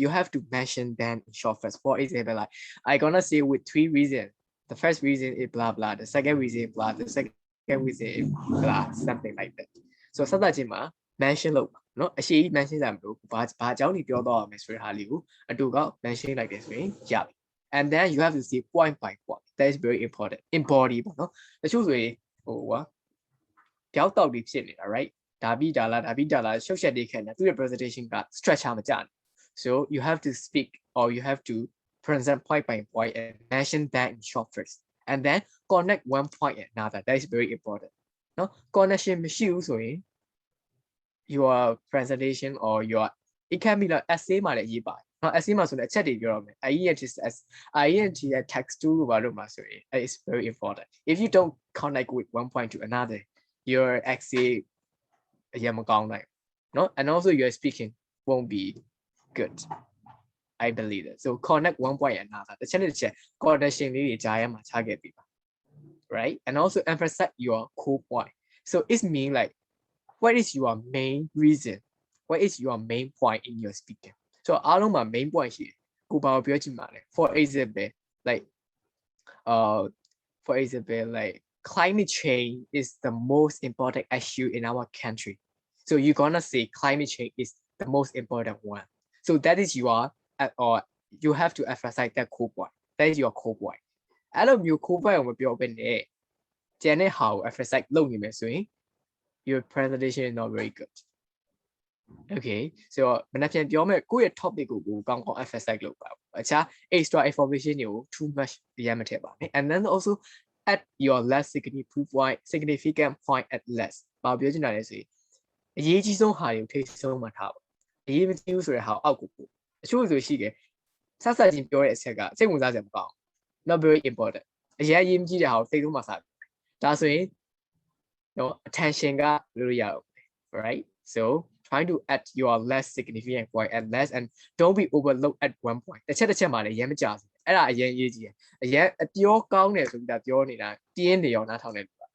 you have to mention that in short first for example like I gonna say with 3 reasons the first reason is blah blah the second reason blah the second reason is blah something like that so စစချင်းမှာ mention လုပ်နော်အရှိ mention စရာမလိုဘာအကြောင်းကြီးပြောတော့ရမယ်ဆိုတဲ့ဟာလေးကိုအတူက mention လိုက်တယ်ဆိုရင်ရပြီ and then you have to say point by point that is very important in body ပေါ့နော်တချို့ဆိုရင်ဟိုကွာပြောက်တောက်ပြီးဖြစ်နေတာ right ဒါပြီးဒါလားရှုပ်ရှက်နေခံတယ်သူရဲ့ presentation က structure မကျဘူး so you have to speak or you have to present point by point and mention that in short first and then connect one point and another that is very important နော် connection မရှိဘူးဆိုရင် your presentation or your it can be like essay မှာလည်းရေးပါတယ်เนาะ essay မှာဆိုလည်းအချက်တွေပြောရမယ် IENT ရဲ့ text 2ဘာလို့မှာဆိုရင် it's very important if you don't connect with one point to another your essay အရင်မကောင်းနိုင်เนาะ and also your speaking won't be good I believe it so connect one point and another တစ်ချက်နဲ့တစ်ချက် connection လေးတွေကြားရမှာချခဲ့ပြီပါ right and also emphasize your core point so it means like what is your main reason what is your main point in your speaking so အားလုံးမှာ main point ရှိတယ်ကိုဘာကိုပြောချင်ပါလဲ for example like climate change is the most important issue in our country so you're gonna say climate change is the most important one so that is your or you have to emphasize that core point that is your core point အဲ့လိုမျိုး core point ကိုမပြောဘဲနဲ့ကျန်တဲ့ဟာကို emphasize လုပ်နေမယ်ဆိုရင်your presentation is not very good okay so မနက်ဖြန်ပြောမယ်ကိုယ့်ရဲ့ topic ကိုကောင်းကောင်း emphasize လုပ်ပါအခြား extra information တွေကို too much ရမ်းမထည့်ပါနဲ့ and then also at your less significant point at less ဘာပြောချင်တာလဲဆိုရင်အရေးကြီးဆုံးဟာတွေကိုထိဆုံးမှထားပါအရေးမကြီးဘူးဆိုတဲ့ဟာအောက်ကိုပို့အချို့ဆိုရှိတယ်ဆက်ဆက်ချင်းပြောတဲ့အချက်ကစိတ်ဝင်စားစရာမကောင်း not very important အရေးမကြီးတဲ့ဟာကိုစိတ်ဆုံးမှစားဒါဆိုရင် no attention ကလို့ရအောင် right so trying to add your less significant point at less and don't be overlooked at one point တစ်ချက်မှာလည်းရမ်းမကြဘူးအဲ့ဒါအရင်ရေးကြည့်အရင်အပြောကောင်းတယ်ဆိုတာပြောနေတာတင်းနေရောနားထောင်နေတယ်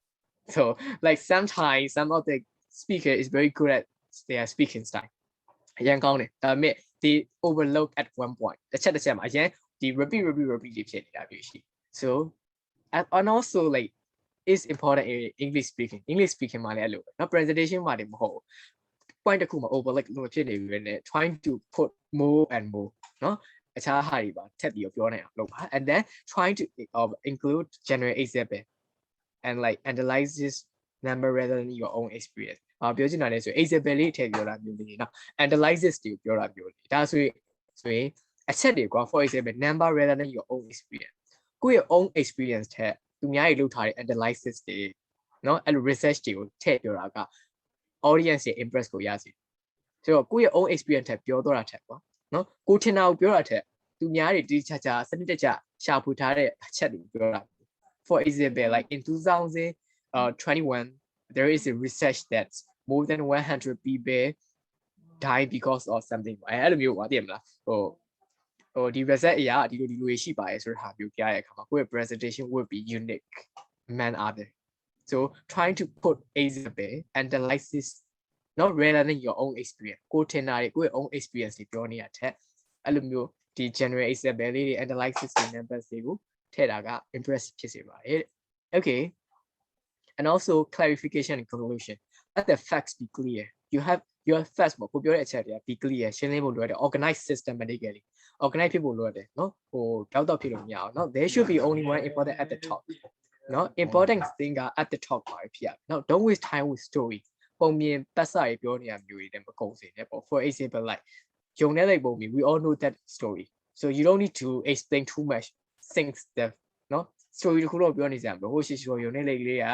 so like sometimes some of the speaker is very good at their speaking style အရင်ကောင်းတယ်ဒါပေမဲ့ they overlook at one point တစ်ချက်မှာအရင်ဒီ repeat တွေဖြစ်နေတာမျိုးရှိ so and also like is important in English speaking မှာလည်းအဲ့လိုเนาะ presentation မှာလည်းမဟုတ် point တစ်ခုမှာ overlook လို့ဖြစ်နေပြီပဲနဲ့ trying to put more and more เนาะအခြားဟာတွေပါထပ်ပြီးပြောနိုင်အောင်လုပ်ပါ and then trying to include general example and like analyze this number rather than your own experience ပြောချင်တာလဲဆို example လေးထည့်ပြောတာမျိုးလေးเนาะ analysis တွေပြောတာမျိုးလေးဒါဆိုရင်အချက်တွေကွာ for example number rather than your own experience ကိုယ့်ရဲ့ own experience ထက်သူများတွေလုပ်ထားတဲ့ analysis တွေเนาะအဲ့လို research တွေကိုထည့်ပြောတာက audience ရဲ့ impress ကိုရစီဆိုတော့ကိုယ့်ရဲ့ own experience ထက်ပြောတော့တာထက်ကွာเนาะကိုထင်တာကိုပြောတာထက်သူများတွေတိကျကျစနစ်တကျရှာဖွေထားတဲ့အချက်တွေပြောတာ for example like in 2021 there is a research that more than 100 people died because of something အဲ့လိုမျိုးပါသိရမလားဟိုဒီ research အရာဒီလိုတွေရှိပါရဲ့ဆိုတဲ့ဟာမျိုးကြားရတဲ့အခါမှာကိုယ့်ရဲ့ presentation would be unique man other so trying to put example analysis not rather than your own experience ကိုထင်တာတွေကိုယ့်ရဲ့ own experience တွေပြောနေရတဲ့အဲ့လိုမျိုးဒီ general example လေးတွေ analysis တွေ numbers တွေကိုထည့်တာက impress ဖြစ်စေပါတယ် okay and also clarification and conclusion let the facts be clear you have your facts ကိုပြောတဲ့အချက်တွေက be clear ရှင်းလင်းဖို့လိုတယ် organize systematically organize ဖြစ်ဖို့လိုတယ်เนาะဟိုတောက်တော့ဖြစ်လို့မရအောင်เนาะ there should be only one important at the top เนาะ important thing က at the top ပါဖြစ်ရเนาะ don't waste time with story ပုံမြင်ပတ်စာရေးပြောနေရမျိုးတွေလည်းမကုန်စေနဲ့ပေါ့ for example like ယုံတဲ့ပုံမြင် we all know that story so you don't need to explain too much things that เนาะ story တခုတော့ပြောနေကြမှာဟိုရှိရှိယုံတဲ့လေကလေးက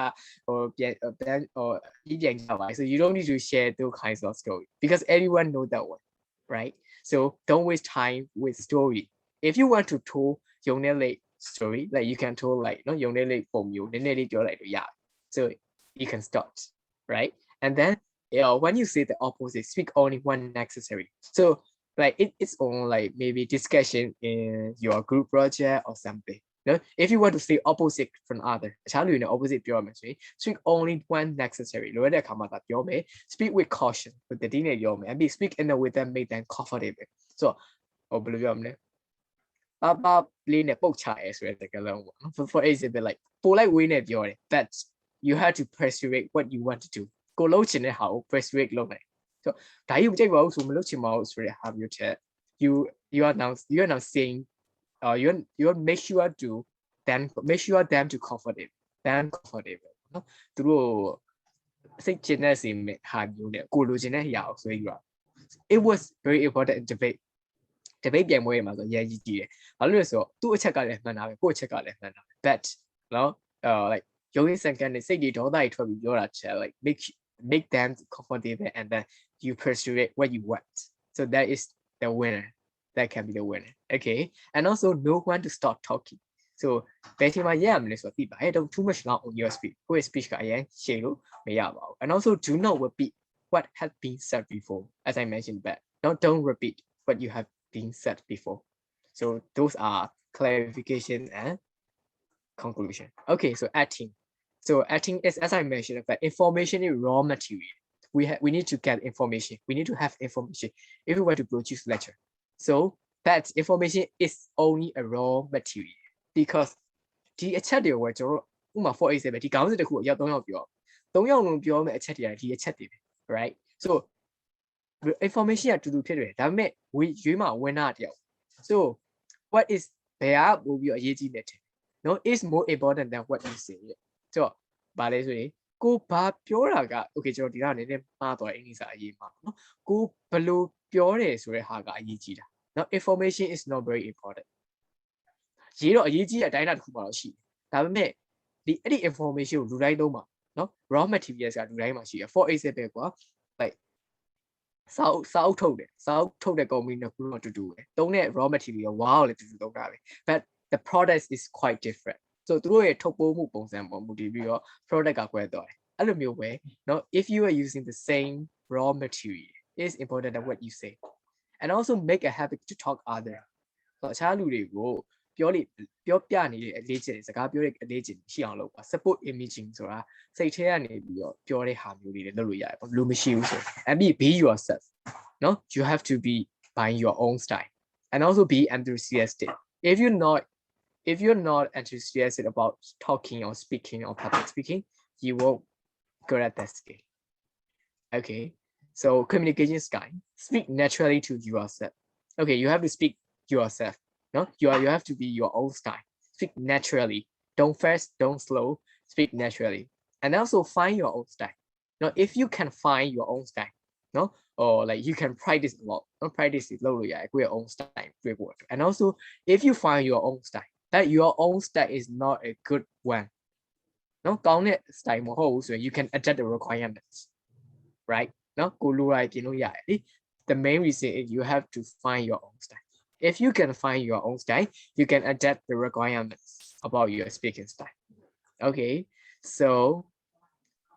ဟိုပြန်ဟိုပြန်ကြပါ so you don't need to share those kinds of story because everyone know that one right so don't waste time with story if you want to tell ယုံတဲ့လေ story like you can tell like เนาะယုံတဲ့လေပုံမျိုးနည်းနည်းလေးပြောလိုက်လို့ရ so you can start right and then when you say the opposite speak only when necessary so like it's on like maybe discussion in your group project or something no if you want to say opposite from other အခြားလူတွေ opposite ပြောမယ်ဆိုရင် speak only when necessary လိုရတဲ့အခါမှာသာပြောမယ် speak with caution တတိနဲ့ပြောမယ် and speak in a way that make them comfortable so ဘယ်လိုပြောမလဲပါလေးနဲ့ပုတ်ချရဲဆိုတဲ့တကယ်လုံးပေါ့နော် for example like ပိုလိုက်ဝေးနဲ့ပြောတယ် but you have to persuade what you want to do ကိုလုပ်ချင်တဲ့ဟာကို persuade လုပ်နိုင်ဆိုဒါကြီးမကြိုက်ပါဘူးဆိုမလုပ်ချင်ပါဘူးဆိုတဲ့ဟာမျိုးချက် you are now saying you make sure them to comfortable နော်သူတို့စိတ်ချနေစေမဲ့ဟာမျိုးနဲ့ကိုလိုချင်တဲ့ဟာကိုဆိုပြီးတော့ it was very important in debate ပြိုင်ပွဲမှာဆိုအရေးကြီးတယ်ဘာလို့လဲဆိုတော့သူ့အချက်ကလည်းမှန်တာပဲကိုယ့်အချက်ကလည်းမှန်တာပဲ but နော်like ရုံးရင်းစံကန်နဲ့စိတ်တွေဒေါသတွေထွက်ပြီးပြောတာချက် like make them comfortable, and then you pursue what you want. So that is the winner. That can be the winner. Okay. And also know when to stop talking. So basically, yeah, don't too much long on your speech. Who is speech and also do not repeat what has been said before. As I mentioned back. Don't repeat what you have been said before. So those are clarification and conclusion. Okay, so acting. So acting is, as I mentioned, that information is raw material. We need to get information. We need to have information if we want to produce lecture. So that information is only a raw material because the chat they were for example, the council the who don't know a chat right? So the information to do period. That means we not so what is there will be a yeji net. No, it's more important than what you say. So, but let's say, go ba pure ga, okay, so the other name, English no, go below pure is where haga yeji. Now, information is not very important. Zero yeji at Dina Kumashi. That means the any information do right no, raw materials are right machine. For example, like South told the government to do it. Don't let raw material wow to do that. But the product is quite different. So through a topo product way. Now if you are using the same raw material, it's important that what you say. And also make a habit to talk other. So go purely pure piani legend, a copy legend, support imaging so say purely harm blue machine and be yourself. No, you have to be buying your own style and also be enthusiastic. If you're not enthusiastic about talking or speaking or public speaking, you won't go at that scale. Okay, so communication style, speak naturally to yourself. Okay, you have to speak yourself. No, you have to be your own style. Speak naturally. Don't fast, don't slow. Speak naturally, and also find your own style. Now, if you can find your own style, no, or like you can practice a lot. Don't practice it slowly. Your own style, great work. And also, if you find your own style, that your own style is not a good one. No, style more so you can adjust the requirements, right? No, the main reason is you have to find your own style. If you can find your own style, you can adapt the requirements about your speaking style. Okay, so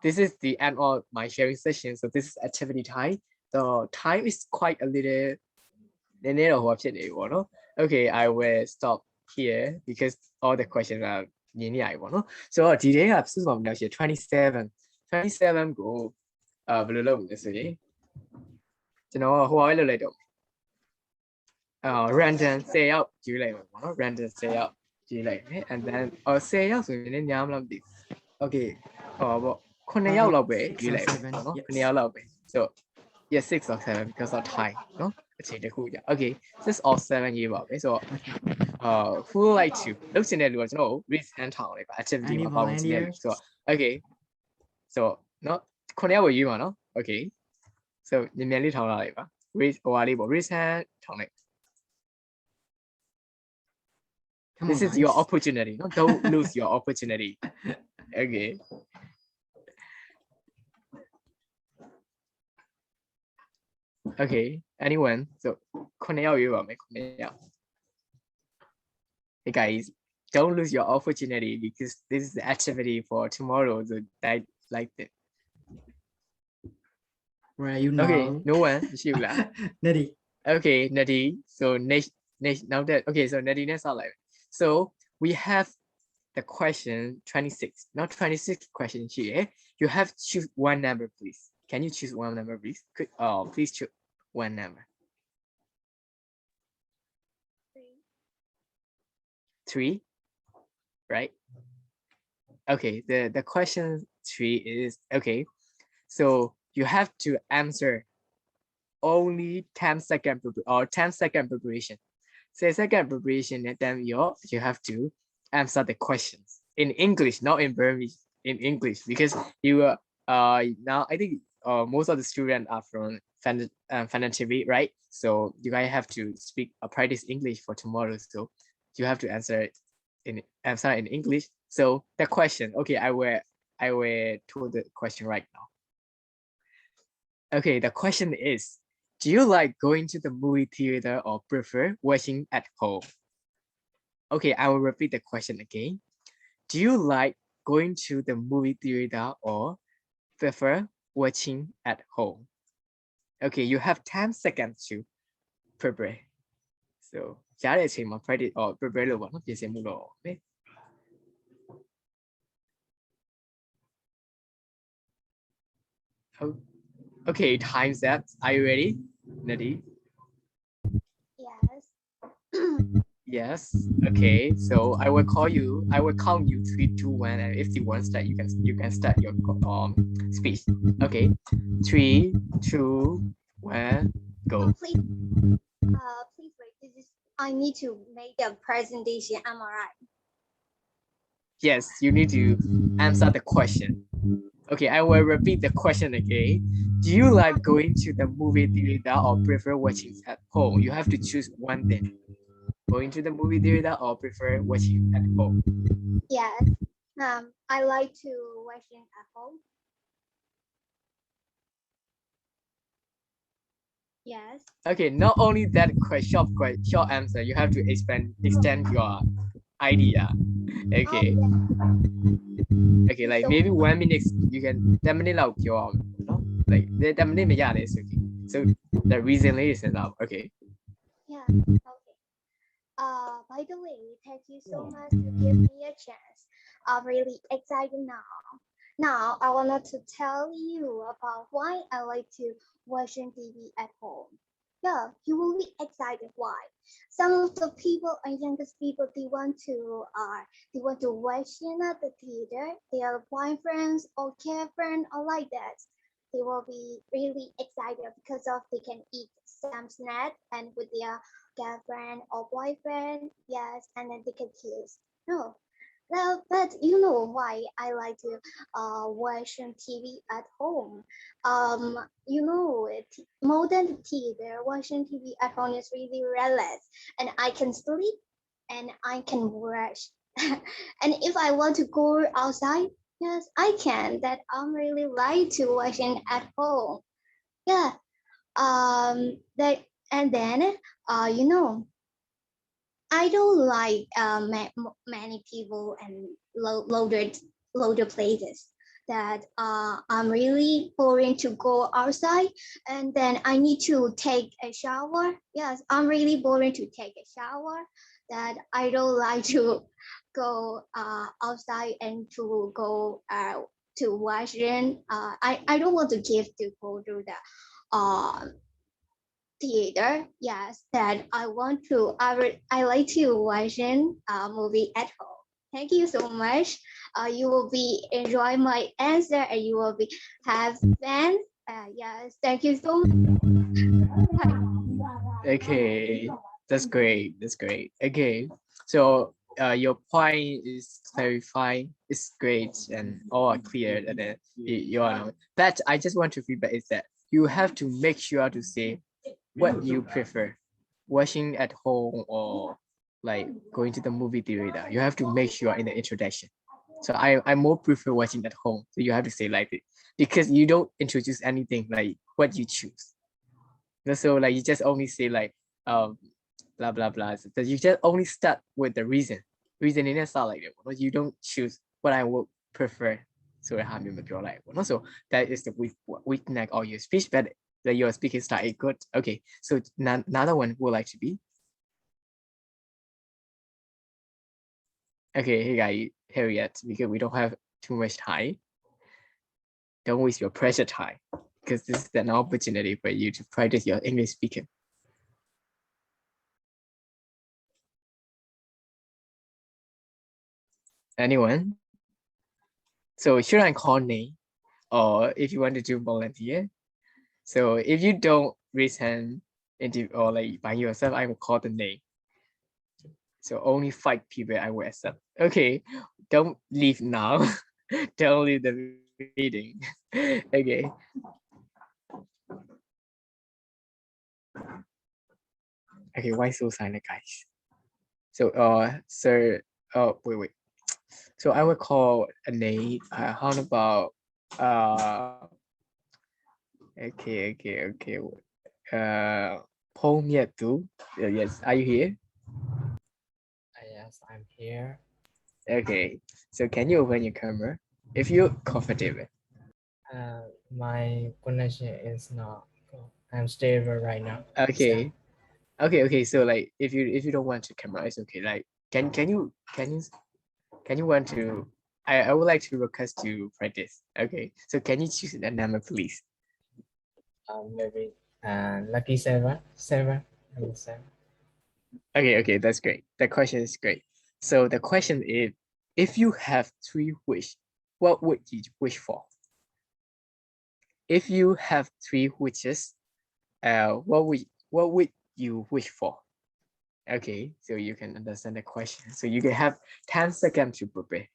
this is the end of my sharing session. So this is activity time. The time is quite a little. Okay, I will stop here because all the questions are so today I've 27 go ဘယ်လိုလုပ်မလဲဆိုရင်ကျွန်တော်ဟိုဟာလေးလုပ်လိုက်တော့ random 10ယောက်ယူလိုက်မှာပေါ့နော် random 10ယောက်ယူလိုက်မယ် and then 10ယောက်ဆိုရင်လည်းများမလားမသိဘူး okay ဟောပေါ့9ယောက်လောက်ပဲယူလိုက်မယ်ပေါ့နော်9ယောက်လောက်ပဲ so yes 6 or 7 because of time နော်အချိန်တစ်ခုကြာ okay 6 or 7ရေးပါပဲဆိုတော့who would like to လုပ်ချင်တဲ့လူကကျွန်တော် raise hand ထောင်လိုက်ပါ activity မှာပါဝင်နေတယ်ဆိုတော့ okay so နော်9ယောက်ပဲယူပါနော် okay so မြန်မြန်လေးထောင်လာလိုက်ပါ raise ဟိုဟာလေးပေါ့ raise hand ထောင်လိုက် This is your opportunity. No, don't lose your opportunity. Okay. Okay. Anyone? So, hey guys, don't lose your opportunity because this is the activity for tomorrow. So I like it. Where you know? Okay. No one. Nadi. Okay, Nadi. So now that okay. So Nadi next all like. So we have the question 26. Not 26 question here. You have to choose one number, please. Can you choose one number, please? Please choose one number. 3, right? Okay. The question 3 is okay. So you have to answer only 10-second or 10-second preparation. Say second preparation, and then you have to answer the questions in English, not in Burmese. In English, because you now I think most of the students are from Funtivity, right? So you guys have to speak practice English for tomorrow. So you have to answer in English. So the question, okay, I will tell the question right now. Okay, the question is, do you like going to the movie theater or prefer watching at home? Okay, I will repeat the question again. Do you like going to the movie theater or prefer watching at home? Okay, you have 10 seconds to prepare. So, ကြားတဲ့အချိန်မှာ practice or prepare လို့ပေါ့နော်ပြင်ဆင်မှုတော့မယ် Okay, time's up. Are you ready? Ready? Yes. Yes. Okay. So I will call you. I will count you 3, 2, 1, and if you want to start, you can start your speech. Okay. 3, 2, 1, go. Please, please wait. I need to make a presentation. Am I right? Yes, you need to answer the question. Okay, I will repeat the question again. Do you like going to the movie theater or prefer watching at home? You have to choose one thing. Going to the movie theater or prefer watching at home? Yes. I like to watch it at home. Yes. Okay, not only that short answer, you have to extend your idea. Okay. Okay, like maybe 1 minute, you can 10 minutes out your, like the 10 minutes is okay. So the reason is enough. Okay. Yeah. Okay. By the way, thank you so much to give me a chance. I'm really excited now. Now I wanted to tell you about why I like to watching TV at home. Yeah, you will be excited why. Some of the people and youngest people they want to watch at the theater. Their boyfriends or girlfriend or like that. They will be really excited because of they can eat some snack and with their girlfriend or boyfriend, yes, and then they can kiss. No, well, but you know why I like to watch TV at home. You know, modern theater watching TV at home is really relaxed, and I can sleep and I can watch. And if I want to go outside, yes, I can. That I'm really like to watching at home. Yeah. That and then you know. I don't like many people and loaded places that I'm really boring to go outside and then I need to take a shower. Yes, I'm really boring to take a shower that I don't like to go outside and to go to wash in. I don't want to give to go to the theater. Yes, that I want to. I like to watch a movie at home. Thank you so much. You will be enjoy my answer and you will be have fun. Yes, thank you so much. Okay, that's great. That's great. Okay, so your point is clarified. It's great and all are clear. And then you are. But I just want to feedback is that you have to make sure to say what you prefer, watching at home or like going to the movie theater. You have to make sure in the introduction. So I more prefer watching at home. So you have to say like it because you don't introduce anything like what you choose. So like you just only say like blah blah blah. So you just only start with the reason. Reason in start like that. You don't choose what I would prefer. So so that is the weakness of your speech, but that your speaking style is good. Okay, so another one would like to be. Okay, hey guys, hurry up because we don't have too much time. Don't waste your precious time because this is an opportunity for you to practice your English speaking. Anyone? So should I call name or if you want to do volunteer? So if you don't raise hand or like by yourself, I will call the name. So only 5 people I will accept. Okay, don't leave now. Don't leave the meeting. Okay. Okay, why so silent, guys? So sir, wait. So I will call a name. How about Okay. Paing yes, are you here? Yes, I'm here. Okay, so can you open your camera if you're comfortable? My connection is not unstable right now. Okay. Okay. So like, if you don't want to camera, it's okay. Like, can you want to? I would like to request to practice. Okay. So can you choose a number, please? Maybe lucky seven, number 7. Okay. That's great. The question is great. So the question is, if you have 3 wishes, what would you wish for? If you have 3 wishes, what would you wish for? Okay, so you can understand the question. So you can have 10 seconds to prepare.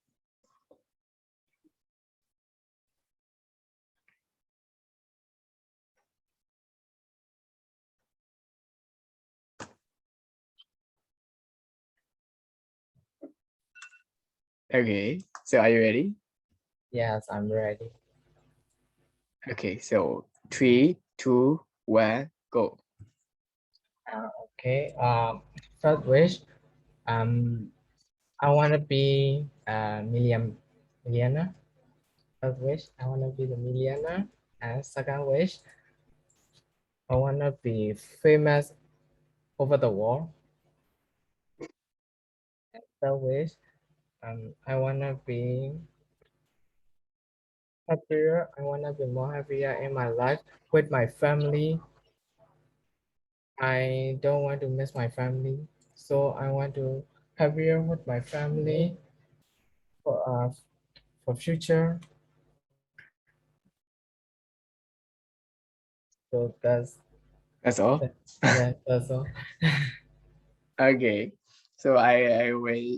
Okay, so are you ready? Yes, I'm ready. Okay, so 3, 2, 1, go. Okay. First wish. I want to be a millionaire. First wish. I want to be the millionaire. And second wish. I want to be famous over the world. Third wish. I want to be happier. I want to be more happier in my life with my family. I don't want to miss my family, so I want to happier with my family for future. So That's all? yeah, that's all. Okay, so I will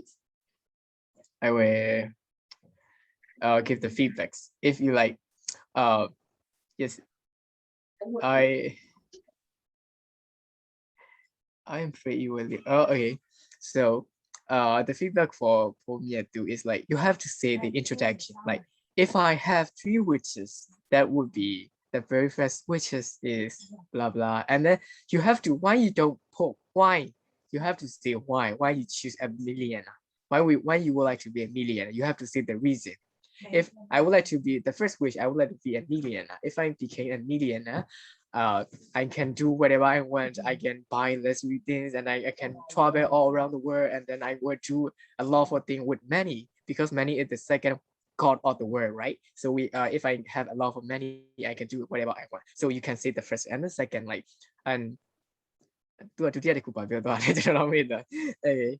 give the feedbacks. If you like, yes, I'm afraid you will. Okay. So, the feedback for me too is like you have to say the introduction. Like, if I have 3 wishes, that would be the very first wishes is blah blah, and then you have to why you don't put why. You have to say why you choose a millionaire. Why you would like to be a millionaire. You have to say the reason. If I would like to be the first wish, I would like to be a millionaire. If I became a millionaire, I can do whatever I want. I can buy less things and I can travel all around the world. And then I would do a lot of things with money because money is the second god of the world, right? So if I have a lot of money, I can do whatever I want. So you can say the first and the second, like, and သူကဒုတိယတစ်ခုပါပြောသွားတယ်ကျွန်တော်မေ့တာ okay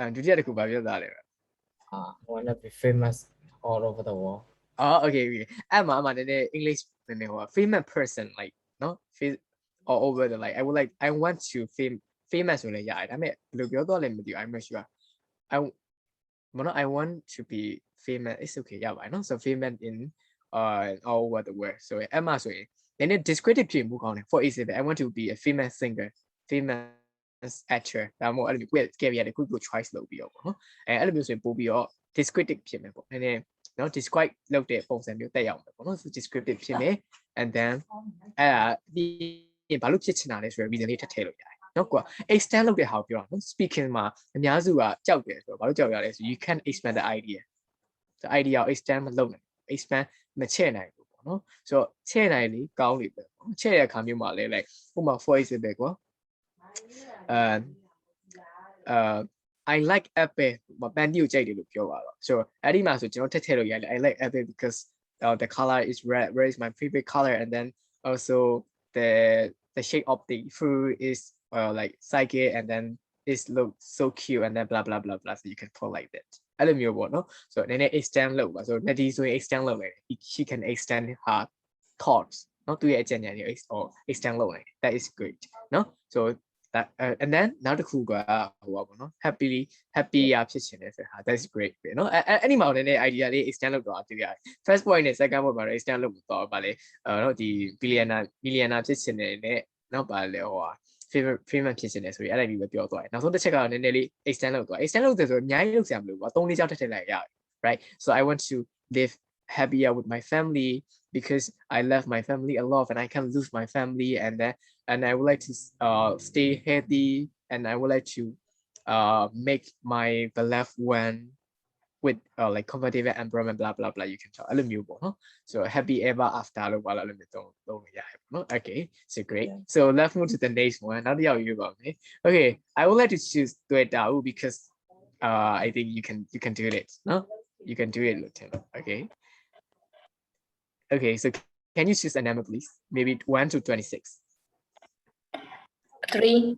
and ဒုတိယတစ်ခုပါပြောသွားတယ် I want to be famous all over the world. Oh, okay. I'm the English famous person, like no, all over the like. I want to famous ဆိုလဲရတယ်ဒါပေမဲ့ဘယ်လိုပြောတော့လဲမသိဘူး I'm not sure. I I want to be famous. It's okay ရပါတယ်နော် so famous in all over the world. So အဲ့မှာဆိုရင်နည်းနည်း descriptive ဖြစ်မှုကောင်းတယ် for example I want to be a famous singer, famous actor ဒါမှမဟုတ်အဲ့လိုမျိုးကိုယ့် choice လုပ်ပြီးတော့ပေါ့နော်အဲ့လိုမျိုးဆိုရင်ပို့ပြီးတော့ descriptive ဖြစ်မယ်ပေါ့နည်းနည်း နော် describe လုပ်တဲ့ပုံစံမျိုးတက်ရောက်မယ်ပေါ့နော် so descriptive ဖြစ်မယ် and then အဲ့ဒါပြီးရင်ဘာလို့ဖြစ်ချင်တာလဲဆိုတော့ reason လေးထပ်ထည့်လို့ရတယ်နော်ကိုက extend လုပ်တဲ့ဟာကိုပြောတာနော် speaking မှာအများစုကကြောက်တယ်ဆိုတော့ဘာလို့ကြောက်ရလဲဆို you can expand the idea the idea ကို extend မလုပ်နိုင် expand မချဲ့နိုင်ဘူးပေါ့နော် ဆိုတော့ချဲ့နိုင်လေကောင်းလေပဲချဲ့တဲ့အခါမျိုးမှာလဲ like ဥပမာ for example ကွာI like apple ပန်းတီကိုကြိုက်တယ်လို့ပြောပါတော့ so အဲ့ဒီမှာဆိုကျွန်တော်ထည့်လို့ရတယ် I like apple because the color is red is my favorite color and then also the shape of the fruit is like psychic and then it looks so cute and then blah blah blah blah so you can put like that အဲ့လိုမျိုးပေါ့နော် so နည်းနည်း extend လုပ်ပါ so နဒီဆိုရင် extend လုပ်လိုက်တယ် she can extend her thoughts နော်သူရဲ့အကြံဉာဏ်တွေကို extend လုပ်လိုက်တယ် that is great နော် so that and then နောက်တစ်ခုကဟိုပါပေါ့နော် happy ဖြစ်ချင်တယ်ဆိုဟာ that's great ပဲเนาะအဲ့ဒီမှာနည်းနည်း idea လေး extend လုပ်တော့တွေ့ရတယ် first point နဲ့ second point မှာတော့ extend လုပ်မတော့ဗာလေเนาะဒီ millionaire ဖြစ်ချင်တယ်နဲ့เนาะဗာလေဟိုဟာ famous ဖြစ်ချင်တယ်ဆိုရင်အဲ့ဒါမျိုးပဲပြောသွားတယ်နောက်ဆုံးတစ်ချက်ကတော့နည်းနည်းလေး extend လုပ်သွား extend လုပ်တယ်ဆိုတော့အများကြီးလုပ်စရာမလိုဘူး3-4 ကြောက်ထည့်လိုက်ရတယ် right so I want to live happier with my family because I love my family a lot and I can't lose my family, and I would like to stay healthy, and I would like to make my beloved one with like comfortable environment, blah blah blah. You can tell. So happy ever after. Okay, so great. Yeah. So let's move to the next one. Now you got me. Okay, I would like to choose Dao because I think you can do it. No, you can do it, Lieutenant. Okay. Okay, so can you choose a number, please? Maybe 1 to 26. 3.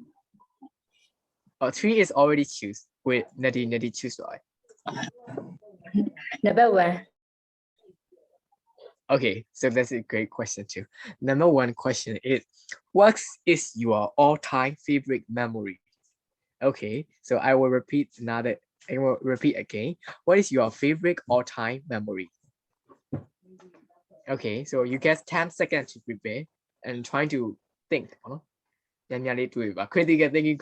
Oh, 3 is already choose. Wait, Nadi choose right. Number 1. Okay, so that's a great question too. Number 1 question is, what is your all-time favorite memory? Okay, so I will repeat again. What is your favorite all-time memory? Okay, so you get 10 seconds to prepare and try to think. Critical thinking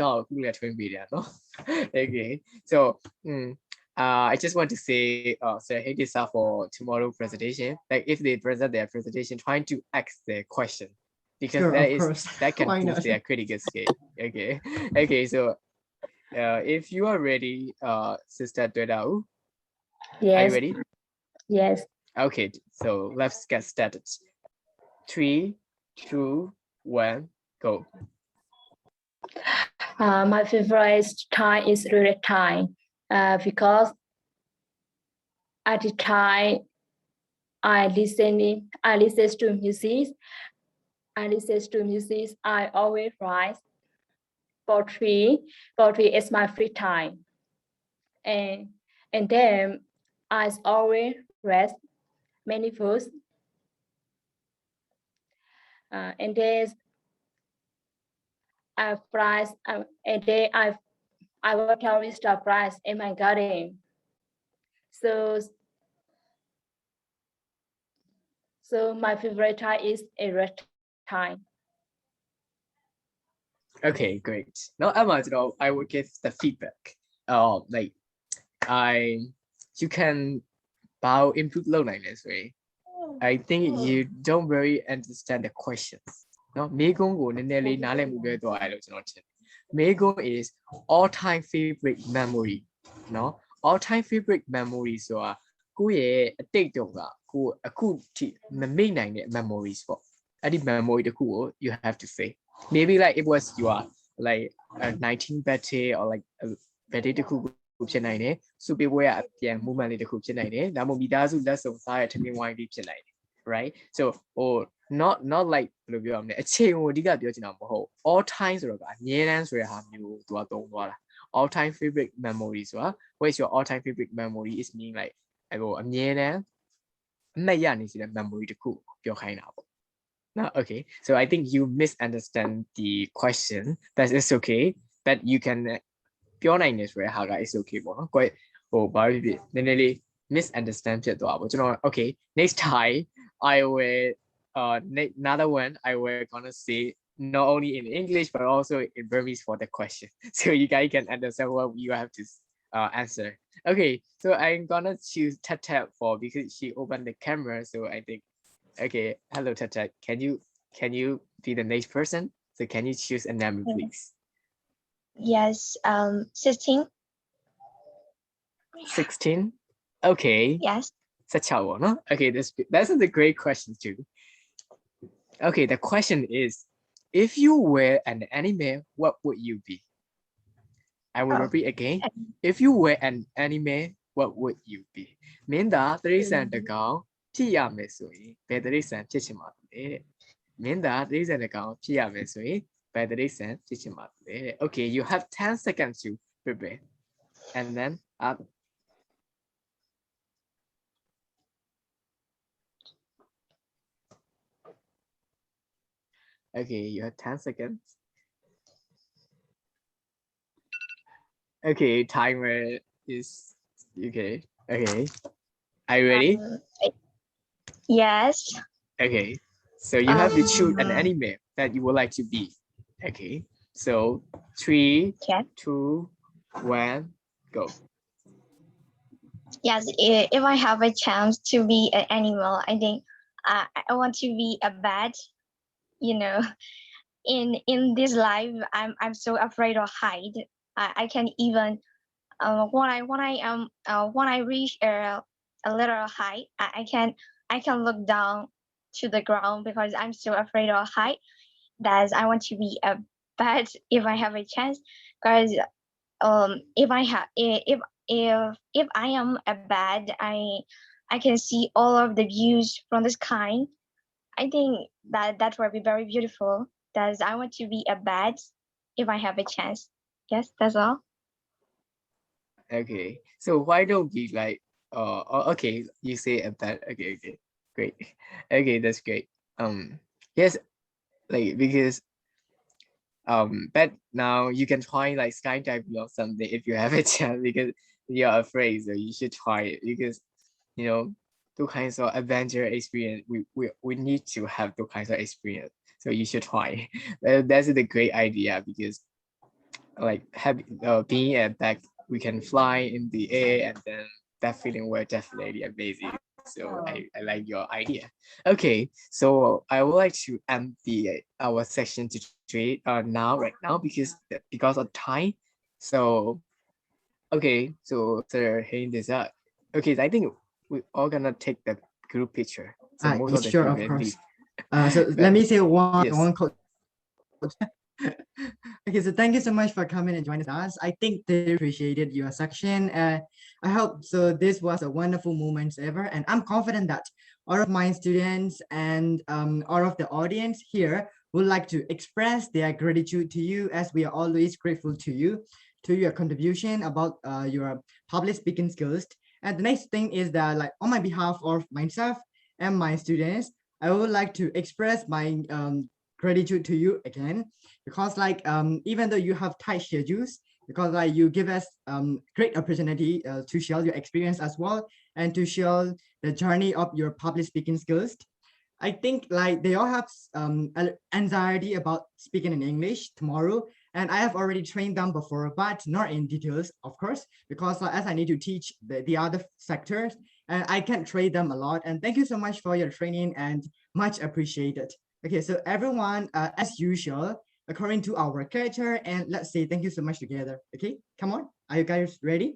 okay, so I just want to say hey this up for tomorrow presentation. Like if they present their presentation, trying to ask their question, because Sure, of course. that can Why boost not? their critical skill. Okay, so if you are ready, Sister Dodao, are you Yes. ready? Yes. Okay, so let's get started. 3, 2, 1, go. My favorite time is really time because at the time I listen to music. I always write poetry. Poetry is my free time, and then I always read many books. And then I prize and then I will tell you the price in my garden. So my favorite time is a red time. Okay, great. Now I will give the feedback. Like you can bow improve low like this way. I think you don't really understand the questions. No, Megon go nearly nale move to I don't. Megon is all-time favorite memory. No, all-time favorite memory soကိုယ့်ရဲ့အတိတ်တုန်းကကိုအခုထိမမေ့နိုင်တဲ့ memories ပေါ့အဲ့ဒီ memory တခုကို you have to say maybe like it was your like a 19 birthday or like a birthday တခုဖြစ်နိုင်တယ်စုပေးပွဲအပြန် movement လေးတခုဖြစ်နိုင်တယ်ဒါမှမဟုတ်မိသားစုလက်ဆောင်စားရထမင်းဝိုင်းလေးဖြစ်နိုင်တယ် right so not like ဘယ်လိုပြောရမလဲအချိန်ကိုအဓိကပြောချင်တာမဟုတ် all time ဆိုတော့ကအမြဲတမ်းဆိုတဲ့ဟာမျိုးသူကသုံးသွားတာ all time favorite memory ဆိုတာ what is your all time favorite memory is mean like အမြဲတမ်းအမှတ်ရနေစီတဲ့ memory တခုပြောခိုင်းတာပေါ့ No, okay. So I think you misunderstand the question. That is okay. But you canပြောနိုင်တယ်ဆိုတဲ့ဟာက is okay ပေါ့နော် quite ဘာဖြစ်ဖြစ်နည်းနည်းလေး misunderstand ဖြစ်သွားပေါ့ကျွန်တော် okay next time I will another one I will gonna say not only in English but also in Burmese for the question so you guys can understand what you have to answer. Okay, so I'm gonna choose Tata for because she opened the camera, so I think okay, hello Tata, can you be the next person? So can you choose a number, please? Yes, 16. 16. Okay. Yes. Such a one, huh? Okay, that's a great question too. Okay, the question is, if you were an anime, what would you be? I will repeat again. If you were an anime, what would you be? မင်းသားတရိษံတကောင်ဖြစ်ရမယ်ဆိုရင်ဘယ်တရိษံဖြစ်ချင်ပါလဲတဲ့မင်းသားတရိษံတကောင်ဖြစ်ရမယ်ဆိုရင်ဘယ်တရိษံဖြစ်ချင်ပါလဲတဲ့ Okay, you have 10 seconds to prepare and then okay, you have 10 seconds. Okay, timer is okay. Okay, are you ready? Yes. Okay, so you have to choose an anime that you would like to be. Okay, so 3, 2, 1, go. Yes, if I have a chance to be an animal, I think I want to be a bat. You know, in this life, I'm so afraid of height. I can even when I reach a little height, I can look down to the ground because I'm so afraid of height. That I want to be a bat if I have a chance. Because if I have if I am a bat, I can see all of the views from the sky. I think that will be very beautiful. That I want to be a bat if I have a chance. Yes, that's all. Okay, so why don't we like okay, you say a bad, okay, great. Okay, that's great. Yes, like because but now you can try like skydiving or something if you have a chance because you're afraid, so you should try it because you know two kinds of adventure experience we need to have two kinds of experience, so you should try. That's a great idea because like being at back we can fly in the air and then that feeling was definitely amazing, so I like your idea. Okay, so I would like to end the our section today right now because of time. So okay, so after hearing this up, okay, I think we all gonna take the group picture, so most of the Sure, of students course. leave. So But let me say one yes. one quote. Okay, so thank you so much for coming and joining us. I think they appreciated your section. I hope so. This was a wonderful moment ever, and I'm confident that all of my students and all of the audience here would like to express their gratitude to you, as we are always grateful to your contribution about your public speaking skills. And the next thing is that, like, on my behalf of myself and my students, I would like to express my gratitude to you again, because like even though you have tight schedules, because like you give us great opportunity to share your experience as well, and to share the journey of your public speaking skills. I think like they all have anxiety about speaking in English tomorrow, and I have already trained them before, but not in details, of course, because as I need to teach the other sectors, and I can train them a lot. And thank you so much for your training, and much appreciated. Okay, so everyone, as usual, according to our character, and let's say thank you so much together. Okay, come on, are you guys ready?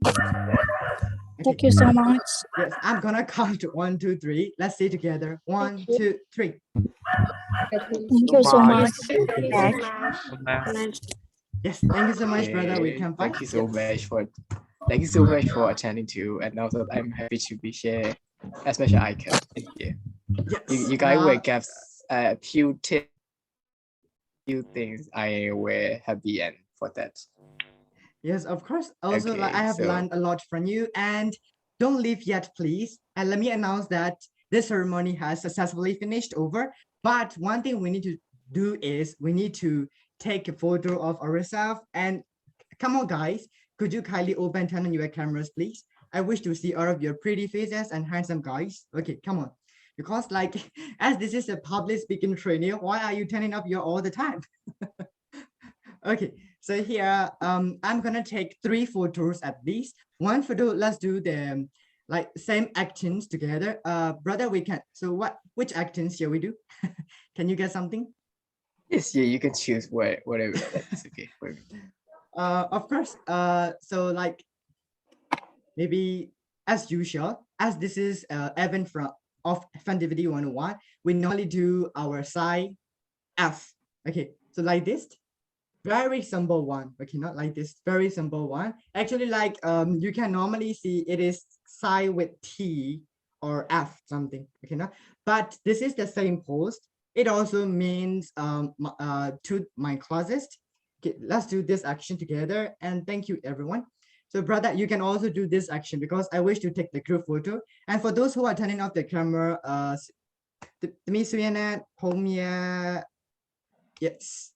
Thank you so much. Yes, I'm gonna count 1, 2, 3. Let's say together. 1, 2, 3. Thank you so much. Yes, thank you so much, brother. We Okay, can thank fight. you so Yes. much for attending to, and also I'm happy to be share as much as I can. Yeah, Yes. you guys will get a few tips, few things. I will happy and for that. Yes, of course. Also, like I Okay, have so learned a lot from you, and don't leave yet, please. And let me announce that this ceremony has successfully finished over. But one thing we need to do is we need to take a photo of ourselves. And come on, guys, could you kindly open turn on your cameras, please? I wish to see all of your pretty faces and handsome guys. Okay, come on. Because like, as this is a public speaking training, why are you turning up your all the time? Okay, so here, I'm gonna take 3 photos at least. One photo, let's do the like same actions together. Brother, we can, so which actions shall we do? Can you get something? yes, yeah, you can choose whatever. That's okay. Of course, so like, maybe as usual, as this is Evan from of Funtivity 101, we normally do our side F. Okay, so like this. Very simple one. Okay, not like this, very simple one. Actually, like you can normally see it is side with T or F something. Okay, no, but this is the same post. It also means to my closest. Okay, let's do this action together, and thank you everyone. So brother, you can also do this action because I wish to take the group photo. And for those who are turning off the camera, yes.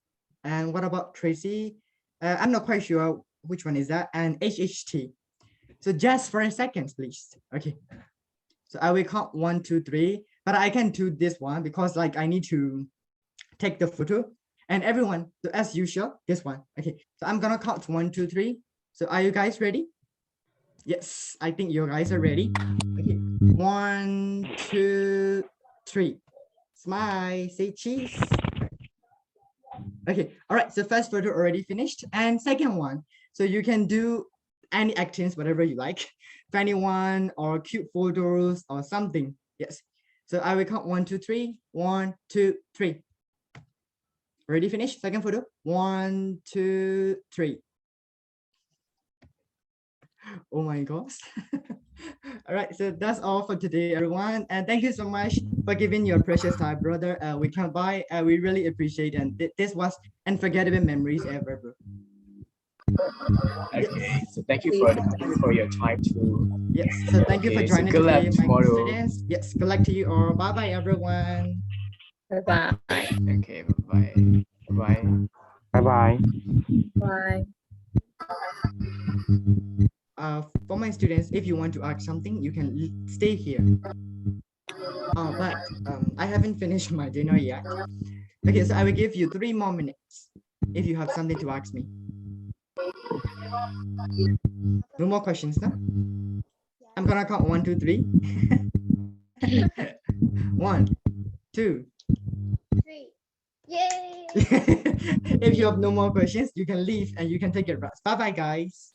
And what about Tracy? I'm not quite sure which one is that. And HHT. So just for a second, please. Okay. So I will count 1, 2, 3, but I can do this one because like I need to take the photo. And everyone, so as usual, this one. Okay. So I'm gonna count 1, 2, 3. So are you guys ready? Yes, I think you guys are ready. Okay. 1, 2, 3. Smile, say cheese. Okay, all right, so first photo already finished. And second one, so you can do any actions, whatever you like, funny one or cute photos or something. Yes, so I will count 1, 2, 3. 1, 2, 3. Already finished? Second photo. 1, 2, 3. Oh my gosh. All right, so that's all for today, everyone. And thank you so much for giving your precious time, brother. We can't buy. We really appreciate it. And this was unforgettable memories ever, bro. Okay, so thank you for your time too. Yes, so thank you for Okay, so joining good luck today, my tomorrow. students. Yes, good luck to you all. Bye bye, everyone. Bye bye. Okay, bye bye. Bye bye. Bye. Bye. For my students, if you want to ask something, you can stay here. But I haven't finished my dinner yet. Okay, so I will give you 3 more minutes if you have something to ask me. No more questions, no? I'm gonna count 1, 2, 3. 1, 2. 3. Yay! If you have no more questions, you can leave and you can take your rest. Bye bye, guys.